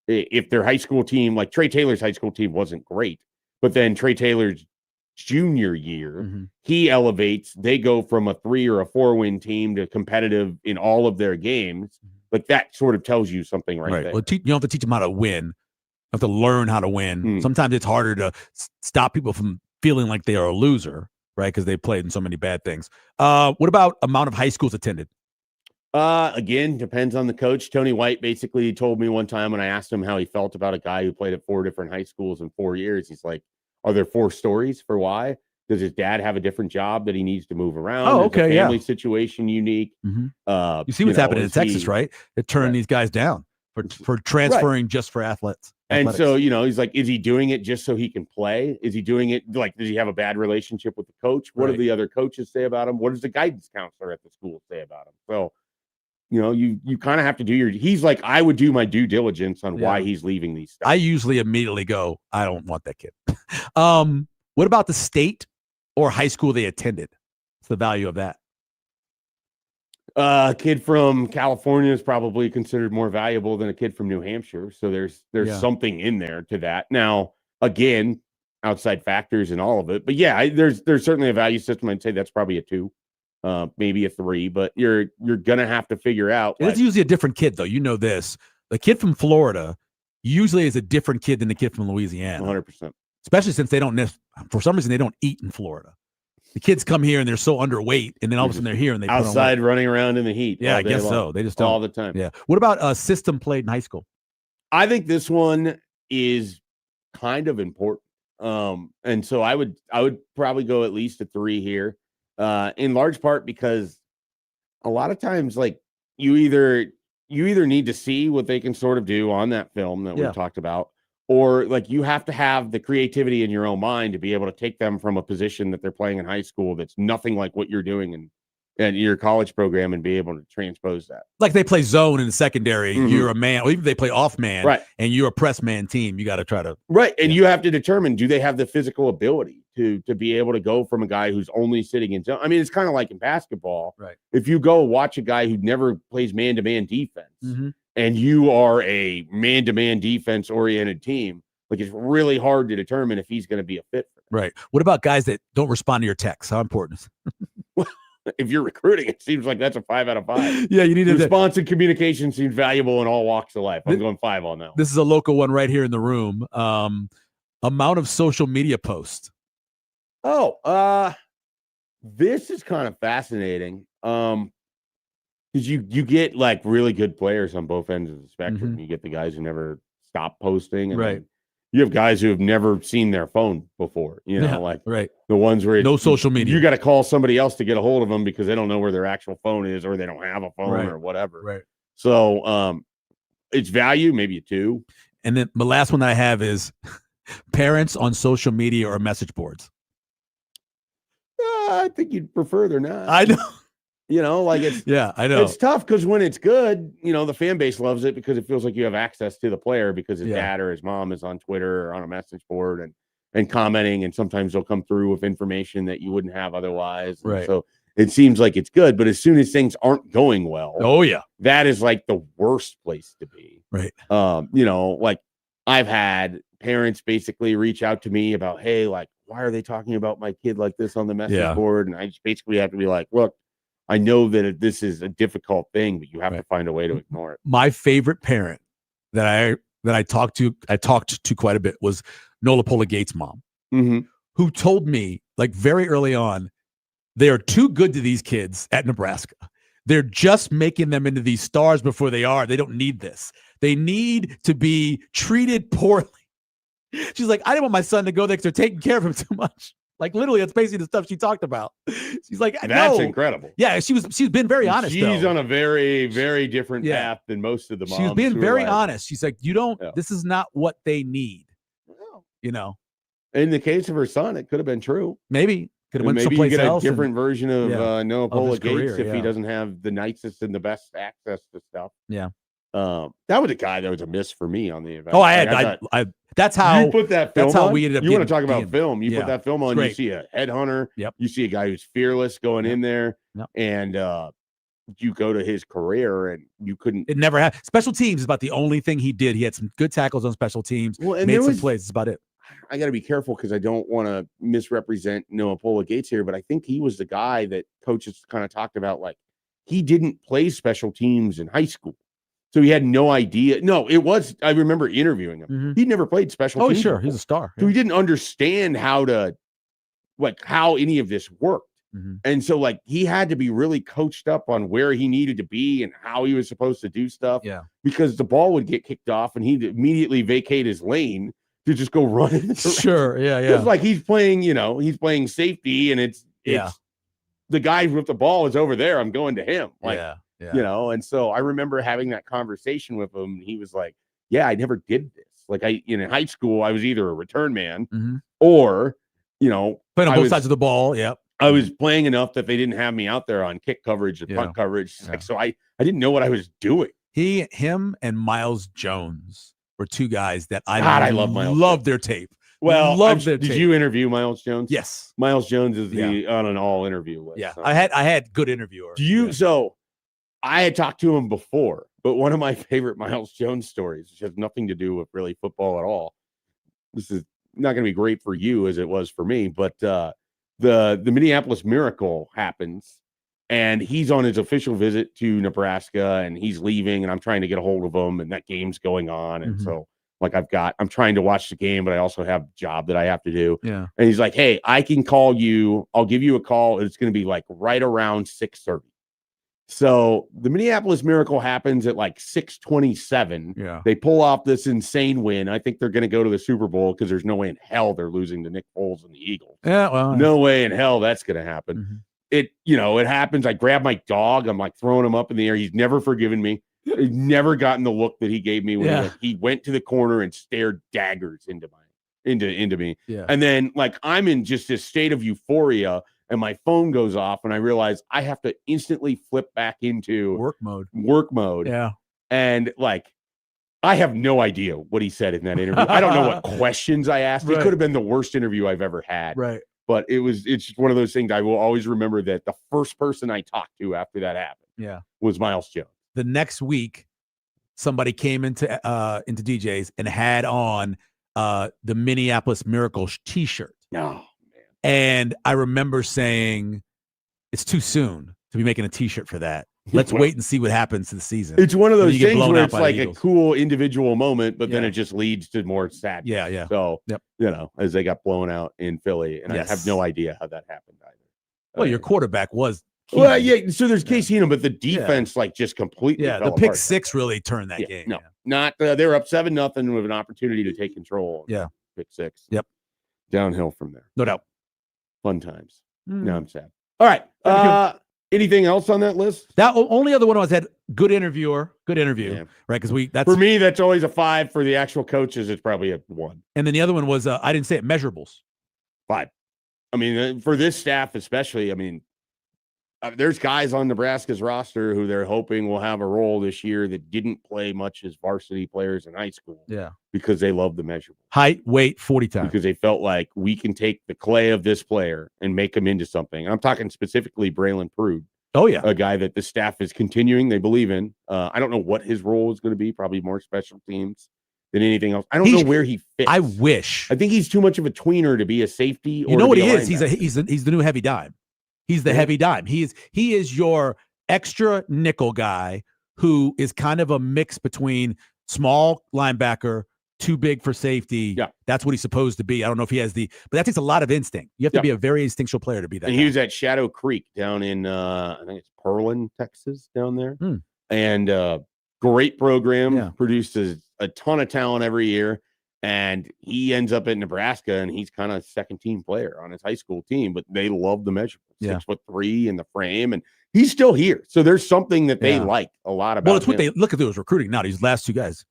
if their high school team, like Trey Taylor's high school team wasn't great, but then Trey Taylor's junior year, he elevates, they go from a 3 or a 4 win team to competitive in all of their games. Like that sort of tells you something right there. Well, you don't have to teach them how to win. You have to learn how to win. Sometimes it's harder to stop people from feeling like they are a loser, right? Because they played in so many bad things. What about amount of high schools attended? Again, depends on the coach. Tony White basically told me one time when I asked him how he felt about a guy who played at 4 different high schools in 4 years. He's like, are there 4 stories for why? Does his dad have a different job that he needs to move around? Oh, okay, is the family situation unique? You see what's happening in Texas, right? They turn these guys down for transferring just for athletes. And so, he's like, is he doing it just so he can play? Is he doing it like, does he have a bad relationship with the coach? What do the other coaches say about him? What does the guidance counselor at the school say about him? So, you kind of have to do he's like, I would do my due diligence on why he's leaving these stuff. I usually immediately go, I don't want that kid. What about the state or high school they attended? What's the value of that? A kid from California is probably considered more valuable than a kid from New Hampshire. So there's something in there to that. Now, again, outside factors and all of it. But yeah, there's certainly a value system. I'd say that's probably a 2, maybe a 3. But you're gonna have to figure out. It's usually a different kid, though. You know this. The kid from Florida usually is a different kid than the kid from Louisiana. 100%. Especially since they don't, for some reason, they don't eat in Florida. The kids come here and they're so underweight, and then all of a sudden they're here and they outside put on running around in the heat. Yeah, I guess so. They just don't. All the time. Yeah. What about a system played in high school? I think this one is kind of important. And so I would probably go at least a 3 here, in large part because a lot of times, like you either need to see what they can sort of do on that film that we talked about, or like you have to have the creativity in your own mind to be able to take them from a position that they're playing in high school that's nothing like what you're doing in your college program and be able to transpose that. Like they play zone in the secondary, you're a man, or even they play off man, right? And you're a press man team. You got to try to and you have to determine, do they have the physical ability to be able to go from a guy who's only sitting in zone? I mean, it's kind of like in basketball, right? If you go watch a guy who never plays man-to-man defense, and you are a man-to-man defense-oriented team, like it's really hard to determine if he's going to be a fit for that. Right. What about guys that don't respond to your texts? How important is it? If you're recruiting, it seems like that's a 5 out of 5. Yeah, you need to. Response and communication seems valuable in all walks of life. I'm going 5 on that one. This is a local one right here in the room. Amount of social media posts. This is kind of fascinating. Because you get like really good players on both ends of the spectrum. You get the guys who never stop posting, and right. You have guys who have never seen their phone before. You know, like right. The ones where no social media. You got to call somebody else to get a hold of them because they don't know where their actual phone is, or they don't have a phone, or whatever. Right. So, it's value, maybe a 2. And then the last one that I have is parents on social media or message boards. I think you'd prefer they're not. I know. You know, like it's I know it's tough because when it's good, you know, the fan base loves it because it feels like you have access to the player because his dad or his mom is on Twitter or on a message board and commenting, and sometimes they'll come through with information that you wouldn't have otherwise. Right. So it seems like it's good, but as soon as things aren't going well, that is like the worst place to be. Right. You know, like I've had parents basically reach out to me about, hey, like, why are they talking about my kid like this on the message board? And I just basically have to be like, look, I know that this is a difficult thing, but you have to find a way to ignore it. My favorite parent that I talked to quite a bit was Nola Gates' mom, who told me like very early on, they are too good to these kids at Nebraska. They're just making them into these stars before they are. They don't need this. They need to be treated poorly. She's like, I didn't want my son to go there because they're taking care of him too much. Like literally, that's basically the stuff she talked about. She's like, that's incredible. Yeah, she's been very honest. She's on a very, very different path than most of the moms. She's been very honest. She's like, you don't. This is not what they need. You know. In the case of her son, it could have been true. Maybe could have went maybe someplace you get else. A different version of Noah Gates if he yeah. doesn't have the nicest and the best access to stuff. Yeah. That was a guy that was a miss for me on the event. Oh, I that's how you put that film. That's how on, we ended up. You want to talk about film? You put that film on. Great. You see a headhunter. Yep. You see a guy who's fearless going in there, and you go to his career, and you couldn't. It never happened. Special teams is about the only thing he did. He had some good tackles on special teams. Well, and made some plays. That's about it. I got to be careful because I don't want to misrepresent Noah Gates here, but I think he was the guy that coaches kind of talked about. Like he didn't play special teams in high school. So he had no idea. No, it was. I remember interviewing him. He'd never played special teams. Oh, sure, before. He's a star. So he didn't understand how any of this worked. And so, like, he had to be really coached up on where he needed to be and how he was supposed to do stuff. Yeah, because the ball would get kicked off, and he'd immediately vacate his lane to just go run in. Sure, yeah. It's like he's playing, he's playing safety, and it's the guy with the ball is over there. I'm going to him. Like. Yeah. And so I remember having that conversation with him. And he was like, yeah, I never did this. Like in high school, I was either a return man or, playing on both sides of the ball. Yep. I was playing enough that they didn't have me out there on kick coverage and punt coverage. Yeah. Like, so I didn't know what I was doing. Him and Miles Jones were two guys that I love Miles. Love their tape. Well, love their did tape. you interview Miles Jones? Yes. Miles Jones is on an all interview list. Yeah. So. I had good interviewer. Do you? Yeah. So I had talked to him before, but one of my favorite Miles Jones stories, which has nothing to do with really football at all. This is not going to be great for you as it was for me, but the Minneapolis Miracle happens, and he's on his official visit to Nebraska, and he's leaving, and I'm trying to get a hold of him, and that game's going on, and so like I'm trying to watch the game, but I also have a job that I have to do. Yeah. And he's like, "Hey, I can call you. I'll give you a call. It's going to be like right around 6:30." So the Minneapolis Miracle happens at like 6:27. Yeah. They pull off this insane win. I think they're going to go to the Super Bowl because there's no way in hell they're losing to Nick Foles and the Eagles. Yeah. Well, no way in hell that's going to happen. Mhm. It happens. I grab my dog. I'm like throwing him up in the air. He's never forgiven me. He's never gotten the look that he gave me when he went to the corner and stared daggers into me. Yeah. And then like I'm in just this state of euphoria. And my phone goes off, and I realize I have to instantly flip back into Work mode. Yeah. And like, I have no idea what he said in that interview. I don't know what questions I asked. It could have been the worst interview I've ever had. Right. But it's just one of those things I will always remember that the first person I talked to after that happened was Miles Jones. The next week, somebody came into DJ's and had on the Minneapolis Miracle t-shirt. No. And I remember saying, it's too soon to be making a t-shirt for that. Let's wait and see what happens to the season. It's one of those things where it's like a cool individual moment, but then it just leads to more sadness. Yeah. So, as they got blown out in Philly, and I have no idea how that happened either. Well, your quarterback was Keenum. Well, yeah, so there's Case Keenum, but the defense just completely fell the pick apart. six really turned that game. No, not they were up 7-0 with an opportunity to take control. Yeah. Pick six. Yep. Downhill from there. No doubt. Fun times. Now I'm sad. All right. Anything else on that list? That only other one was had good interview, right? Because that's for me, that's always a 5. For the actual coaches, it's probably a 1. And then the other one was I didn't say it, measurables. 5. I mean, for this staff especially, I mean, there's guys on Nebraska's roster who they're hoping will have a role this year that didn't play much as varsity players in high school. Yeah. Because they love the measurables. Height, weight, 40 times. Because they felt like we can take the clay of this player and make him into something. I'm talking specifically Braylon Prude. Oh, yeah. A guy that the staff is continuing, they believe in. I don't know what his role is going to be, probably more special teams than anything else. I don't know where he fits. I wish. I think he's too much of a tweener to be a safety. You know what he is? He's the new heavy dime. He's the heavy dime. He is your extra nickel guy who is kind of a mix between small linebacker, too big for safety. Yeah. That's what he's supposed to be. I don't know if he has but that takes a lot of instinct. You have to be a very instinctual player to be that. And he was at Shadow Creek down in I think it's Pearland, Texas, down there. And great program, produces a ton of talent every year. And he ends up at Nebraska, and he's kind of second team player on his high school team, but they love the measurement. 6'3" in the frame, and he's still here. So there's something that they like a lot about. Well, it's what they look at those recruiting now. These last two guys,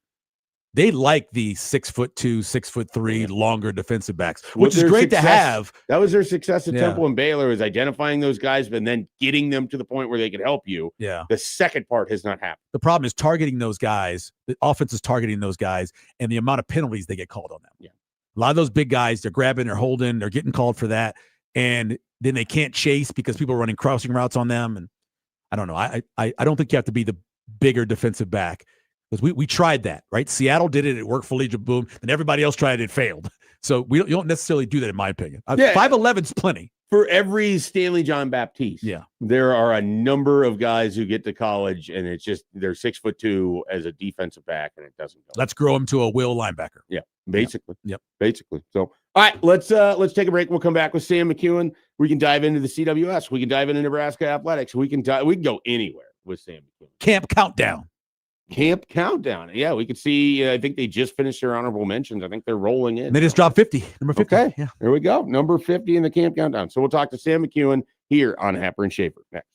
they like the 6'2", 6'3" longer defensive backs, which is great to have. That was their success at Temple and Baylor, is identifying those guys, but then getting them to the point where they could help you. Yeah. The second part has not happened. The problem is targeting those guys. The offense is targeting those guys, and the amount of penalties they get called on them. Yeah. A lot of those big guys, they're grabbing, they're holding, they're getting called for that, and then they can't chase because people are running crossing routes on them. And I don't know. I don't think you have to be the bigger defensive back. Because we tried that, right? Seattle did it. It worked for Legion Boom. And everybody else tried it. It failed. So you don't necessarily do that, in my opinion. 5'11's plenty. For every Stanley John Baptiste, there are a number of guys who get to college, and it's just they're 6'2" as a defensive back, and it doesn't go. Let's grow him to a will linebacker. Yeah, basically. Yep. Basically. So, all right, let's take a break. We'll come back with Sam McEwen. We can dive into the CWS. We can dive into Nebraska athletics. We can go anywhere with Sam McEwen. Camp Countdown. Yeah, we could see. I think they just finished their honorable mentions. I think they're rolling in. They just dropped 50. Number 50. Okay. Yeah. There we go. Number 50 in the Camp Countdown. So we'll talk to Sam McEwen here on Happer and Schaefer next.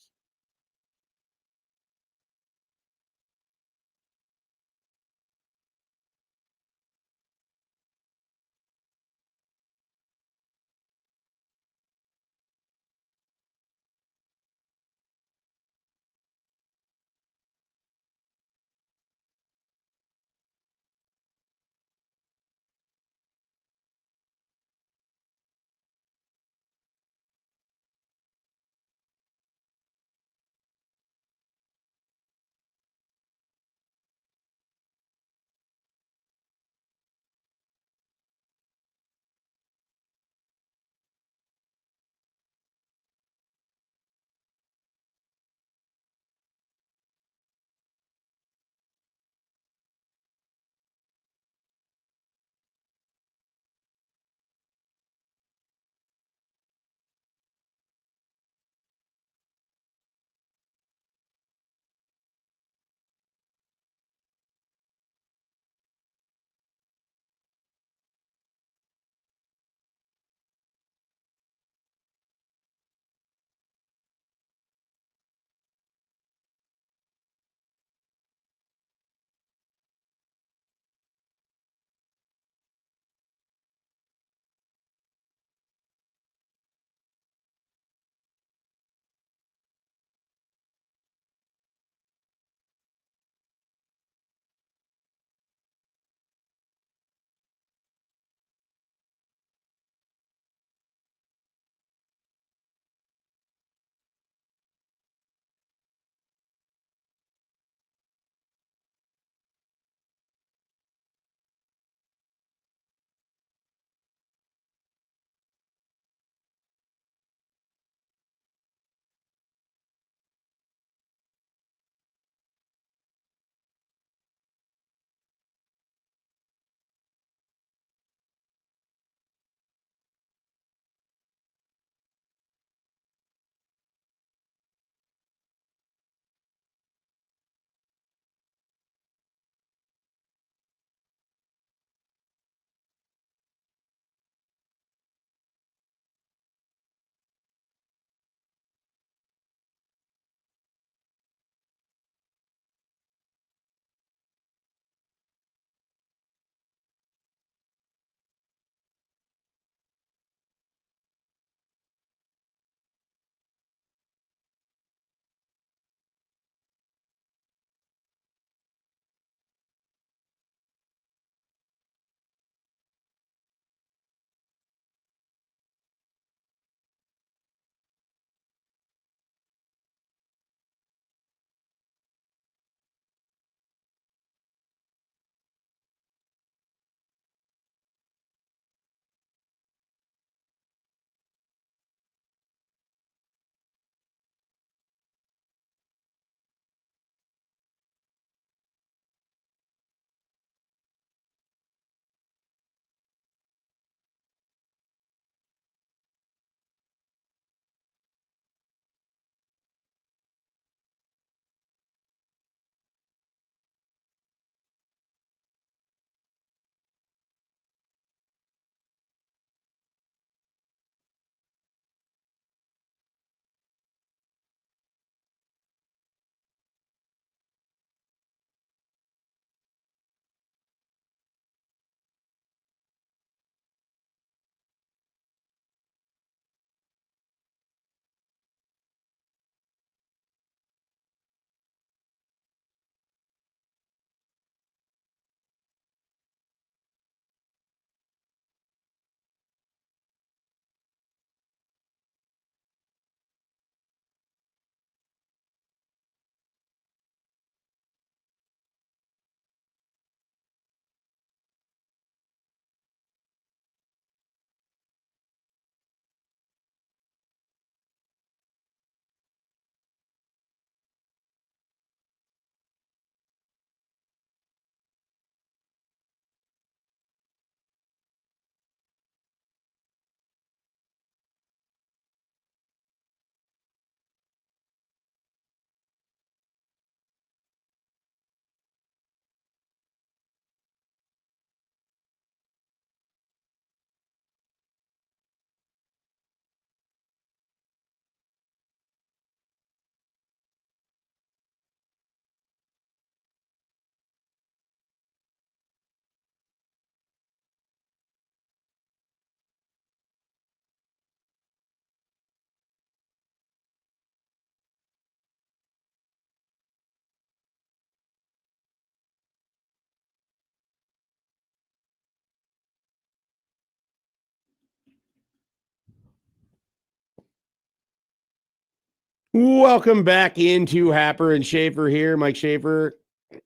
Welcome back into Happer and Schaefer here. Mike Schaefer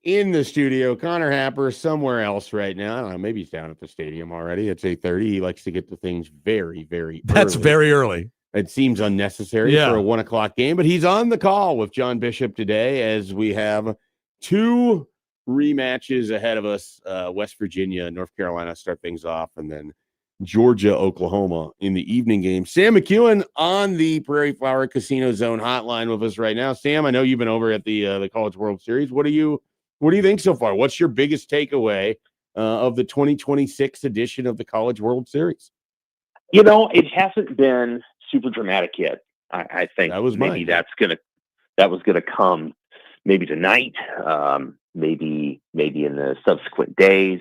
in the studio. Connor Happer somewhere else right now. I don't know. Maybe he's down at the stadium already. It's 8:30. He likes to get to things very, very That's early. very early. It seems unnecessary Yeah. for a 1:00 game, but he's on the call with John Bishop today as we have two rematches ahead of us. West Virginia, North Carolina start things off, and then Georgia, Oklahoma in the evening game. Sam McEwen on the Prairie Flower Casino Zone hotline with us right now. Sam, I know you've been over at the College World Series. What do you think so far? What's your biggest takeaway of the 2026 edition of the College World Series? It hasn't been super dramatic yet. I think that was maybe mine. that was gonna come maybe tonight, maybe in the subsequent days.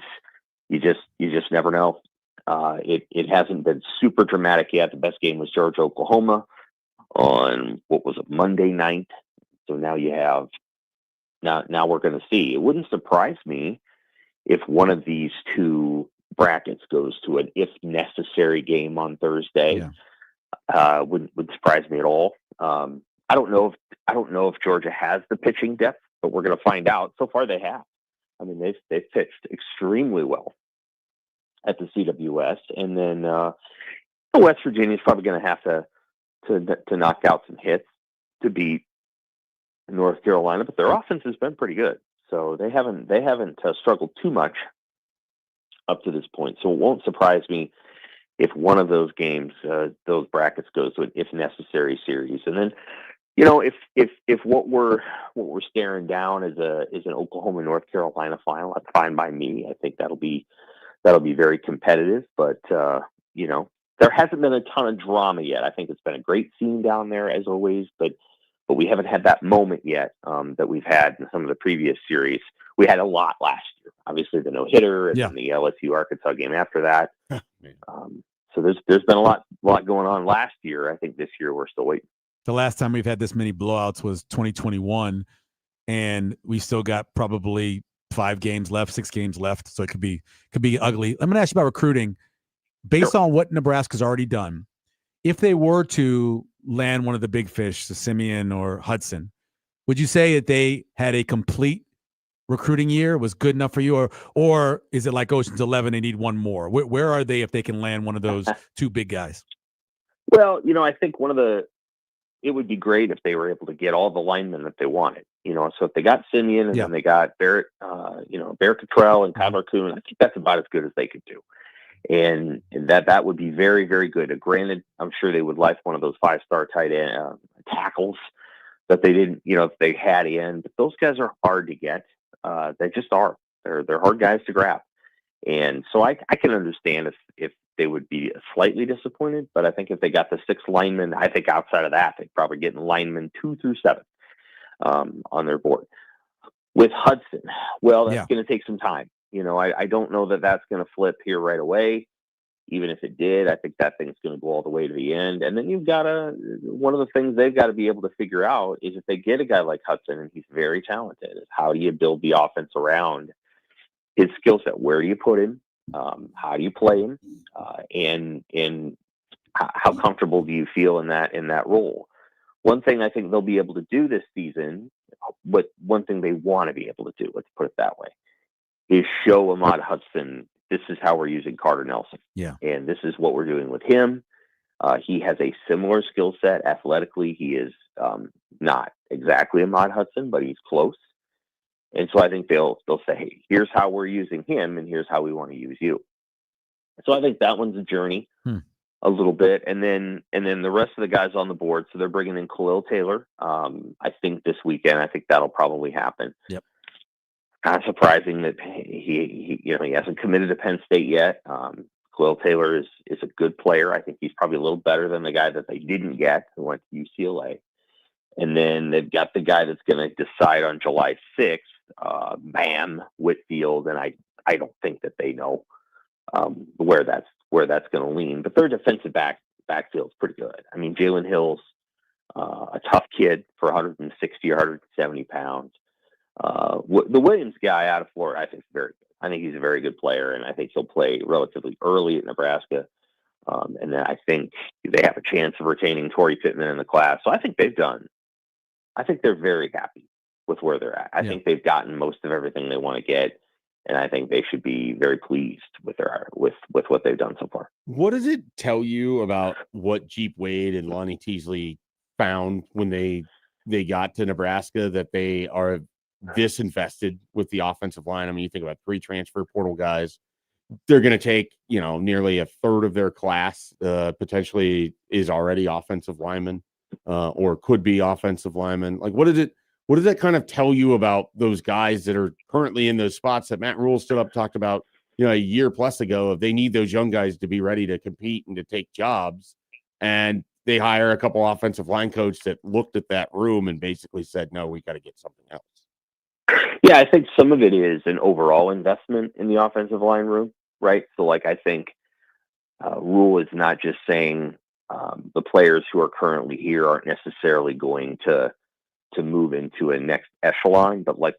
You just never know. It hasn't been super dramatic yet. The best game was Georgia, Oklahoma on what was it, Monday night. So now you have now we're going to see. It wouldn't surprise me if one of these two brackets goes to an if necessary game on Thursday. Yeah. Wouldn't surprise me at all. I don't know if Georgia has the pitching depth, but we're going to find out. So far, they have. I mean, they've pitched extremely well at the CWS, and then West Virginia is probably going to have to knock out some hits to beat North Carolina, but their offense has been pretty good, so they haven't struggled too much up to this point. So it won't surprise me if one of those games, those brackets, goes to an if necessary series, and then if what we're staring down is an Oklahoma North Carolina final, that's fine by me. I think that'll be very competitive, but there hasn't been a ton of drama yet. I think it's been a great scene down there as always, but we haven't had that moment yet that we've had in some of the previous series. We had a lot last year, obviously the no-hitter and then the LSU Arkansas game after that. So there's been a lot going on last year. I think this year we're still waiting. The last time we've had this many blowouts was 2021, and we still got probably 6 games left. So it could be ugly. I'm going to ask you about recruiting. Based on what Nebraska's already done, if they were to land one of the big fish, the Simeon or Hudson, would you say that they had a complete recruiting year, was good enough for you, or is it like Ocean's 11, they need one more? Where are they if they can land one of those two big guys? Well, I think it would be great if they were able to get all the linemen that they wanted. So if they got Simeon and then they got Barrett, Barrett Cottrell and Kyler Kuhn, I think that's about as good as they could do. And that would be very, very good. Granted, I'm sure they would like one of those 5-star tight end tackles that they didn't, if they had in, but those guys are hard to get. They just are. They're hard guys to grab. And so I can understand if they would be slightly disappointed, but I think if they got the 6 linemen, I think outside of that, they'd probably get linemen 2 through 7 on their board. With Hudson, well, that's going to take some time. I don't know that that's going to flip here right away. Even if it did, I think that thing's going to go all the way to the end. And then you've got one of the things they've got to be able to figure out is if they get a guy like Hudson, and he's very talented, is how do you build the offense around his skill set? Where do you put him? How do you play him? And how comfortable do you feel in that role? One thing I think they'll be able to do this season, but one thing they want to be able to do, let's put it that way, is show Ahmad Hudson, this is how we're using Carter Nelson. Yeah. And this is what we're doing with him. He has a similar skill set. Athletically, he is not exactly Ahmad Hudson, but he's close. And so I think they'll say, hey, here's how we're using him, and here's how we want to use you. So I think that one's a journey a little bit. And then the rest of the guys on the board, so they're bringing in Khalil Taylor. I think this weekend, I think that'll probably happen. Yep. Not surprising that he hasn't committed to Penn State yet. Khalil Taylor is a good player. I think he's probably a little better than the guy that they didn't get, who went to UCLA. And then they've got the guy that's going to decide on July 6th, Bam Whitfield, and I don't think that they know where that's going to lean. But their defensive backfield's pretty good. I mean, Jalen Hill's a tough kid for 160 or 170 pounds. The Williams guy out of Florida, I think, is very good. I think he's a very good player, and I think he'll play relatively early at Nebraska. And then I think they have a chance of retaining Torrey Pittman in the class. So I think they've done I think they're very happy with where they're at. I think they've gotten most of everything they want to get, and I think they should be very pleased with what they've done so far. What does it tell you about what Jeep Wade and Lonnie Teasley found when they got to Nebraska, that they are disinvested with the offensive line? I mean, you think about 3 transfer portal guys. They're going to take, nearly a third of their class, potentially is already offensive linemen, or could be offensive linemen. Like, what does that kind of tell you about those guys that are currently in those spots that Matt Rule stood up, talked about, a year plus ago, if they need those young guys to be ready to compete and to take jobs, and they hire a couple offensive line coaches that looked at that room and basically said, no, we got to get something else. Yeah, I think some of it is an overall investment in the offensive line room, right? So, like, I think Rule is not just saying the players who are currently here aren't necessarily going to move into a next echelon, but like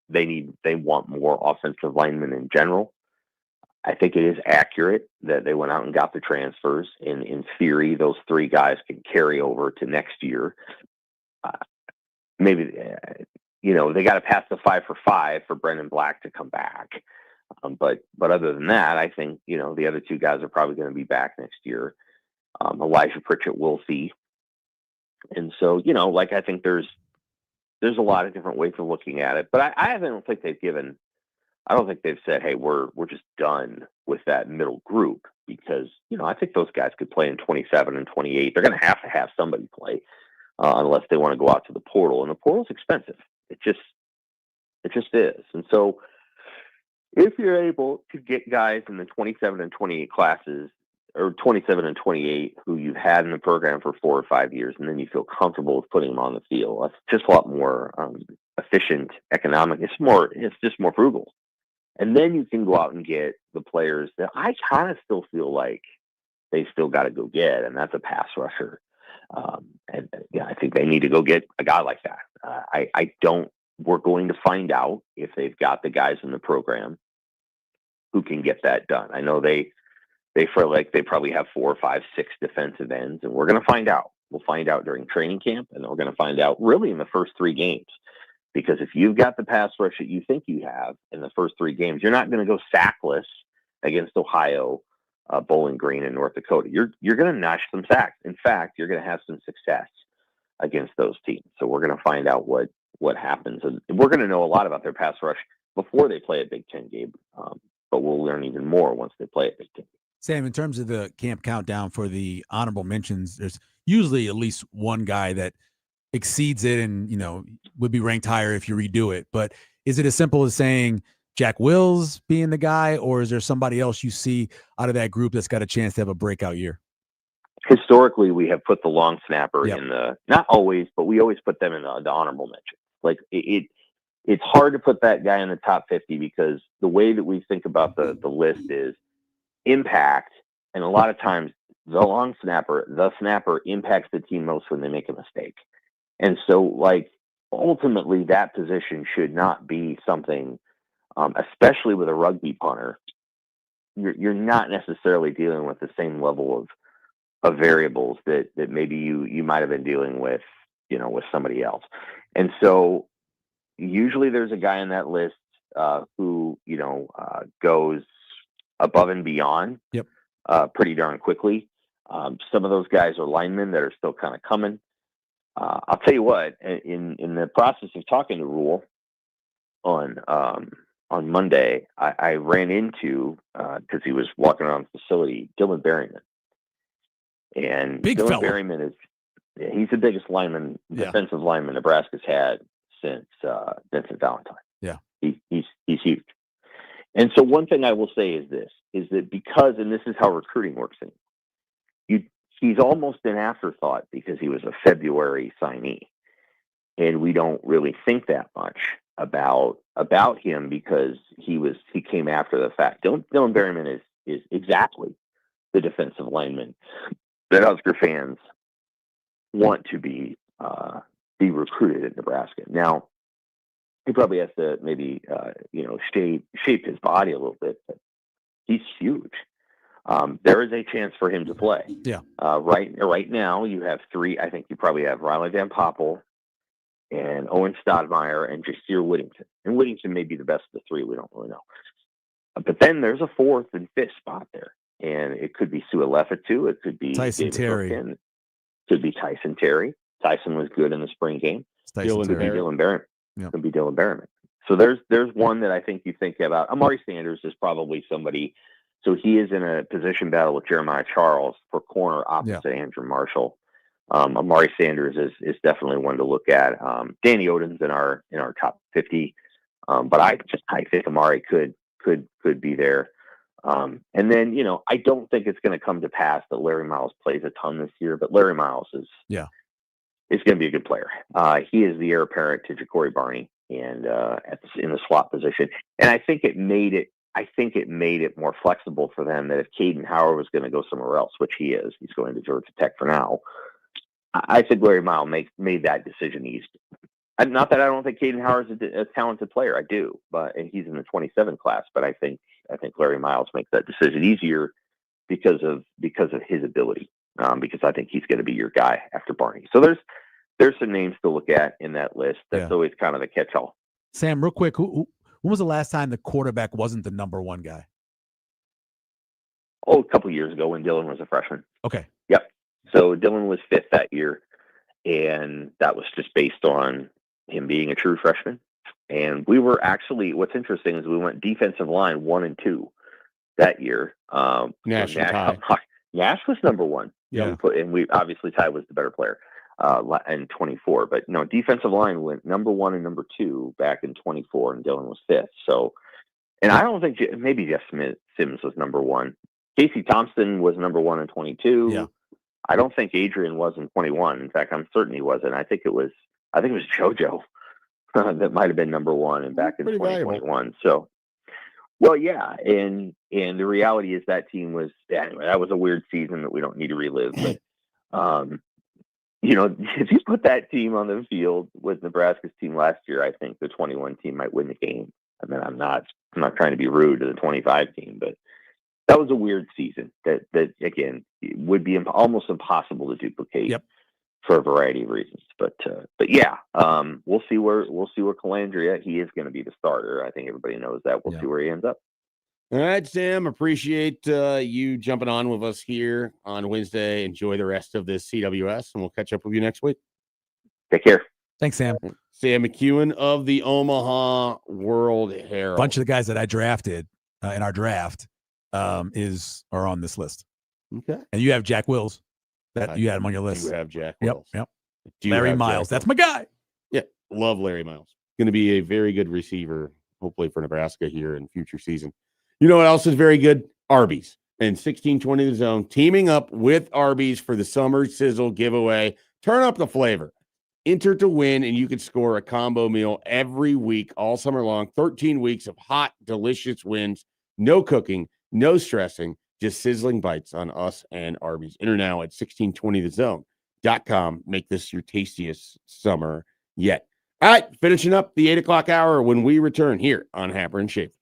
they want more offensive linemen in general. I think it is accurate that they went out and got the transfers. In theory, those 3 guys can carry over to next year. Maybe they got to pass the 5 for 5 for Brendan Black to come back. But other than that, I think, the other 2 guys are probably going to be back next year. Elijah Pritchett will see. And so, I think there's a lot of different ways of looking at it, but I don't think they've said, hey, we're just done with that middle group, because, I think those guys could play in 27 and 28. They're going to have somebody play unless they want to go out to the portal, and the portal's expensive. It just is. And so if you're able to get guys in the 27 and 28 classes, or 27 and 28, who you've had in the program for 4 or 5 years, and then you feel comfortable with putting them on the field, that's just a lot more efficient, economic. It's just more frugal. And then you can go out and get the players that I kind of still feel like they still got to go get, and that's a pass rusher. I think they need to go get a guy like that. We're going to find out if they've got the guys in the program who can get that done. I know they feel like they probably have 4, 5, 6 defensive ends, and we're going to find out. We'll find out during training camp, and we're going to find out really in the first 3 games. Because if you've got the pass rush that you think you have in the first 3 games, you're not going to go sackless against Ohio, Bowling Green, and North Dakota. You're going to notch some sacks. In fact, you're going to have some success against those teams. So we're going to find out what happens, and we're going to know a lot about their pass rush before they play a Big Ten game. But we'll learn even more once they play a Big Ten. Sam, in terms of the camp countdown for the honorable mentions, there's usually at least one guy that exceeds it and, would be ranked higher if you redo it. But is it as simple as saying Jack Wills being the guy, or is there somebody else you see out of that group that's got a chance to have a breakout year? Historically, we have put the long snapper in the, not always, but we always put them in the honorable mention. Like it's hard to put that guy in the top 50, because the way that we think about the list is impact. And a lot of times the snapper impacts the team most when they make a mistake. And so, ultimately, that position should not be something, especially with a rugby punter. You're not necessarily dealing with the same level of variables that maybe you might have been dealing with, with somebody else. And so, usually there's a guy on that list who goes above and beyond. Pretty darn quickly. Some of those guys are linemen that are still kind of coming. I'll tell you what, in the process of talking to Rule on Monday, I ran into, because he was walking around the facility, Dylan Berryman. And Big Dylan fella. Berryman he's the biggest defensive lineman Nebraska's had since Vincent Valentine. Yeah. He's huge. And so one thing I will say is that because, and this is how recruiting works, he's almost an afterthought because he was a February signee, and we don't really think that much about him because he came after the fact. Dylan Berryman is exactly the defensive lineman that Husker fans want to be recruited at Nebraska. Now, he probably has to maybe shape his body a little bit, but he's huge. There is a chance for him to play. Yeah. Right now, you have 3. I think you probably have Riley Van Poppel, and Owen Stoudemire and Jasir Whittington. And Whittington may be the best of the three. We don't really know. But then there's a fourth and fifth spot there. And it could be Sua Lefatu. It could be Tyson David Terry. Hookkin. It could be Tyson Terry. Tyson was good in the spring game. Tyson Could be Terry. Dylan Barron. Yep. Could be Dylan Barron. So there's one that I think you think about. Amari Sanders is probably somebody. So he is in a position battle with Jeremiah Charles for corner opposite Andrew Marshall. Amari Sanders is definitely one to look at. Danny Oden's in our top 50, but I think Amari could be there. And then I don't think it's going to come to pass that Larry Miles plays a ton this year, but Larry Miles is going to be a good player. He is the heir apparent to Ja'Cory Barney and in the slot position, and I think it made it more flexible for them that if Caden Howard was going to go somewhere else, which he's going to Georgia Tech for now. I think Larry Miles made that decision easy. Not that I don't think Caden Howard is a talented player. I do, and he's in the 27 class. But I think Larry Miles makes that decision easier because of his ability. Because I think he's going to be your guy after Barney. So there's some names to look at in that list. That's always kind of a catch-all. Sam, real quick, when was the last time the quarterback wasn't the number one guy? Oh, a couple years ago when Dylan was a freshman. Okay. Yep. So Dylan was fifth that year, and that was just based on him being a true freshman. And we were actually, what's interesting is we went defensive line 1 and 2 that year. Nash was number one. Yeah. And we obviously Ty was the better player in 24. But no, defensive line went number 1 and number 2 back in 24, and Dylan was fifth. So, and I don't think maybe Jeff Sims was number 1. Casey Thompson was number 1 in 22. Yeah. I don't think Adrian was in 21. In fact, I'm certain he wasn't. I think it was JoJo that might have been number 1 and back in 2021. Valuable. So, well, yeah. And the reality is that team was, anyway, that was a weird season that we don't need to relive. But, if you put that team on the field with Nebraska's team last year, I think the 21 team might win the game. I mean, I'm not trying to be rude to the 25 team, but that was a weird season that again would be almost impossible to duplicate for a variety of reasons. But yeah, we'll see where Calandria. He is going to be the starter. I think everybody knows that. We'll see where he ends up. All right, Sam. Appreciate you jumping on with us here on Wednesday. Enjoy the rest of this CWS, and we'll catch up with you next week. Take care. Thanks, Sam. Sam McEwen of the Omaha World Herald. A bunch of the guys that I drafted in our draft are on this list. Okay. And you have Jack Wills. You had him on your list. You have Jack Wills. Yep. Larry Miles. That's my guy. Yeah. Love Larry Miles. Going to be a very good receiver, hopefully for Nebraska here in future season. You know what else is very good? Arby's and 1620 The Zone teaming up with Arby's for the Summer Sizzle giveaway. Turn up the flavor. Enter to win, and you can score a combo meal every week all summer long. 13 weeks of hot, delicious wins. No cooking, no stressing, just sizzling bites on us and Arby's. Enter now at 1620thezone.com. Make this your tastiest summer yet. All right, finishing up the 8 o'clock hour when we return here on Happer and Schaefer.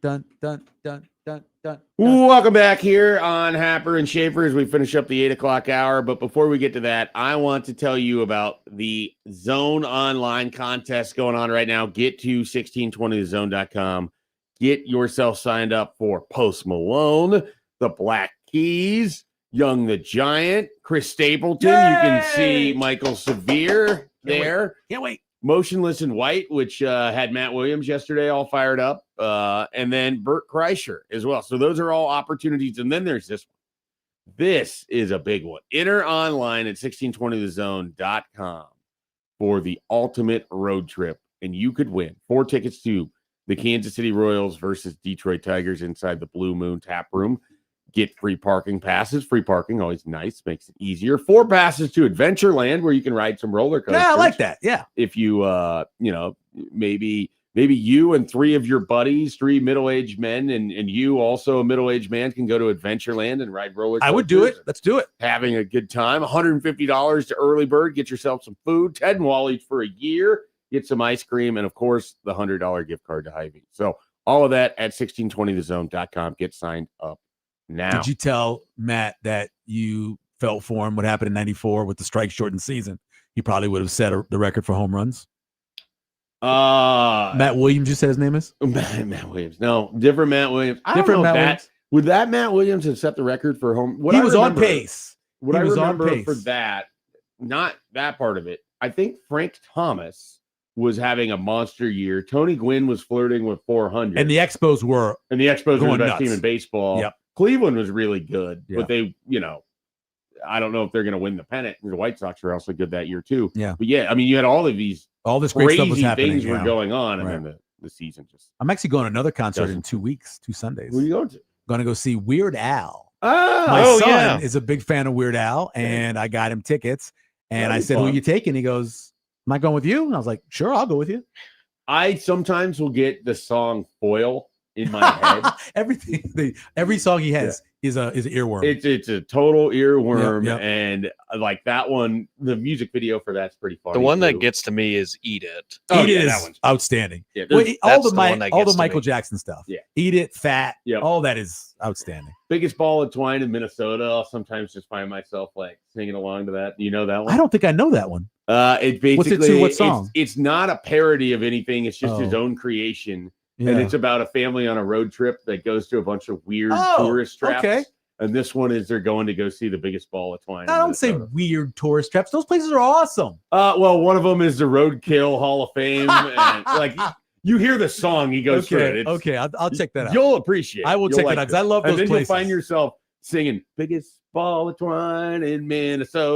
dun, dun, dun, dun, dun. Welcome back here on Happer and Schaefer as we finish up the 8 o'clock hour. But before we get to that, I want to tell you about the Zone Online contest going on right now. Get to 1620thezone.com. Get yourself signed up for Post Malone, the Black Keys, Young the Giant, Chris Stapleton. Yay! You can see Michael Severe there. Can't wait. Motionless in White, which had Matt Williams yesterday all fired up, and then Bert Kreischer as well. So those are all opportunities. And then there's this one. This is a big one. Enter online at 1620thezone.com for the ultimate road trip, and you could win 4 tickets to the Kansas City Royals versus Detroit Tigers inside the Blue Moon Tap Room. Get free parking passes. Free parking, always nice, makes it easier. 4 passes to Adventureland where you can ride some roller coasters. Yeah, I like that. Yeah. If you, maybe you and 3 of your buddies, 3 middle-aged men, and you also a middle-aged man can go to Adventureland and ride roller coasters. I would do it. Let's do it. Having a good time. $150 to Early Bird. Get yourself some food. Ted and Wally for a year. Get some ice cream. And, of course, the $100 gift card to Hy-Vee. So all of that at 1620thezone.com. Get signed up now. Did you tell Matt that you felt for him what happened in 94 with the strike shortened season? He probably would have set the record for home runs. Matt Williams, you said his name is? Matt Williams. No, different Matt Williams. Different Matt Williams. Would that Matt Williams have set the record for home? He was on pace. What I remember for that, not that part of it, I think Frank Thomas was having a monster year. Tony Gwynn was flirting with 400. And the Expos were the best nuts. team in baseball. Yep. Cleveland was really good, Yeah. but they, I don't know if they're going to win the pennant. The White Sox were also good that year too. Yeah. But yeah, I mean, you had all this great stuff was crazy happening. things were Yeah. going on, and Right. then the season just. I'm actually going to another concert in 2 weeks, 2 Sundays. Who are you going to? Going to go see Weird Al. Oh, My son yeah. is a big fan of Weird Al, and I got him tickets. And That'd I be said, "Who are fun. you taking?" He goes, "Am I going with you?" And I was like, "Sure, I'll go with you." I sometimes will get the song "Foil" in my head. Every song he has is an earworm. It's a total earworm, Yep. and like that one, the music video for that's pretty funny. The one that too. gets to me is "Eat It." Oh, Eat yeah, It that is one's- outstanding. Yeah, Well, there's all that's the the one that all gets the to Michael me. Jackson stuff. Yeah. Eat It, Fat. Yep. All that is outstanding. biggest ball of twine in Minnesota. I'll sometimes just find myself like singing along to that. You know that one? I don't think I know that one. It basically What's it to? What song? It's not a parody of anything. It's just his Oh. own creation. Yeah. And it's about a family on a road trip that goes to a bunch of weird Oh, tourist traps. okay. And this one is they're going to go see the biggest ball of twine. I in don't say Minnesota. weird tourist traps. Those places are awesome. Well, one of them is the Roadkill Hall of Fame. And like you hear the song, he goes through it. Okay, I'll check that out. You'll appreciate it. I will You'll check like that out because I love And those then places. you'll find yourself singing biggest ball of twine in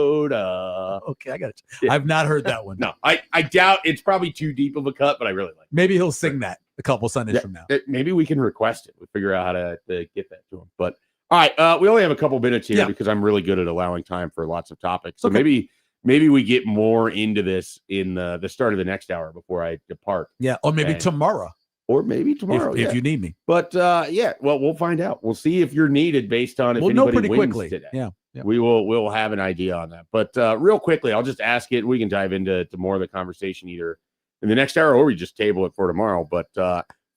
Minnesota. Okay, I got it. Yeah. I've not heard that one. No, I doubt it's probably too deep of a cut, but I really like it. Maybe he'll sing that a couple Sundays from now. Maybe we can request it. We'll figure out how to get that to him. But all right, we only have a couple minutes here Yeah. because I'm really good at allowing time for lots of topics. So Okay. maybe we get more into this in the start of the next hour before I depart, Yeah, or maybe And tomorrow or maybe tomorrow if you need me. But well, we'll find out. We'll see if you're needed based on if We'll know anybody pretty wins quickly. today. Yeah. We'll have an idea on that. But real quickly, I'll just ask it. We can dive into more of the conversation either in the next hour or we just table it for tomorrow. But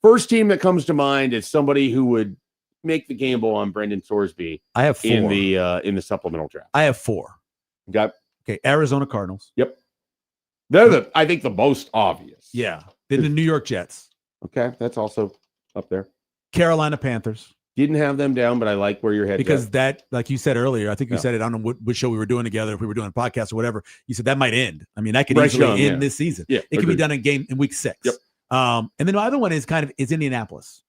first team that comes to mind is somebody who would make the gamble on Brendan Sorsby I have 4. in the supplemental draft. I have 4. Got Okay, Arizona Cardinals. yep. They're I think the most obvious. Yeah. Then the New York Jets. Okay, that's also up there. Carolina Panthers. Didn't have them down, but I like where your head Because that, like you said earlier, I think you Yeah. said it. I don't know what show we were doing together, if we were doing a podcast or whatever. You said that might end. I mean, that could Bryce easily Young, end yeah. this season. Yeah, It could be agreed. done in week 6. Yep. And then the other one is Indianapolis.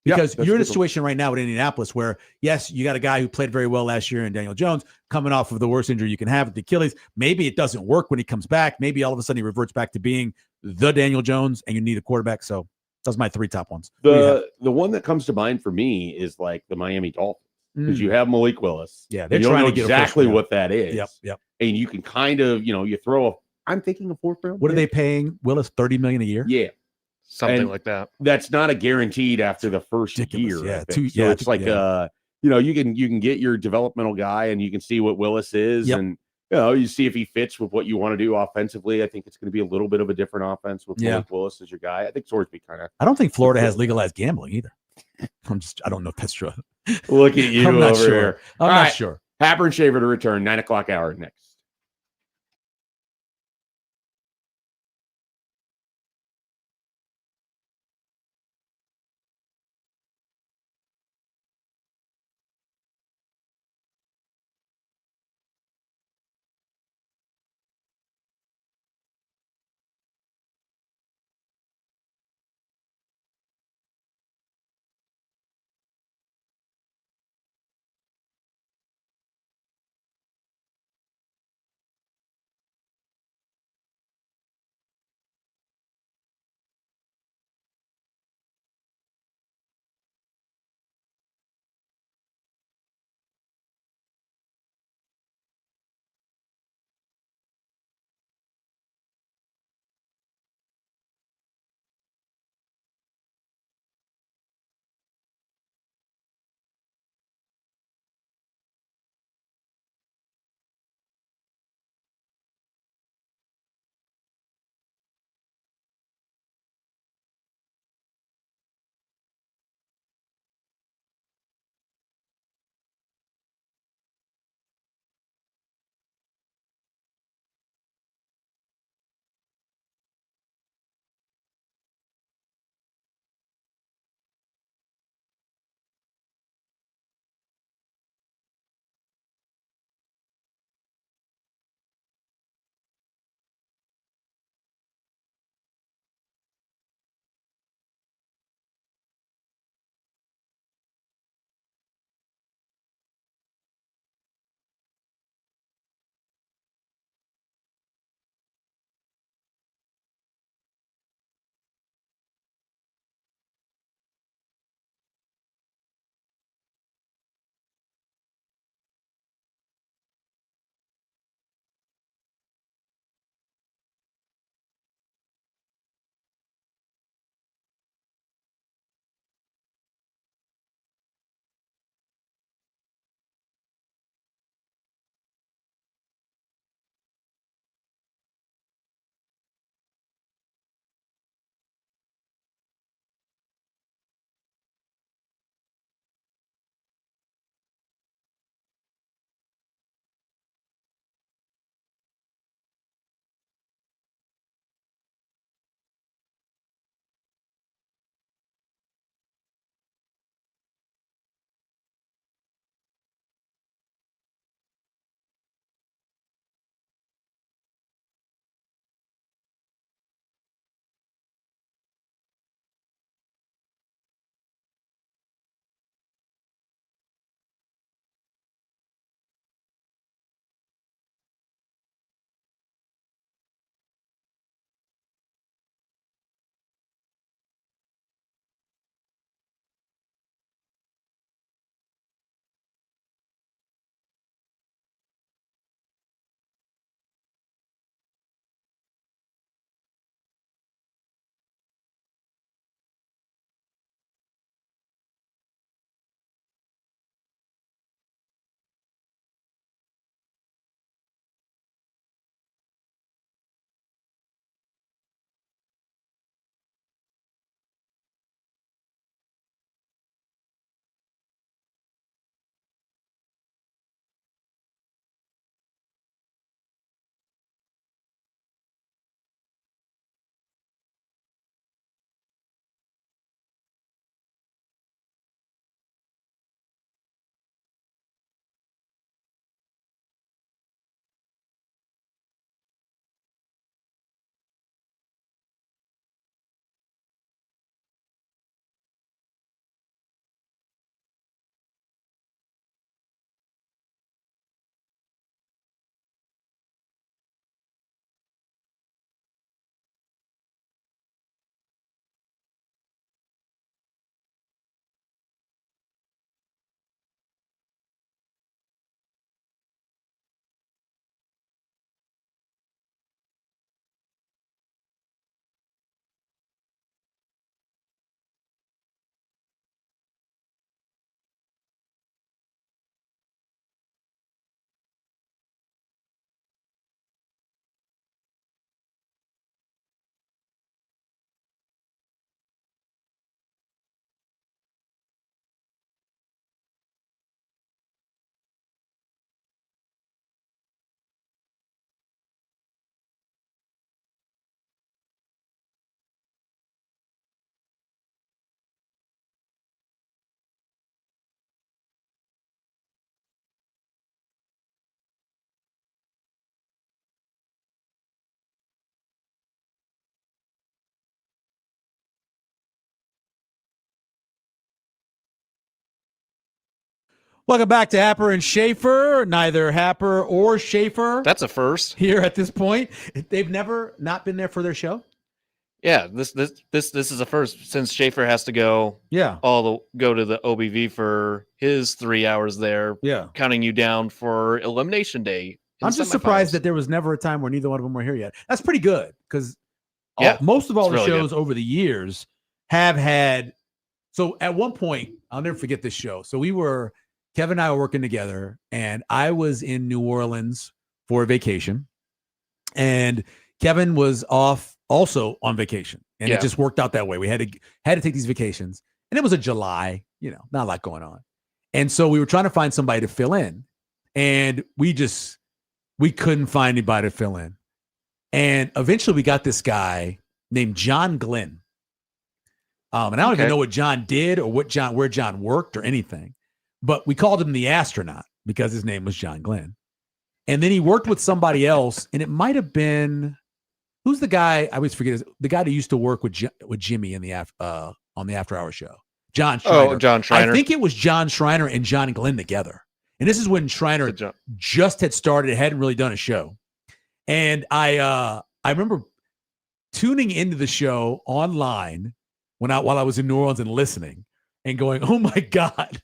Yeah, Because that's you're in a good one. situation right now with Indianapolis where, yes, you got a guy who played very well last year in Daniel Jones coming off of the worst injury you can have with the Achilles. Maybe it doesn't work when he comes back. Maybe all of a sudden he reverts back to being the Daniel Jones and you need a quarterback. So those are my 3 top ones. Who do you have? The one that comes to mind for me is like the Miami Dolphins because Mm. you have Malik Willis. Yeah, and they're you don't trying know to get a exactly first round. what that is. Yep. And you can kind of, you throw a. I'm thinking a 4th round. What are they pick. paying Willis? $30 million a year? Yeah, Something And- like that. that's not a guaranteed after the first Ridiculous, year. yeah. I think. So it's like you can get your developmental guy and you can see what Willis is Yep. and you see if he fits with what you want to do offensively. I think it's going to be a little bit of a different offense with Yeah. Malik Willis as your guy. I think Sorsby kind of. I don't think Florida has legalized gambling either. I don't know if that's true. Look at you I'm not over sure. here. I'm All not right. sure. Happer and Schaefer to return, 9 o'clock hour next. Welcome back to Happer and Schaefer. Neither Happer or Schaefer. That's a first here at this point. They've never not been there for their show. Yeah, this is a first since Schaefer has to go. Yeah, go to the OBV for his 3 hours there. Yeah, counting you down for Elimination Day. I'm just surprised that there was never a time where neither one of them were here yet. That's pretty good because most of all the shows over the years have had. So at one point, I'll never forget this show. So Kevin and I were working together, and I was in New Orleans for a vacation, and Kevin was off also on vacation, and it just worked out that way. We had to take these vacations, and it was a July, not a lot going on, and so we were trying to find somebody to fill in, and we couldn't find anybody to fill in, and eventually we got this guy named John Glenn, and I don't even know what John did or where John worked or anything. But we called him the astronaut because his name was John Glenn. And then he worked with somebody else, and it might have been, who's the guy? I always forget, the guy that used to work with Jimmy on the After Hour show. John Schreiner. Oh, John Schreiner. I think it was John Schreiner and John Glenn together. And this is when Schreiner just had started, hadn't really done a show. And I remember tuning into the show online while I was in New Orleans and listening and going, oh my God.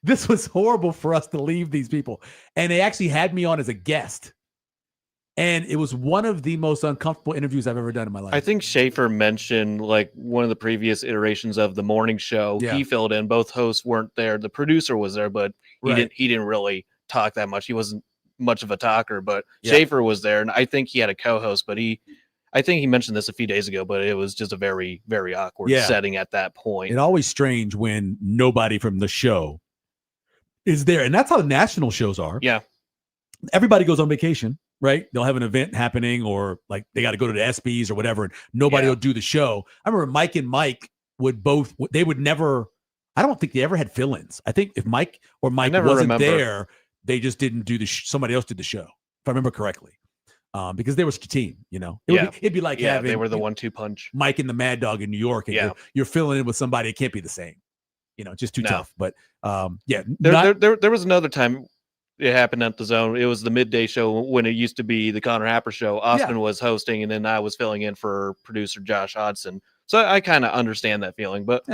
This was horrible for us to leave these people. And they actually had me on as a guest. And it was one of the most uncomfortable interviews I've ever done in my life. I think Schaefer mentioned one of the previous iterations of the morning show. Yeah. He filled in. Both hosts weren't there. The producer was there, but he didn't really talk that much. He wasn't much of a talker, but Schaefer was there. And I think he had a co-host, but I think he mentioned this a few days ago, but it was just a very, very awkward setting at that point. It's always strange when nobody from the show is there. And that's how the national shows are. Yeah. Everybody goes on vacation, right? They'll have an event happening or like they got to go to the ESPYs or whatever. And nobody will do the show. I remember Mike and Mike would never, I don't think they ever had fill-ins. I think if Mike wasn't there, they just didn't do somebody else did the show, if I remember correctly. Because they were such a team, it'd be like having they were the 1-2 punch. Mike and the Mad Dog in New York, and you're filling in with somebody. It can't be the same, just too tough. But there was another time it happened at the Zone. It was the midday show when it used to be the Connor Happer show. Austin was hosting, and then I was filling in for producer Josh Hodson. So I kind of understand that feeling, but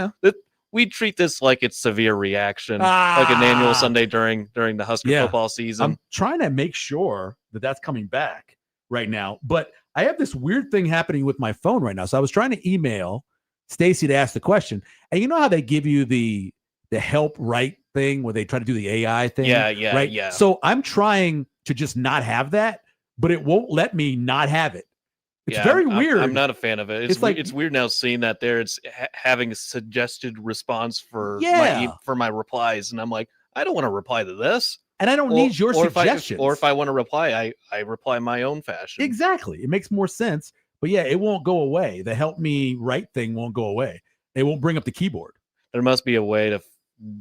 we treat this like it's severe reaction, like an annual Sunday during the Husker football season. I'm trying to make sure that that's coming back right now, but I have this weird thing happening with my phone right now. So I was trying to email Stacy to ask the question, and you know how they give you the help write thing where they try to do the AI thing? Yeah. So I'm trying to just not have that, but it won't let me not have it. It's very weird. I'm not a fan of it. It's weird now seeing that there. It's having a suggested response for my replies, and I'm like, I don't want to reply to this. And I don't need your suggestions. If I want to reply, I reply my own fashion. Exactly. It makes more sense. But yeah, it won't go away. The help me write thing won't go away. It won't bring up the keyboard. There must be a way to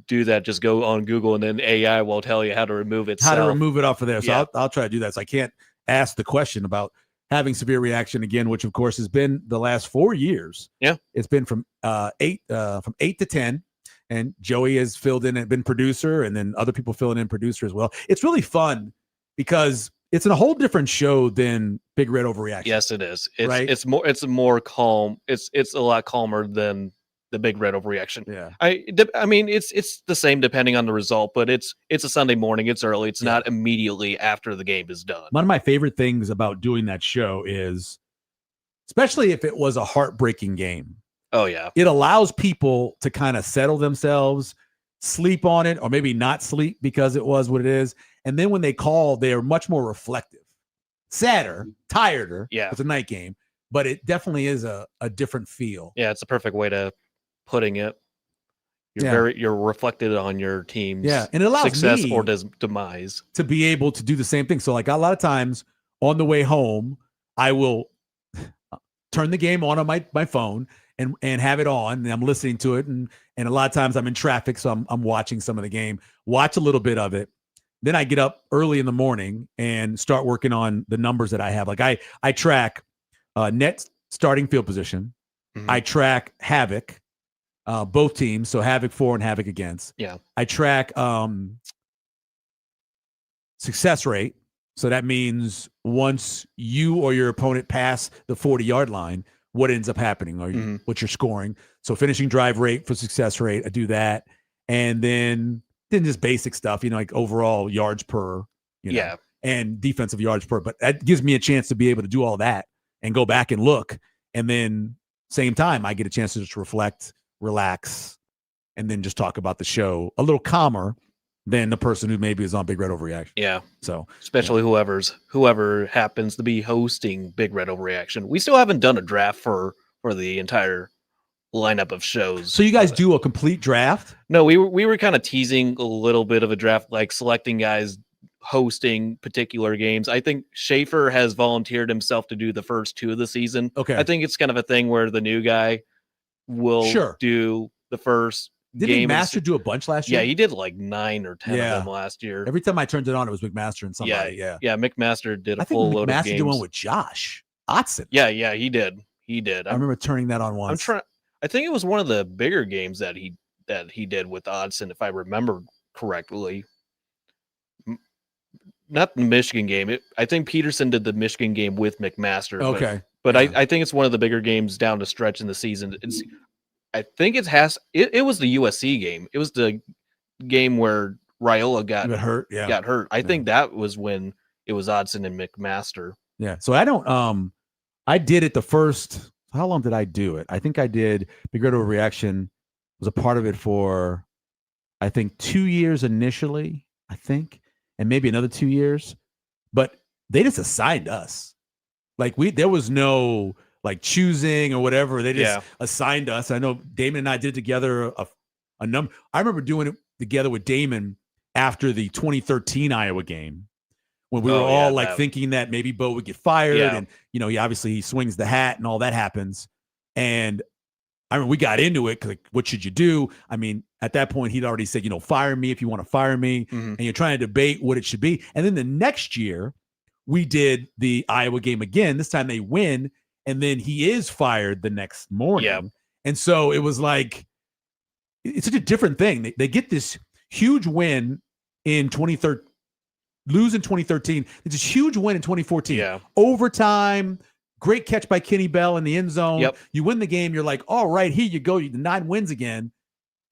do that. Just go on Google and then AI will tell you how to remove it. How to remove it off of there. So I'll try to do that. So I can't ask the question about having severe reaction again, which of course has been the last 4 years. Yeah. It's been from 8 to 10. And Joey has filled in and been producer, and then other people filling in producer as well. It's really fun because it's in a whole different show than Big Red Overreaction. Yes, it is. It's more calm. It's a lot calmer than the Big Red Overreaction. Yeah. I mean, it's the same depending on the result, but it's a Sunday morning. It's early. It's not immediately after the game is done. One of my favorite things about doing that show is, especially if it was a heartbreaking game. Oh, yeah. It allows people to kind of settle themselves, sleep on it, or maybe not sleep because it was what it is. And then when they call, they're much more reflective. Sadder, tireder. Yeah. It's a night game, but it definitely is a different feel. Yeah, it's a perfect way to putting it. You're reflected on your team's and it allows success me or demise to be able to do the same thing. So like a lot of times on the way home, I will turn the game on my phone and have it on, and I'm listening to it. And a lot of times I'm in traffic, so I'm watching some of the game, watch a little bit of it. Then I get up early in the morning and start working on the numbers that I have. Like I track net starting field position. Mm-hmm. I track havoc. both teams. So Havoc for and Havoc against. Yeah. I track success rate. So that means once you or your opponent pass the 40-yard line, what ends up happening? Or what you're scoring. So finishing drive rate for success rate, I do that. And then just basic stuff, like overall yards per, and defensive yards per. But that gives me a chance to be able to do all that and go back and look. And then same time, I get a chance to just reflect, relax, and then just talk about the show a little calmer than the person who maybe is on Big Red Overreaction. Yeah. So especially whoever happens to be hosting Big Red Overreaction. We still haven't done a draft for the entire lineup of shows. So you guys do a complete draft? No, we were kind of teasing a little bit of a draft, like selecting guys hosting particular games. I think Schaefer has volunteered himself to do the first 2 of the season. Okay. I think it's kind of a thing where the new guy will do the first Didn't McMaster do a bunch last year? Yeah, he did like 9 or 10 of them last year. Every time I turned it on, it was McMaster and somebody. Yeah. McMaster did a full load of games. I think McMaster did one with Josh Otson. Yeah, he did. I remember turning that on once. I think it was one of the bigger games that he did with Odson, if I remember correctly. Not the Michigan game. I think Peterson did the Michigan game with McMaster. Okay. But I think it's one of the bigger games down the stretch in the season. I think it was the USC game. It was the game where Raiola got hurt. Yeah. Got hurt. I think that was when it was Odson and McMaster. Yeah. So I did it the first. How long did I do it? I think I did Big Red Overreaction, was a part of it for, I think, 2 years initially, and maybe another 2 years. But they just assigned us. Like there was no like choosing or whatever. They just assigned us. I know Damon and I did together a number. I remember doing it together with Damon after the 2013 Iowa game, when we were all thinking that maybe Bo would get fired. And, he swings the hat and all that happens. And I mean, we got into it. Like, what should you do? I mean, at that point, he'd already said, fire me if you want to fire me. And you're trying to debate what it should be. And then the next year, we did the Iowa game again. This time they win. And then he is fired the next morning. Yeah. And so it was like, it's such a different thing. They get this huge win in 2013, lose in 2013. It's a huge win in 2014. Yeah. Overtime, great catch by Kenny Bell in the end zone. Yep. You win the game. You're like, all right, here you go. The 9 wins again.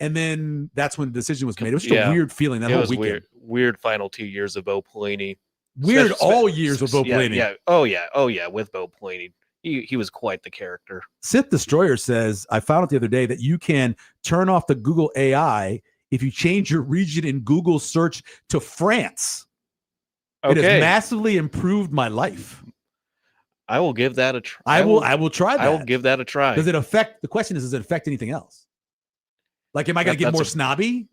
And then that's when the decision was made. It was just a weird feeling that whole weekend. Weird final 2 years of Bo Pelini. Weird all years with Bo Pelini. Yeah. Oh yeah. With Bo Pelini. He was quite the character. Sith Destroyer says, I found out the other day that you can turn off the Google AI if you change your region in Google search to France. Okay. It has massively improved my life. I will give that a try. I will try that. I will give that a try. The question is, does it affect anything else? Like, am I going to get more snobby?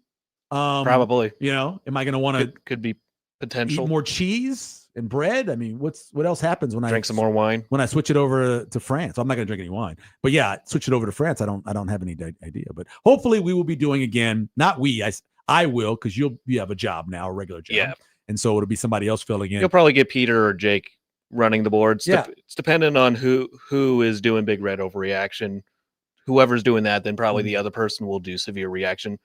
Probably. Am I going to want to could be potential eat more cheese and bread? I mean, what else happens when drink some more wine? When I switch it over to France, I'm not going to drink any wine. But yeah, switch it over to France. I don't have any idea. But hopefully, we will be doing again. Not we. I will, because you have a job now, a regular job. Yeah. And so it'll be somebody else filling in. You'll probably get Peter or Jake running the boards. Yeah. It's dependent on who is doing Big Red Overreaction. Whoever's doing that, then probably the other person will do Severe Reaction.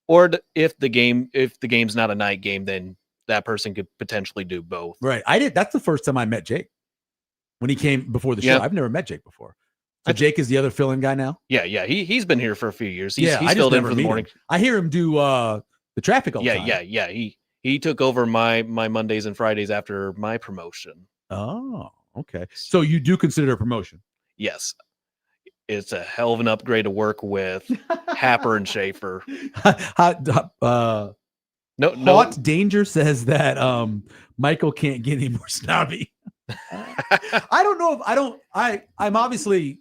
Or if the game's not a night game, then that person could potentially do both. Right. That's the first time I met Jake when he came before the show. I've never met Jake before. So Jake is the other fill-in guy now? Yeah. He's been here for a few years. He's filled in for the morning. I hear him do the traffic all the time. Yeah. He took over my Mondays and Fridays after my promotion. Oh, okay. So you do consider it a promotion? Yes. It's a hell of an upgrade to work with Happer and Schaefer. Hot Danger says that Michael can't get any more snobby. I don't know if I'm obviously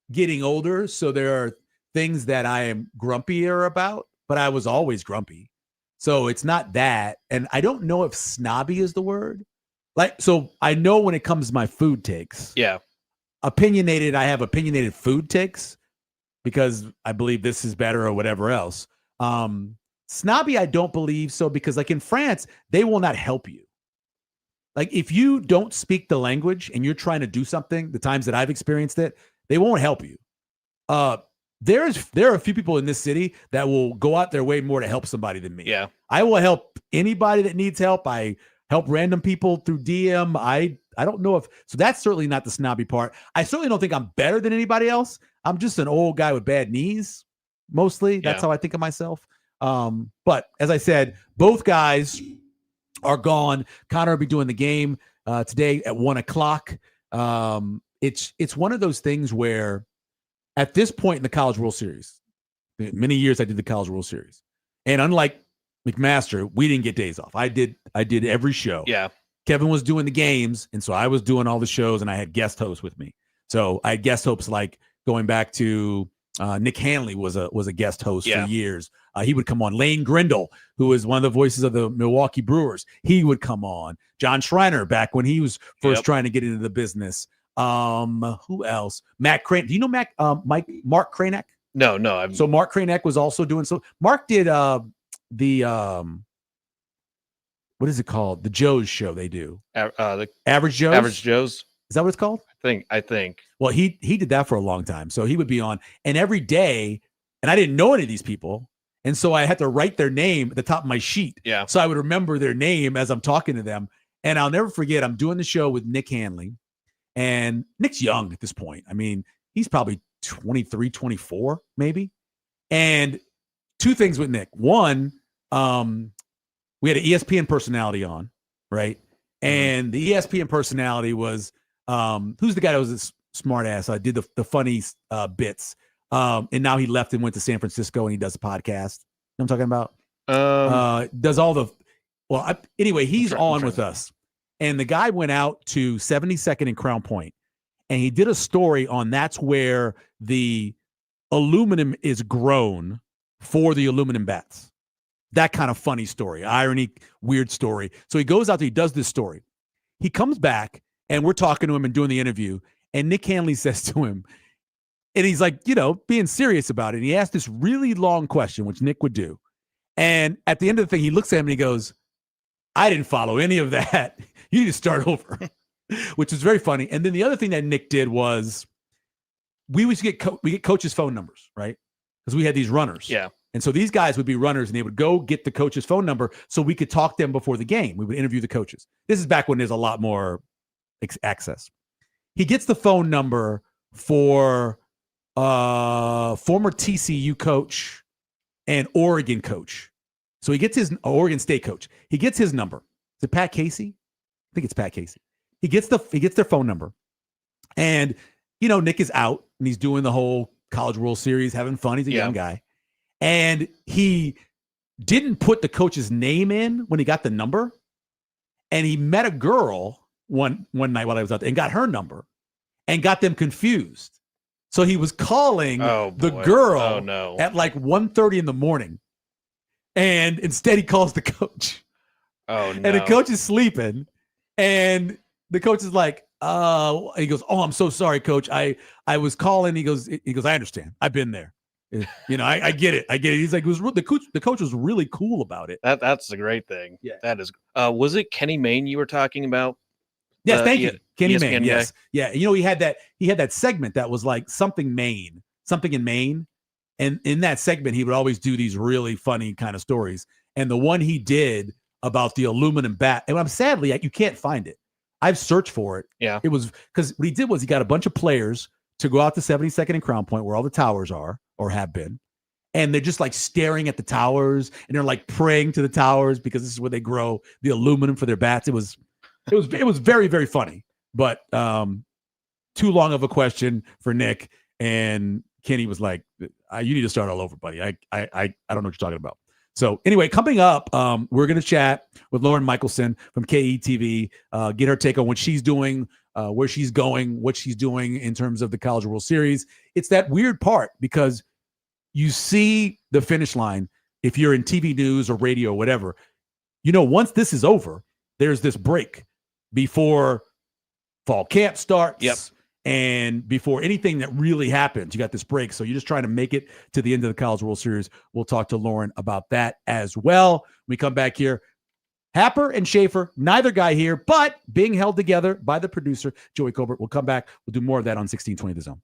getting older, so there are things that I am grumpier about, but I was always grumpy. So it's not that. And I don't know if snobby is the word. So I know when it comes to my food takes. Yeah. Opinionated, I have opinionated food takes because I believe this is better or whatever else. Snobby, I don't believe so, because like in France, they will not help you. Like if you don't speak the language and you're trying to do something, the times that I've experienced it, they won't help you. there are a few people in this city that will go out their way more to help somebody than me. Yeah. I will help anybody that needs help. I help random people through DM. I don't know so that's certainly not the snobby part. I certainly don't think I'm better than anybody else. I'm just an old guy with bad knees. Mostly. That's how I think of myself. But as I said, both guys are gone. Connor will be doing the game today at 1:00. It's one of those things where at this point in the College World Series, many years I did the College World Series, and unlike McMaster, we didn't get days off. I did every show. Yeah. Kevin was doing the games, and so I was doing all the shows, and I had guest hosts with me. So I had guest hosts like going back to Nick Hanley was a guest host for years. He would come on. Lane Grindle, who is one of the voices of the Milwaukee Brewers, he would come on. John Schreiner, back when he was first trying to get into the business. Who else? Matt Crane. Do you know Mark Kranek? No. So Mark Kranek was also doing so. Mark did the what is it called? The Joe's show they do. The Average Joe's. Average Joe's. Is that what it's called? I think. Well, he did that for a long time. So he would be on, and every day, and I didn't know any of these people, and so I had to write their name at the top of my sheet. Yeah. So I would remember their name as I'm talking to them, and I'll never forget. I'm doing the show with Nick Hanley, and Nick's young at this point. I mean, he's probably 23, 24, maybe. And two things with Nick. One, we had an ESPN personality on, right? And the ESPN personality was who's the guy that was a smart ass? I did the funny bits. And now he left and went to San Francisco and he does a podcast. You know what I'm talking about? Does all the anyway, he's on with us. And the guy went out to 72nd and Crown Point, and he did a story on that's where the aluminum is grown for the aluminum bats. That kind of funny story, irony, weird story. So he goes out there, he does this story. He comes back, and we're talking to him and doing the interview, and Nick Hanley says to him, and he's like, being serious about it. And he asked this really long question, which Nick would do. And at the end of the thing, he looks at him and he goes, I didn't follow any of that. You need to start over, which is very funny. And then the other thing that Nick did was we used to get coaches' phone numbers, right? Because we had these runners. Yeah. And so these guys would be runners, and they would go get the coach's phone number so we could talk to them before the game. We would interview the coaches. This is back when there's a lot more access. He gets the phone number for former TCU coach and Oregon coach. So he gets his Oregon State coach. He gets his number. Is it Pat Casey? I think it's Pat Casey. He gets their phone number. And, Nick is out and he's doing the whole College World Series, having fun. He's a young guy. And he didn't put the coach's name in when he got the number. And he met a girl one night while I was out there and got her number and got them confused. So he was calling the girl at like 1:30 in the morning. And instead he calls the coach. Oh, no. And the coach is sleeping. And the coach is like, he goes, oh, I'm so sorry, coach. I was calling. He goes, I understand. I've been there. I get it. He's like, the coach was really cool about it. That's the great thing. Yeah. That is. Was it Kenny Mayne you were talking about? Yes, thank you. Kenny ESPN Mayne. guy? Yes. Yeah. He had that segment that was like something in Maine. And in that segment, he would always do these really funny kind of stories. And the one he did about the aluminum bat, and I'm sadly, you can't find it. I've searched for it. Yeah. It was because what he did was he got a bunch of players to go out to 72nd and Crown Point where all the towers are or have been. And they're just like staring at the towers and they're like praying to the towers because this is where they grow the aluminum for their bats. It was very, very funny, but too long of a question for Nick. And Kenny was like, you need to start all over, buddy. I don't know what you're talking about. So anyway, coming up, we're going to chat with Lauren Michelson from KETV, get her take on what she's doing, where she's going, what she's doing in terms of the College World Series. It's that weird part because you see the finish line if you're in TV news or radio or whatever. Once this is over, there's this break before fall camp starts. Yep. And before anything that really happens, you got this break. So you're just trying to make it to the end of the College World Series. We'll talk to Lauren about that as well. When we come back here, Happer and Schaefer, neither guy here, but being held together by the producer, Joey Colbert. We'll come back. We'll do more of that on 1620 The Zone.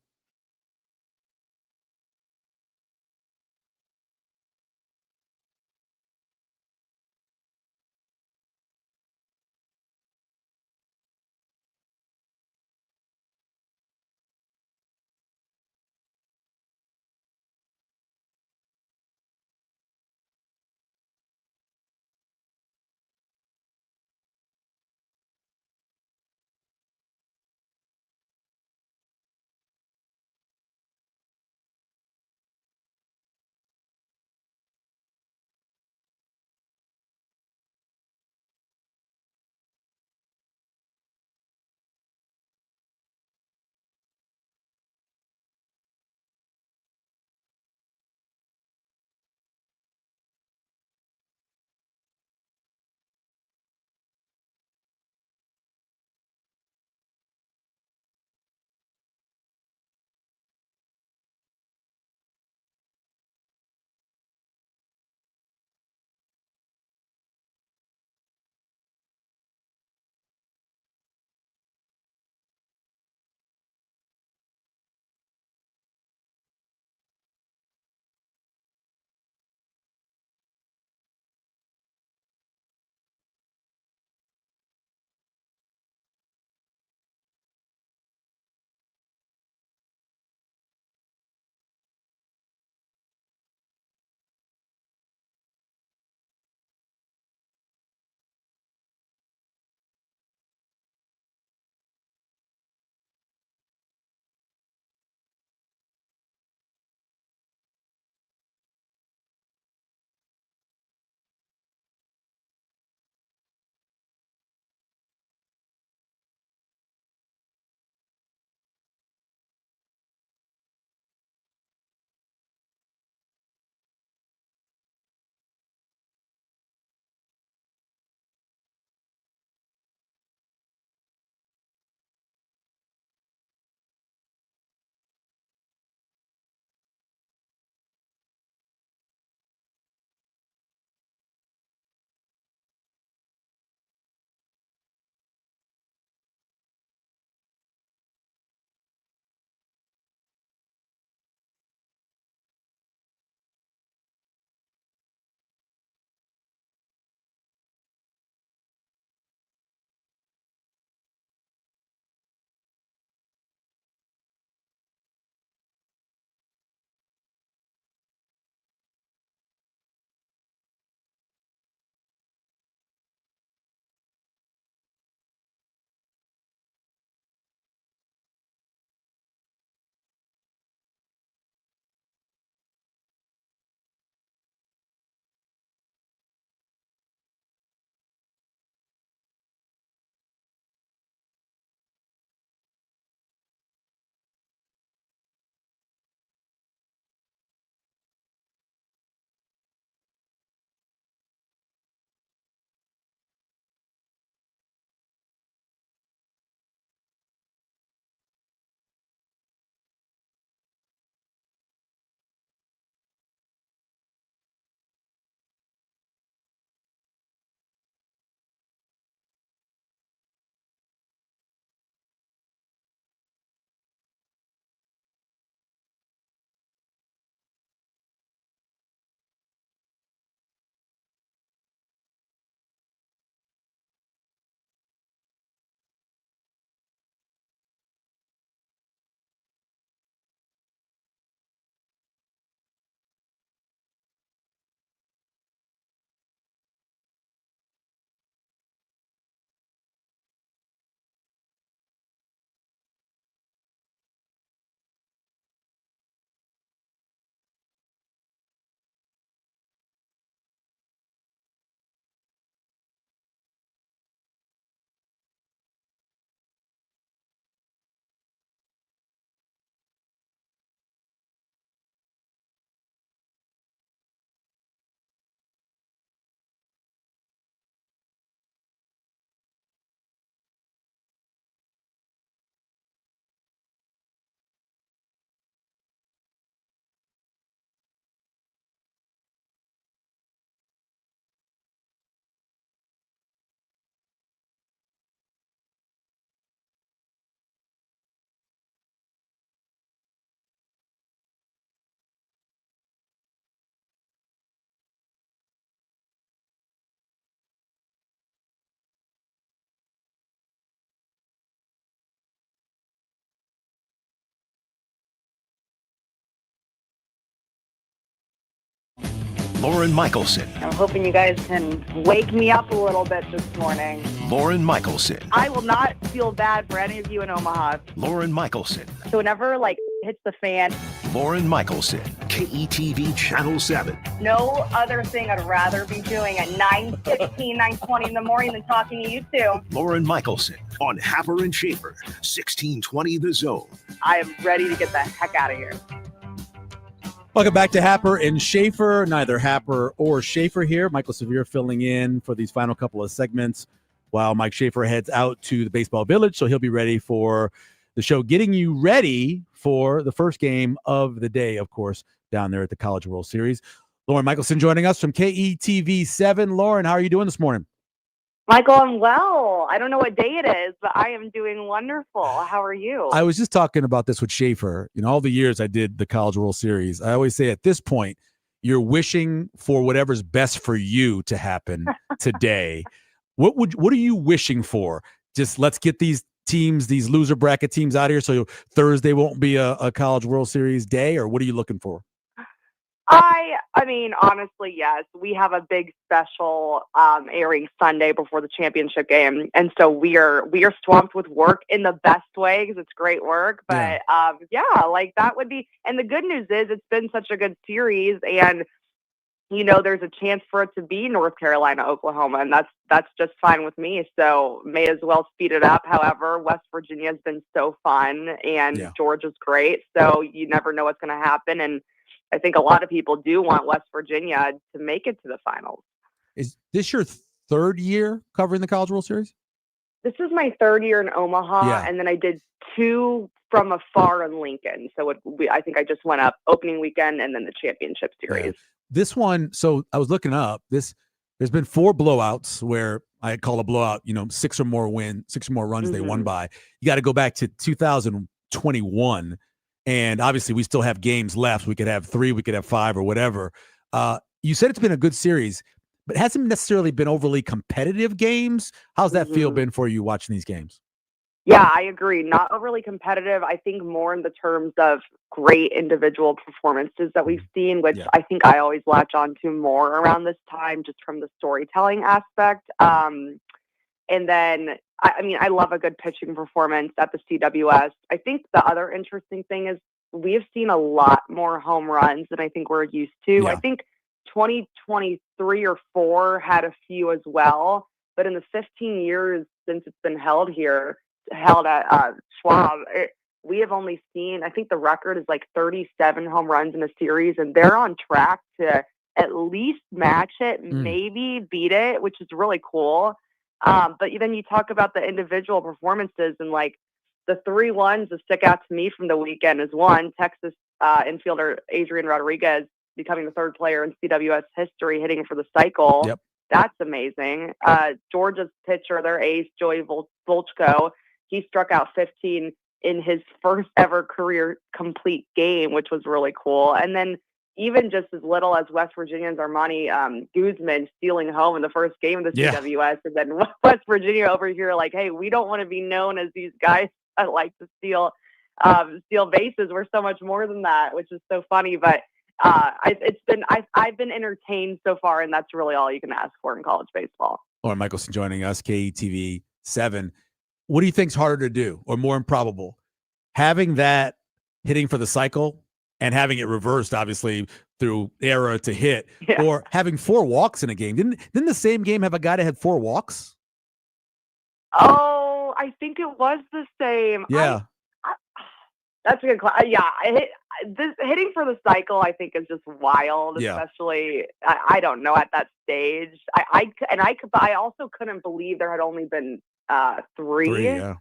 Lauren Michelson. I'm hoping you guys can wake me up a little bit this morning. Lauren Michelson. I will not feel bad for any of you in Omaha. Lauren Michelson. So whenever, hits the fan. Lauren Michelson. KETV Channel 7. No other thing I'd rather be doing at 9:15, 9:20 in the morning than talking to you two. Lauren Michelson on Happer and Schaefer, 1620 The Zone. I am ready to get the heck out of here. Welcome back to Happer and Schaefer. Neither Happer or Schaefer here. Michael Severe filling in for these final couple of segments while Mike Schaefer heads out to the baseball village. So he'll be ready for the show, getting you ready for the first game of the day, of course, down there at the College World Series. Lauren Michelson joining us from KETV 7. Lauren, how are you doing this morning? Michael, I'm well. I don't know what day it is, but I am doing wonderful. How are you? I was just talking about this with Schaefer. All the years I did the College World Series, I always say at this point, you're wishing for whatever's best for you to happen today. What are you wishing for? Just let's get these teams, these loser bracket teams out of here so Thursday won't be a College World Series day, or what are you looking for? I mean, honestly, yes. We have a big special airing Sunday before the championship game, and so we are swamped with work in the best way because it's great work. But that would be. And the good news is it's been such a good series, and there's a chance for it to be North Carolina, Oklahoma, and that's just fine with me. So may as well speed it up. However, West Virginia has been so fun, and Georgia's great. So you never know what's going to happen, and I think a lot of people do want West Virginia to make it to the finals. Is this your third year covering the College World Series? This is my third year in Omaha, and then I did 2 from afar in Lincoln. So I think I just went up opening weekend and then the championship series. Yeah. This one, so I was looking up, there's been 4 blowouts where I call a blowout, 6 or more runs they won by. You got to go back to 2021. And obviously, we still have games left. We could have 3, we could have 5 or whatever. You said it's been a good series, but it hasn't necessarily been overly competitive games. How's that feel been for you watching these games? Yeah, I agree. Not overly competitive. I think more in the terms of great individual performances that we've seen, which I think I always latch on to more around this time, just from the storytelling aspect. And then, I love a good pitching performance at the CWS. I think the other interesting thing is we have seen a lot more home runs than I think we're used to. Yeah. I think 2023 or 4 had a few as well. But in the 15 years since it's been held at Schwab, we have only seen, I think the record is 37 home runs in a series, and they're on track to at least match it, maybe beat it, which is really cool. But then you talk about the individual performances, and the 3 ones that stick out to me from the weekend is one, Texas infielder Adrian Rodriguez becoming the 3rd player in CWS history hitting for the cycle. Yep. That's amazing. Georgia's pitcher, their ace, Joey Volchko, he struck out 15 in his first ever career complete game, which was really cool. And then even just as little as West Virginia's Armani Guzman stealing home in the first game of the CWS, and then West Virginia over here hey, we don't want to be known as these guys that like to steal bases. We're so much more than that, which is so funny. But I've been entertained so far, and that's really all you can ask for in college baseball. Lauren Michelson joining us, KETV 7. What do you think's harder to do, or more improbable, having that hitting for the cycle and having it reversed, obviously, through error to hit, or having 4 walks in a game? Didn't the same game have a guy that had 4 walks? Oh, I think it was the same. Yeah. That's a good question. Yeah, hitting for the cycle, I think, is just wild, especially, I don't know, at that stage. I also couldn't believe there had only been 3.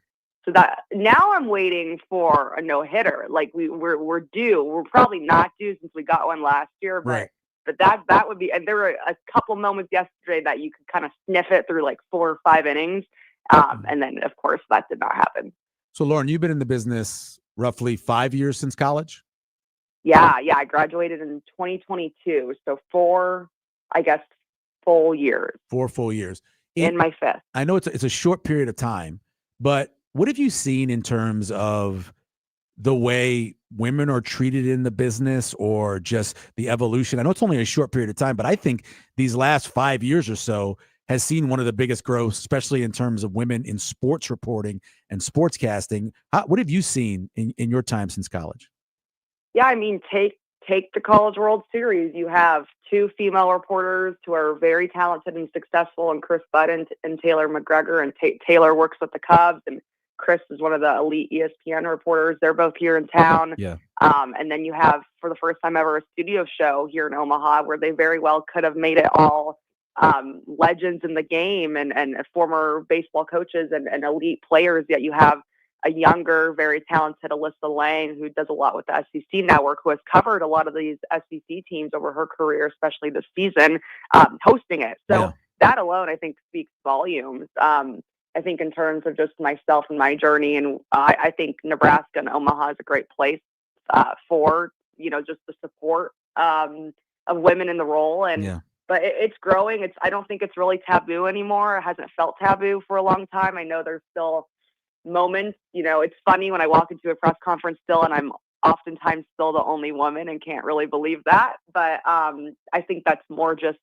So that now I'm waiting for a no-hitter. We're due. We're probably not due since we got one last year, but that would be. And there were a couple moments yesterday that you could kind of sniff it through 4 or 5 innings, and then of course that did not happen. So Lauren, you've been in the business roughly 5 years since college. Yeah. I graduated in 2022, so 4, I guess, full years. 4 full years. In my 5th. I know it's a short period of time, but what have you seen in terms of the way women are treated in the business or just the evolution? I know it's only a short period of time, but I think these last 5 years or so has seen one of the biggest growths, especially in terms of women in sports reporting and sportscasting. What have you seen in your time since college? Yeah, I mean, take the College World Series. You have 2 female reporters who are very talented and successful, and Chris Budd and Taylor McGregor. And Taylor works with the Cubs, and Chris is one of the elite ESPN reporters. They're both here in town. Yeah. And then you have, for the first time ever, a studio show here in Omaha where they very well could have made it all legends in the game and former baseball coaches and elite players, yet you have a younger, very talented Alyssa Lang, who does a lot with the SEC network, who has covered a lot of these SEC teams over her career, especially this season, hosting it. So that alone, I think, speaks volumes. I think in terms of just myself and my journey, and I think Nebraska and Omaha is a great place for, just the support of women in the role. And but it's growing. I don't think it's really taboo anymore. It hasn't felt taboo for a long time. I know there's still moments, it's funny when I walk into a press conference still, and I'm oftentimes still the only woman and can't really believe that. But I think that's more just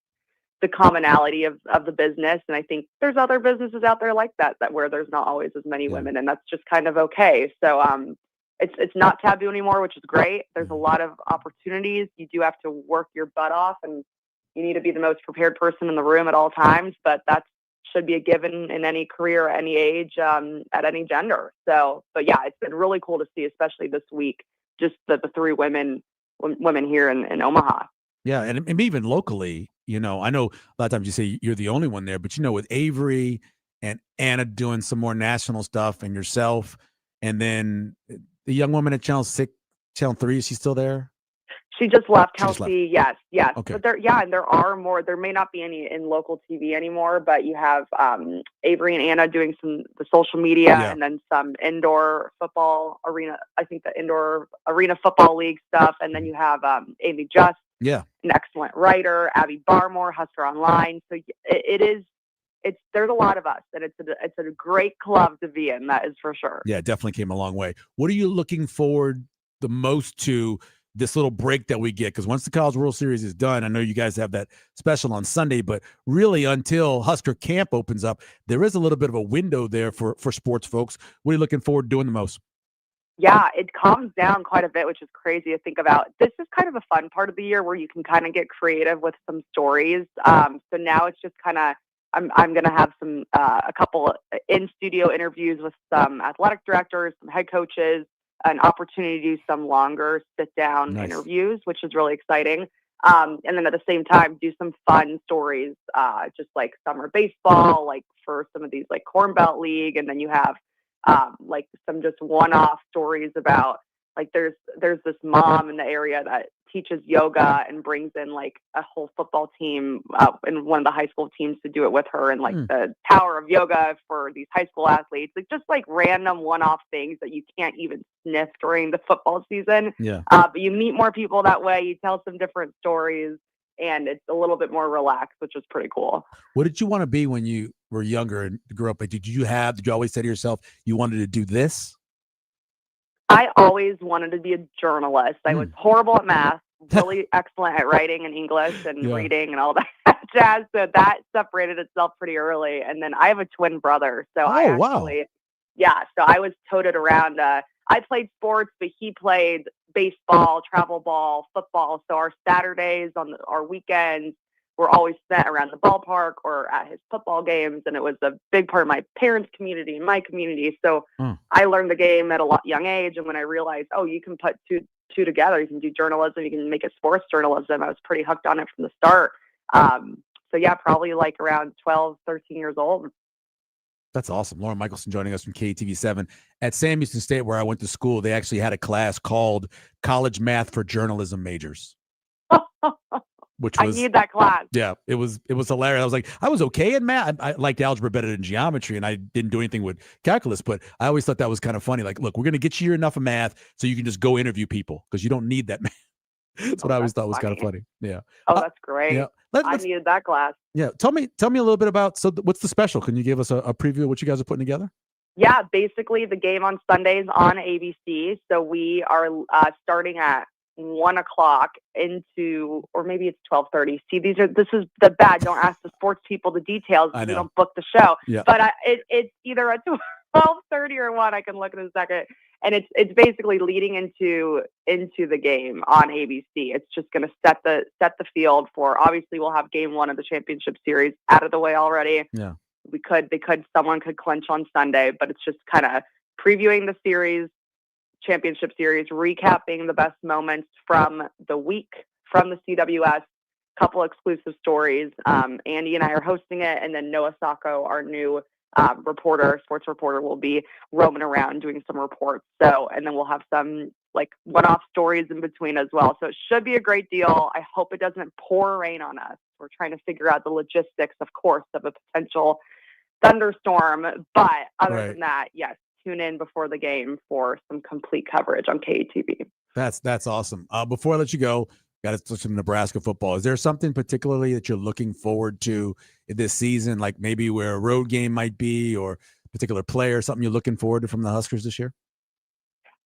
the commonality of the business. And I think there's other businesses out there like that where there's not always as many women, and that's just kind of okay. So it's not taboo anymore, which is great. There's a lot of opportunities. You do have to work your butt off, and you need to be the most prepared person in the room at all times, but that should be a given in any career, any age, at any gender. So, but yeah, it's been really cool to see, especially this week, just the 3 women here in Omaha. Yeah. And even locally, I know a lot of times you say you're the only one there, but with Avery and Anna doing some more national stuff, and yourself, and then the young woman at Channel 3, is she still there? She just left. Kelsey, yes. Okay. But and there are more. There may not be any in local TV anymore, but you have Avery and Anna doing the social media, and then some indoor football arena. I think the indoor arena football league stuff, and then you have Amy Just, an excellent writer, Abby Barmore, Husker Online. So there's a lot of us, and it's a great club to be in. That is for sure. Yeah, it definitely came a long way. What are you looking forward the most to this little break that we get? Because once the College World Series is done, I know you guys have that special on Sunday, but really until Husker camp opens up, there is a little bit of a window there for sports folks. What are you looking forward to doing the most? Yeah, it calms down quite a bit, which is crazy to think about. This is kind of a fun part of the year where you can kind of get creative with some stories. So now it's just kind of, I'm going to have a couple in-studio interviews with some athletic directors, some head coaches, an opportunity to do some longer sit-down interviews, which is really exciting. And then at the same time, do some fun stories, just like summer baseball, like for some of these like Corn Belt League. And then you have like some just one-off stories about like there's this mom in the area that teaches yoga and brings in like a whole football team and one of the high school teams to do it with her, and like the power of yoga for these high school athletes, like just like random one-off things that you can't even sniff during the football season. But you meet more people that way, you tell some different stories, and it's a little bit more relaxed, which is pretty cool. What did you want to be when you were younger and grew up? Like, did you always say to yourself you wanted to do this? I always wanted to be a journalist. I was horrible at math, really excellent at writing and English and reading and all that jazz. So that separated itself pretty early. And then I have a twin brother. So so I was toted around. I played sports, but he played baseball, travel ball, football. So our Saturdays our weekends were always spent around the ballpark or at his football games, and it was a big part of my parents' community and my community. So I learned the game at a young age, and when I realized, you can put two together, you can do journalism, you can make it sports journalism, I was pretty hooked on it from the start. So yeah, probably like around 12, 13 years old. That's awesome. Lauren Michelson joining us from KTV7. At Sam Houston State, where I went to school, they actually had a class called College Math for Journalism Majors. I need that class. Yeah, it was hilarious. I was okay in math. I liked algebra better than geometry, and I didn't do anything with calculus, but I always thought that was kind of funny. Like, look, we're going to get you enough of math so you can just go interview people because you don't need that math. That's what I always thought was kind of funny. Yeah. Oh, that's great. Yeah. I needed that class. Yeah. Tell me a little bit about, what's the special? Can you give us a preview of what you guys are putting together? Yeah, basically the game on Sundays on ABC. So we are starting at 1:00 into, or maybe it's 12:30. See, this is the bad. Don't ask the sports people the details. I We know. don't book the show. Yeah. But it's either at 12:30 or 1. I can look in a second. And it's basically leading into the game on ABC. It's just going to set the field for, obviously we'll have game 1 of the championship series out of the way already. Yeah. Someone could clinch on Sunday, but it's just kind of previewing the series, championship series, recapping the best moments from the week from the CWS, couple exclusive stories. Andy and I are hosting it, and then Noah Sacco, our new sports reporter, will be roaming around doing some reports. So, and then we'll have some like one-off stories in between as well. So it should be a great deal. I hope it doesn't pour rain on us. We're trying to figure out the logistics, of course, of a potential thunderstorm. But other than that, yes, tune in before the game for some complete coverage on KATV. That's awesome. Before I let you go, got to touch some Nebraska football. Is there something particularly that you're looking forward to this season, like maybe where a road game might be, or a particular player, something you're looking forward to from the Huskers this year?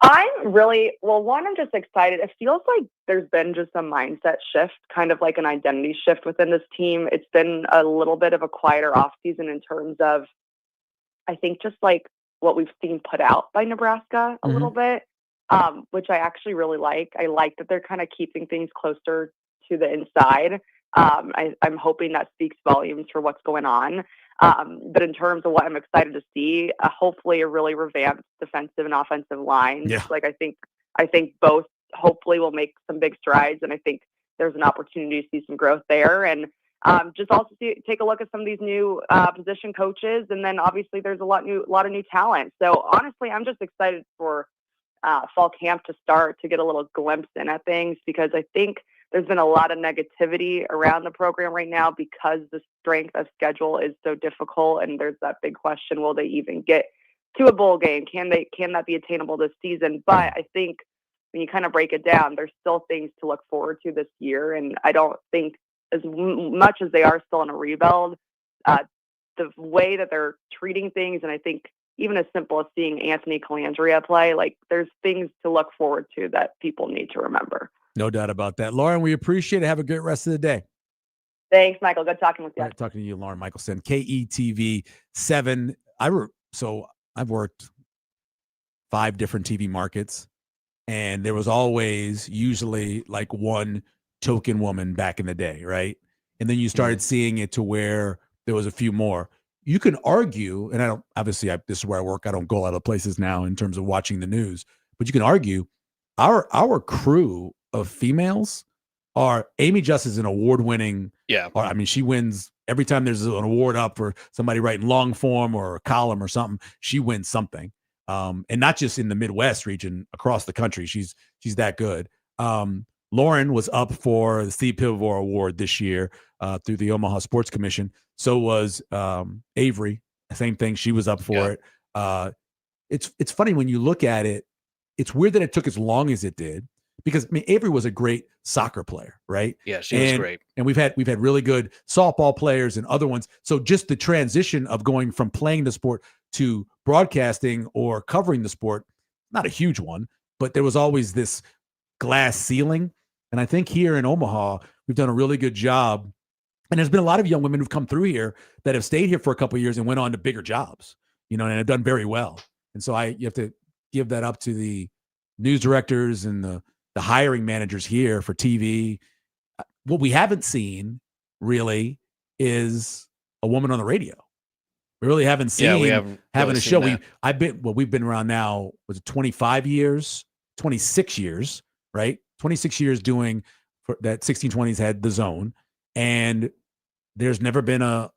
I'm just excited. It feels like there's been just a mindset shift, kind of like an identity shift within this team. It's been a little bit of a quieter offseason in terms of, I think, just like what we've seen put out by Nebraska a little bit, which I actually really like. I like that they're kind of keeping things closer to the inside. I'm hoping that speaks volumes for what's going on. But in terms of what I'm excited to see, hopefully a really revamped defensive and offensive line. Yeah. Like I think both hopefully will make some big strides, and I think there's an opportunity to see some growth there. And just also take a look at some of these new position coaches, and then obviously there's a lot of new talent. So honestly, I'm just excited for fall camp to start, to get a little glimpse in at things, because I think there's been a lot of negativity around the program right now because the strength of schedule is so difficult, and there's that big question: will they even get to a bowl game? Can that be attainable this season? But I think when you kind of break it down, there's still things to look forward to this year, and I don't think, as much as they are still in a rebuild, the way that they're treating things, and I think even as simple as seeing Anthony Calandria play, like there's things to look forward to that people need to remember. No doubt about that. Lauren, we appreciate it. Have a great rest of the day. Thanks, Michael. Good talking with you. All right, talking to you, Lauren Michelson, KETV 7. I've worked 5 different TV markets, and there was always usually like one token woman back in the day, right? And then you started seeing it to where there was a few more. You can argue, and I don't, obviously this is where I work. I don't go a lot of places now in terms of watching the news, but you can argue our crew of females are, Amy Just is an award-winning. Yeah. I mean, she wins every time there's an award up for somebody writing long form or a column or something. She wins something, and not just in the Midwest region, across the country. She's that good. Lauren was up for the Steve Pivor Award this year through the Omaha Sports Commission. So was Avery. Same thing. She was up for it. It's funny when you look at it. It's weird that it took as long as it did, because I mean, Avery was a great soccer player, right? Yeah, she was great. And we've had really good softball players and other ones. So just the transition of going from playing the sport to broadcasting or covering the sport, not a huge one, but there was always this glass ceiling. And I think here in Omaha, we've done a really good job. And there's been a lot of young women who've come through here that have stayed here for a couple of years and went on to bigger jobs, and have done very well. And so you have to give that up to the news directors and the hiring managers here for TV. What we haven't seen really is a woman on the radio. We really haven't seen having a show. We've been around now, was it 25 years, 26 years, right? 26 years doing that. 1620s had The Zone, and there's never been a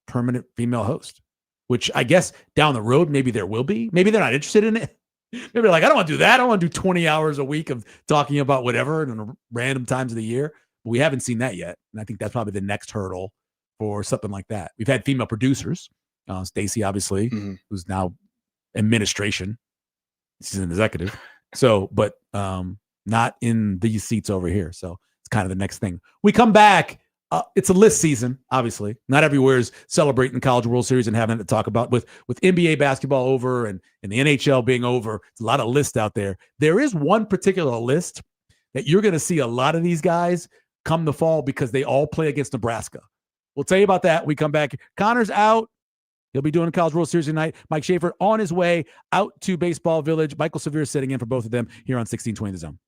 permanent female host, which I guess down the road, maybe there will be. Maybe they're not interested in it. Maybe they're like, I don't want to do that. I want to do 20 hours a week of talking about whatever in random times of the year. But we haven't seen that yet. And I think that's probably the next hurdle for something like that. We've had female producers, Stacy, obviously, who's now administration. She's an executive. So, but not in these seats over here. So it's kind of the next thing. We come back. It's a list season, obviously. Not everywhere is celebrating College World Series and having to talk about with NBA basketball over and the NHL being over. It's a lot of lists out there. There is one particular list that you're going to see a lot of these guys come the fall because they all play against Nebraska. We'll tell you about that when we come back. Connor's out. He'll be doing the College World Series tonight. Mike Schaefer on his way out to Baseball Village. Michael Severe sitting in for both of them here on 1620 The Zone.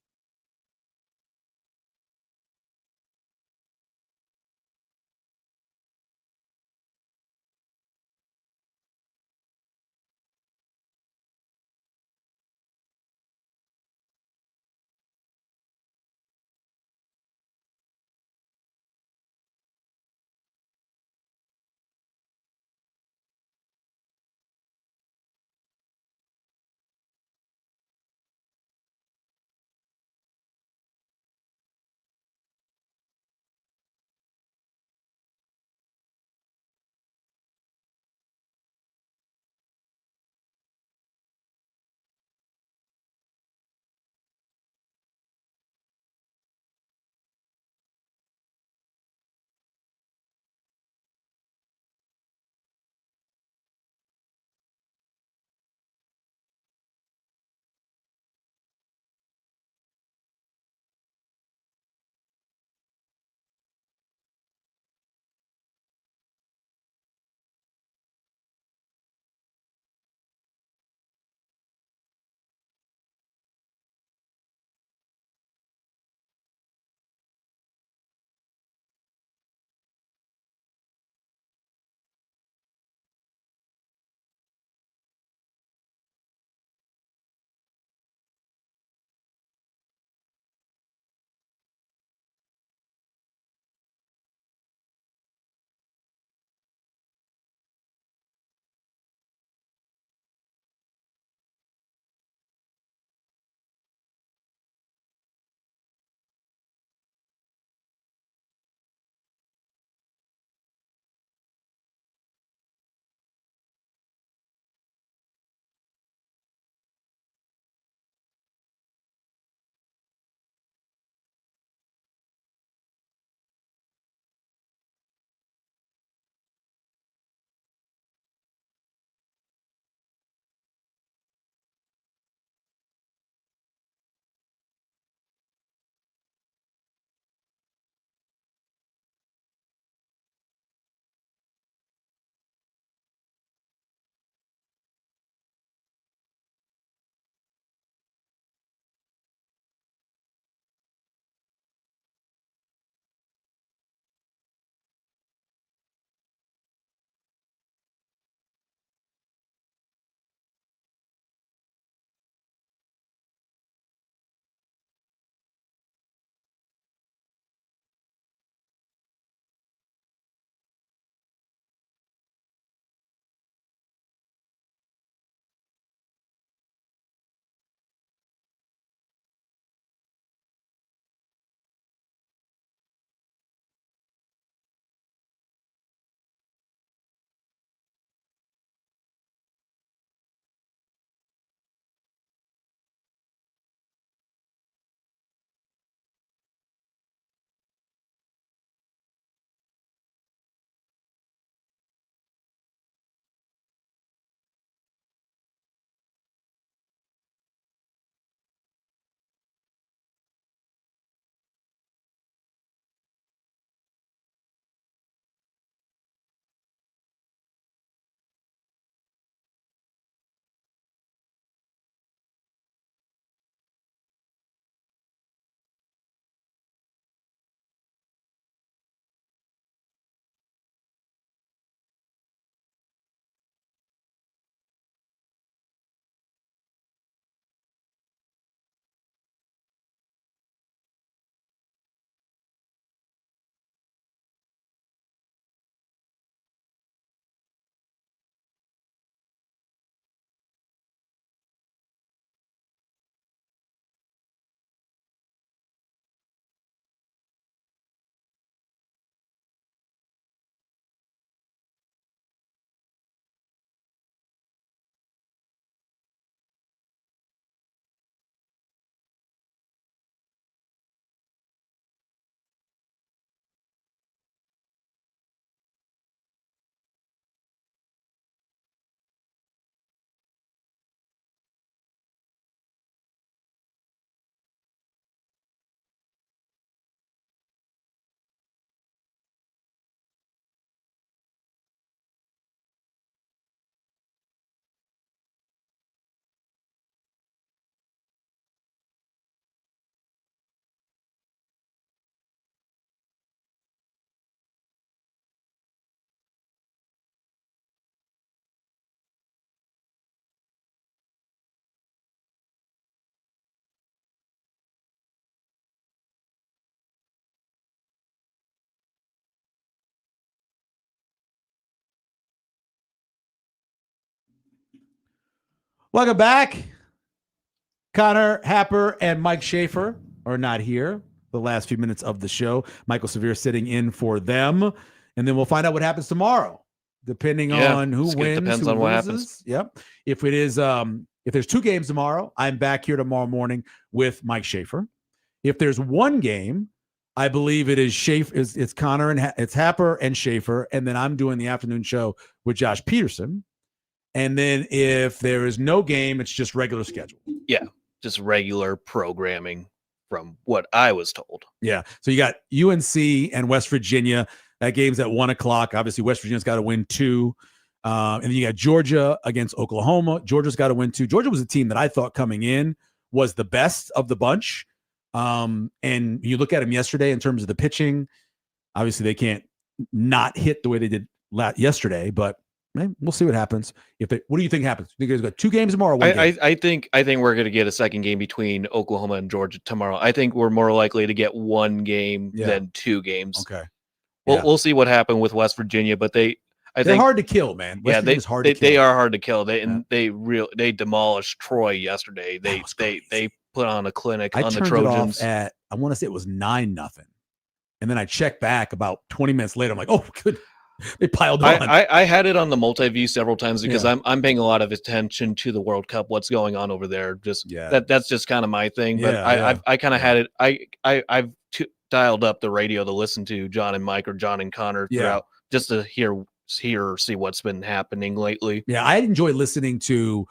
Welcome back. Connor, Happer, and Mike Schaefer are not here the last few minutes of the show. Michael Severe sitting in for them. And then we'll find out what happens tomorrow, depending on who wins. Depends who on what loses. happens. Yep. If it is, if there's 2 games tomorrow, I'm back here tomorrow morning with Mike Schaefer. If there's 1 game, I believe it is Schaefer. It's Connor and it's Happer and Schaefer, and then I'm doing the afternoon show with Josh Peterson. And then if there is no game, it's just regular schedule. Yeah, just regular programming from what I was told. Yeah. So you got UNC and West Virginia. That game's at 1:00. Obviously, West Virginia's got to win 2. And then you got Georgia against Oklahoma. Georgia's got to win 2. Georgia was a team that I thought coming in was the best of the bunch. And you look at them yesterday in terms of the pitching. Obviously, they can't not hit the way they did yesterday, but we'll see what happens. What do you think happens? You think there's got 2 games tomorrow? Or 1 game? I think we're going to get a second game between Oklahoma and Georgia tomorrow. I think we're more likely to get 1 game than 2 games. Okay. We'll see what happened with West Virginia, but they're hard to kill, man. West Virginia's hard to kill. They are hard to kill. They demolished Troy yesterday. They put on a clinic on the Trojans. I want to say it was 9-0, and then I checked back about 20 minutes later. I'm like, oh, good. They piled on. I had it on the multi-view several times because I'm paying a lot of attention to the World Cup, what's going on over there. That's just kind of my thing. But I kind of had it. I've dialed up the radio to listen to John and Mike or John and Connor throughout just to see what's been happening lately. Yeah, I enjoy listening to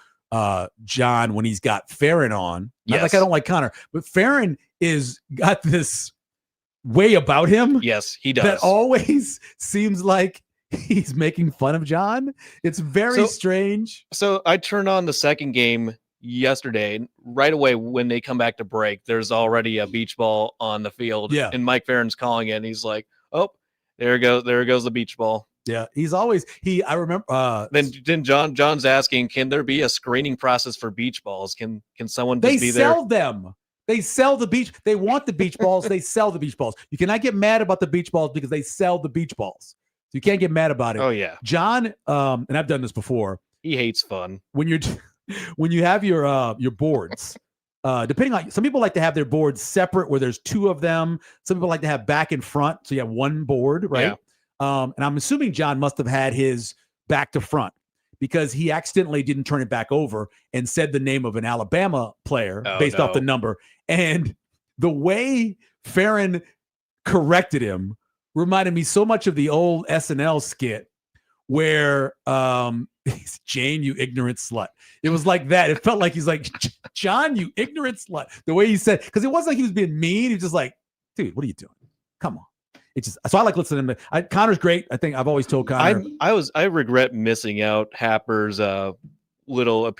John when he's got Farron on. Not like I don't like Connor, but Farron is got this way about him. Yes, he does. That always seems like he's making fun of John. It's very strange. So I turned on the second game yesterday. Right away when they come back to break, there's already a beach ball on the field. Yeah. And Mike Farron's calling it, and he's like, "Oh, there goes the beach ball." Yeah, he's always I remember. Then John's asking, "Can there be a screening process for beach balls? Can someone just be there?" They sell them. They sell the beach. They want the beach balls. They sell the beach balls. You cannot get mad about the beach balls because they sell the beach balls. So you can't get mad about it. Oh yeah, John. And I've done this before. He hates fun. When you have your boards. Depending on, some people like to have their boards separate where there's 2 of them. Some people like to have back and front, so you have 1 board, right? Yeah. And I'm assuming John must have had his back to front because he accidentally didn't turn it back over and said the name of an Alabama player based off the number. And the way Farron corrected him reminded me so much of the old SNL skit where Jane, you ignorant slut. It was like that. It felt like he's like, John, you ignorant slut. The way he said, because it wasn't like he was being mean. He was just like, dude, what are you doing? Come on. It's just, so I like listening to him. Connor's great. I think I've always told Connor. I regret missing out Happer's little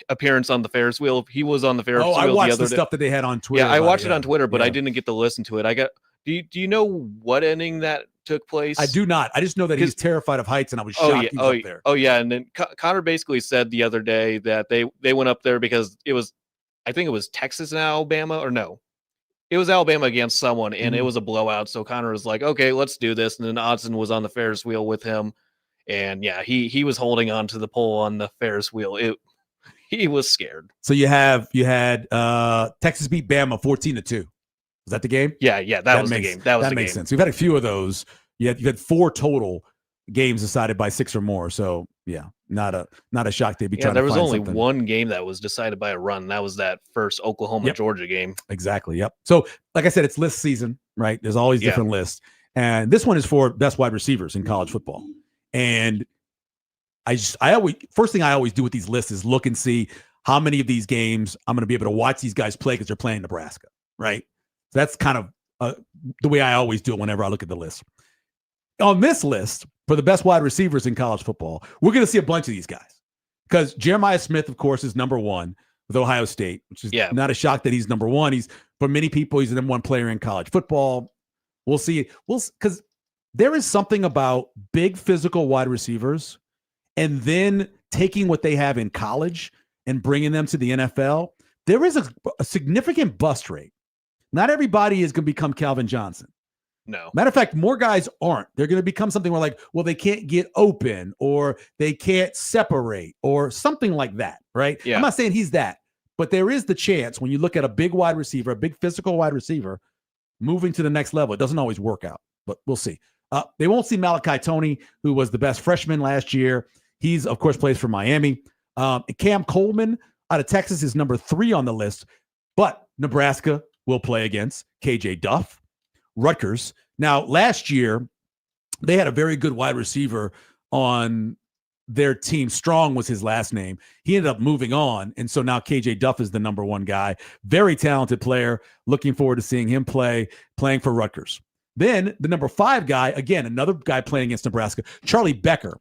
appearance on the Ferris wheel. He was on the Ferris wheel. I watched the other stuff that they had on Twitter. Yeah, I watched it on Twitter, but I didn't get to listen to it. Do you know what inning that took place? I do not. I just know that he's terrified of heights, and I was shocked he was up there. Oh yeah, and then Connor basically said the other day that they went up there because I think it was Texas and Alabama, or no, it was Alabama against someone, and it was a blowout. So Connor was like, "Okay, let's do this." And then Odson was on the Ferris wheel with him, and yeah, he was holding on to the pole on the Ferris wheel. He was scared. So you had Texas beat Bama 14-2. Was that the game? Yeah, that was the game. That makes sense. We've had a few of those. You had 4 total games decided by 6 or more. So yeah, not a shock they'd be trying to find something. There was only 1 game that was decided by a run. That was that first Oklahoma-Georgia game. Exactly. Yep. So like I said, it's list season, right? There's always different lists. And this one is for best wide receivers in college football. And first thing I always do with these lists is look and see how many of these games I'm going to be able to watch these guys play because they're playing Nebraska, right? So that's kind of the way I always do it whenever I look at the list. On this list, for the best wide receivers in college football, we're going to see a bunch of these guys because Jeremiah Smith, of course, is number 1 with Ohio State, which is not a shock that he's number 1. For many people, he's the number 1 player in college football. We'll see. Because there is something about big physical wide receivers and then taking what they have in college and bringing them to the NFL. There is a significant bust rate. Not everybody is going to become Calvin Johnson. No. Matter of fact, more guys aren't. They're going to become something where like, well, they can't get open or they can't separate or something like that, right? Yeah. I'm not saying he's that, but there is the chance when you look at a big wide receiver, a big physical wide receiver, moving to the next level. It doesn't always work out, but we'll see. They won't see Malachi Toney, who was the best freshman last year. He's, of course, plays for Miami. Cam Coleman out of Texas is number 3 on the list, but Nebraska will play against KJ Duff. Rutgers. Now, last year, they had a very good wide receiver on their team. Strong was his last name. He ended up moving on, and so now KJ Duff is the number 1 guy. Very talented player. Looking forward to seeing him playing for Rutgers. Then the number 5 guy, again, another guy playing against Nebraska, Charlie Becker,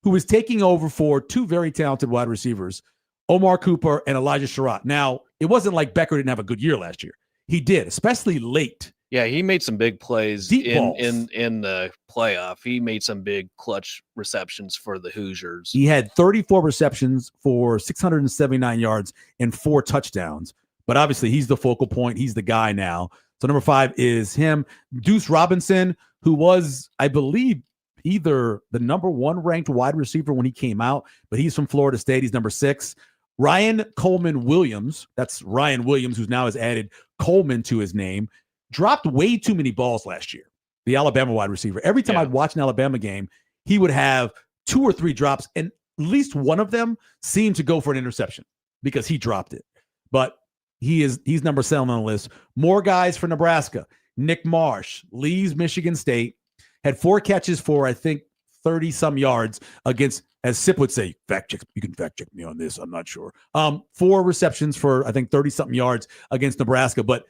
who is taking over for 2 very talented wide receivers, Omar Cooper and Elijah Sherratt. Now, it wasn't like Becker didn't have a good year last year. He did, especially late. Yeah, he made some big plays Deep in the playoff. He made some big clutch receptions for the Hoosiers. He had 34 receptions for 679 yards and 4 touchdowns. But obviously, he's the focal point. He's the guy now. So number 5 is him. Deuce Robinson, who was, I believe, either the number 1 ranked wide receiver when he came out, but he's from Florida State. He's number 6. Ryan Coleman Williams, that's Ryan Williams, who now has added Coleman to his name, dropped way too many balls last year, the Alabama wide receiver. Every time I'd watch an Alabama game, he would have 2 or 3 drops, and at least one of them seemed to go for an interception because he dropped it. But he's number 7 on the list. More guys for Nebraska. Nick Marsh leaves Michigan State, had 4 catches for, I think, 30-some yards against, as Sip would say, you can fact check me on this, I'm not sure. 4 receptions for, I think, 30-something yards against Nebraska. But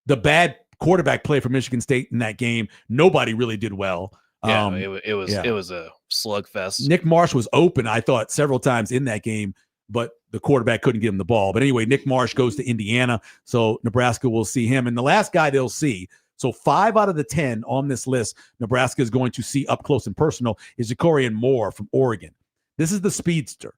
the bad quarterback play for Michigan State in that game, nobody really did well. It was a slugfest. Nick Marsh was open, I thought, several times in that game, but the quarterback couldn't get him the ball. But anyway, Nick Marsh goes to Indiana, so Nebraska will see him. And the last guy they'll see, so 5 out of the 10 on this list, Nebraska is going to see up close and personal, is Jacorian Moore from Oregon. This is the speedster.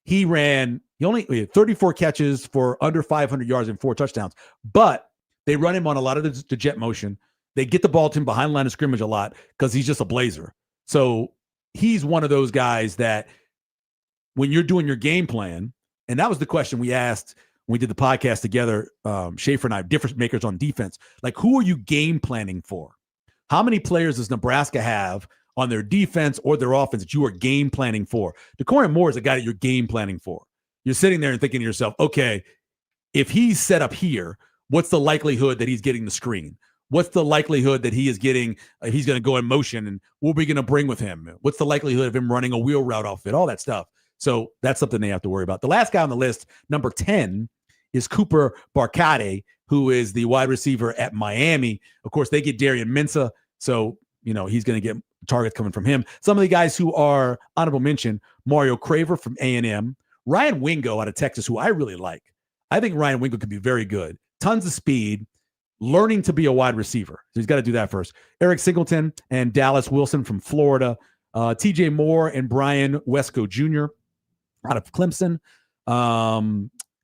He had 34 catches for under 500 yards and 4 touchdowns, but they run him on a lot of the jet motion. They get the ball to him behind the line of scrimmage a lot because he's just a blazer. So he's one of those guys that when you're doing your game plan, and that was the question we asked when we did the podcast together, Schaefer and I, difference makers on defense, like who are you game planning for? How many players does Nebraska have on their defense or their offense that you are game planning for? Jacorian Moore is a guy that you're game planning for. You're sitting there and thinking to yourself, okay, if he's set up here, what's the likelihood that he's getting the screen? What's the likelihood that he is getting, he's going to go in motion, and what are we going to bring with him? What's the likelihood of him running a wheel route outfit? All that stuff. So that's something they have to worry about. The last guy on the list, number 10, is Cooper Barcade, who is the wide receiver at Miami. Of course, they get Darian Mensah, so he's going to get targets coming from him. Some of the guys who are honorable mention, Mario Craver from A&M, Ryan Wingo out of Texas, who I really like. I think Ryan Wingo could be very good. Tons of speed, learning to be a wide receiver. So he's got to do that first. Eric Singleton and Dallas Wilson from Florida. TJ Moore and Brian Wesco Jr. out of Clemson.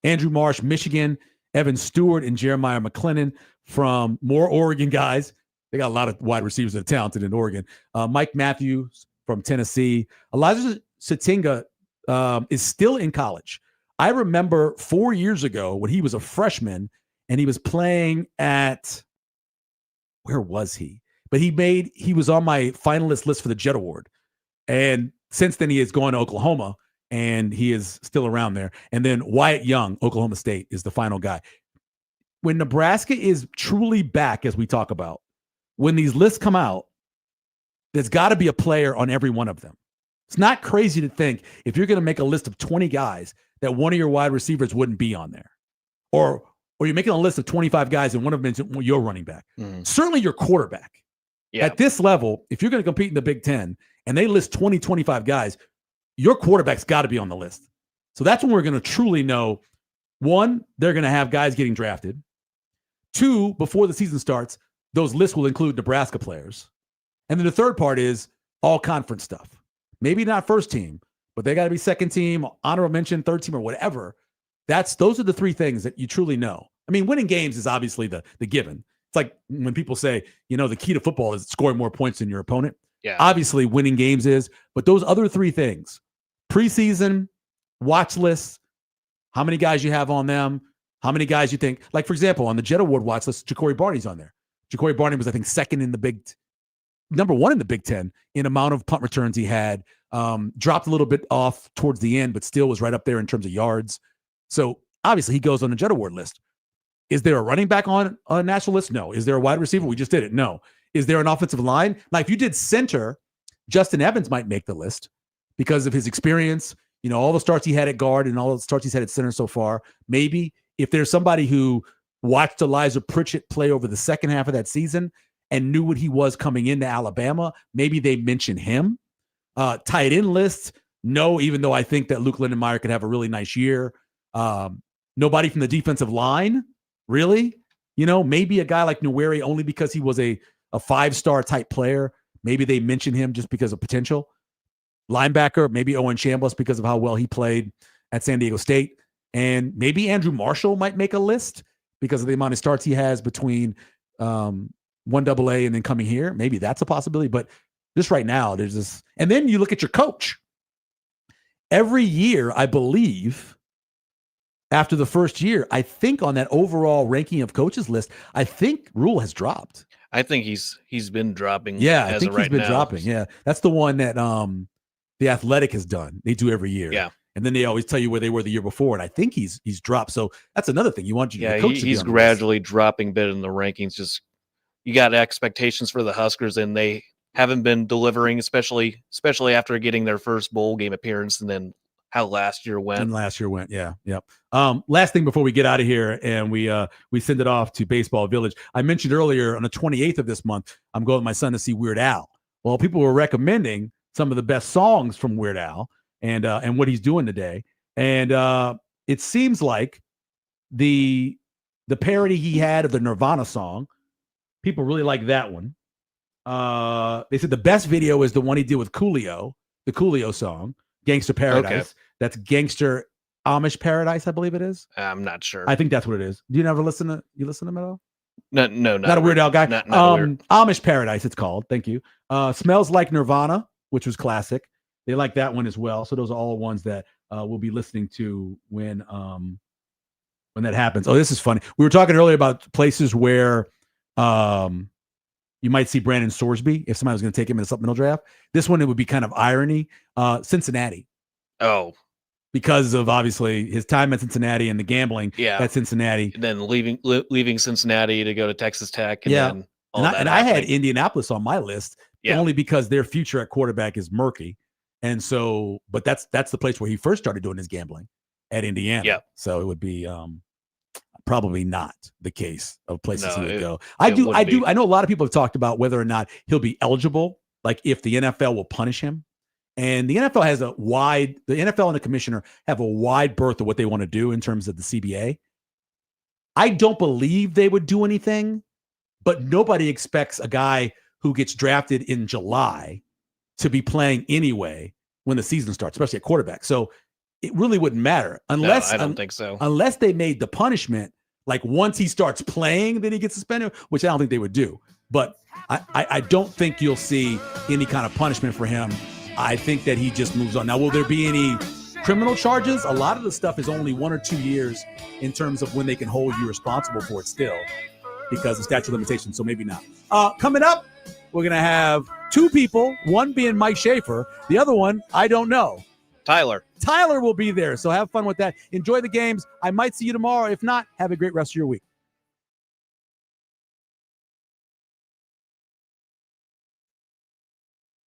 Andrew Marsh, Michigan. Evan Stewart and Jeremiah McClennan from more Oregon guys. They got a lot of wide receivers that are talented in Oregon. Mike Matthews from Tennessee. Elijah Satinga is still in college. I remember 4 years ago when he was a freshman and he was playing at, where was he? But he was on my finalist list for the Jet Award. And since then he has gone to Oklahoma and he is still around there. And then Wyatt Young, Oklahoma State, is the final guy. When Nebraska is truly back, as we talk about, when these lists come out, there's got to be a player on every one of them. It's not crazy to think if you're going to make a list of 20 guys that one of your wide receivers wouldn't be on there. Or you're making a list of 25 guys and one of them is your running back. Certainly your quarterback. Yeah. At this level, if you're going to compete in the Big Ten and they list 20, 25 guys, your quarterback's got to be on the list. So that's when we're going to truly know, one, they're going to have guys getting drafted. Two, before the season starts, those lists will include Nebraska players. And then the third part is all conference stuff. Maybe not first team, but they got to be second team, honorable mention, third team, or whatever. Those are the three things that you truly know. I mean, winning games is obviously the given. It's like when people say, the key to football is scoring more points than your opponent. Yeah. Obviously, winning games is, but those other three things, preseason, watch lists, how many guys you have on them, how many guys you think, like, for example, on the Jet Award watch list, Ja'Cory Barney's on there. Ja'Cory Barney was, I think, number one in the Big Ten in amount of punt returns he had. Dropped a little bit off towards the end, but still was right up there in terms of yards. So obviously he goes on the Jet Award list. Is there a running back on a national list? No. Is there a wide receiver? We just did it. No. Is there an offensive line? Like, if you did center, Justin Evans might make the list because of his experience, all the starts he had at guard and all the starts he's had at center so far. Maybe if there's somebody who watched Elijah Pritchett play over the second half of that season and knew what he was coming into Alabama, maybe they mention him. Tight end list, no, even though I think that Luke Lindenmeyer could have a really nice year. Nobody from the defensive line, really. Maybe a guy like Neweri only because he was a 5-star type player. Maybe they mention him just because of potential. Linebacker, maybe Owen Chambliss because of how well he played at San Diego State. And maybe Andrew Marshall might make a list because of the amount of starts he has between 1AA and then coming here. Maybe that's a possibility. But just right now, there's this. And then you look at your coach. Every year, I believe, after the first year, I think on that overall ranking of coaches list, I think Rule has dropped. I think he's been dropping. Yeah, as I think of right he's been now. dropping. Yeah, that's the one that the Athletic has done. They do every year. Yeah. And then they always tell you where they were the year before. And I think he's dropped. So that's another thing. You want your coach to be he's on the gradually dropping bit in the rankings. Just you got expectations for the Huskers, and they haven't been delivering, especially after getting their first bowl game appearance, and then how last year went. And last year went, yeah, yep. Last thing before we get out of here, and we send it off to Baseball Village. I mentioned earlier on the 28th of this month, I'm going with my son to see Weird Al. Well, people were recommending some of the best songs from Weird Al and what he's doing today, and it seems like the parody he had of the Nirvana song, people really like that one. They said the best video is the one he did with Coolio, the Coolio song, Gangster Paradise. Okay. That's Gangster Amish Paradise, I believe it is. I'm not sure. I think that's what it is. Do you never listen to him at all? No, not a Weird Al guy. Not weird. Amish Paradise, it's called. Thank you. Smells Like Nirvana, which was classic. They like that one as well. So those are all ones that we'll be listening to when that happens. Oh, this is funny. We were talking earlier about places where you might see Brandon Sorsby if somebody was going to take him in a supplemental draft. This one, it would be kind of irony. Cincinnati. Oh. Because of obviously his time at Cincinnati and the gambling at Cincinnati. And then leaving Cincinnati to go to Texas Tech. And then I had Indianapolis on my list only because their future at quarterback is murky. And so, but that's the place where he first started doing his gambling at Indiana. Yeah. So it would be probably not the case of places he would go. I know a lot of people have talked about whether or not he'll be eligible, like if the NFL will punish him. And the NFL has the NFL and the commissioner have a wide berth of what they want to do in terms of the CBA. I don't believe they would do anything, but nobody expects a guy who gets drafted in July to be playing anyway when the season starts, especially at quarterback. So it really wouldn't matter unless I don't think so. Unless they made the punishment like once he starts playing, then he gets suspended, which I don't think they would do. But I don't think you'll see any kind of punishment for him. I think that he just moves on. Now, will there be any criminal charges? A lot of the stuff is only 1 or 2 years in terms of when they can hold you responsible for it still because of statute of limitations. So maybe not. Coming up, we're going to have 2 people, one being Mike Schaefer, the other one, I don't know. Tyler will be there. So have fun with that. Enjoy the games. I might see you tomorrow. If not, have a great rest of your week.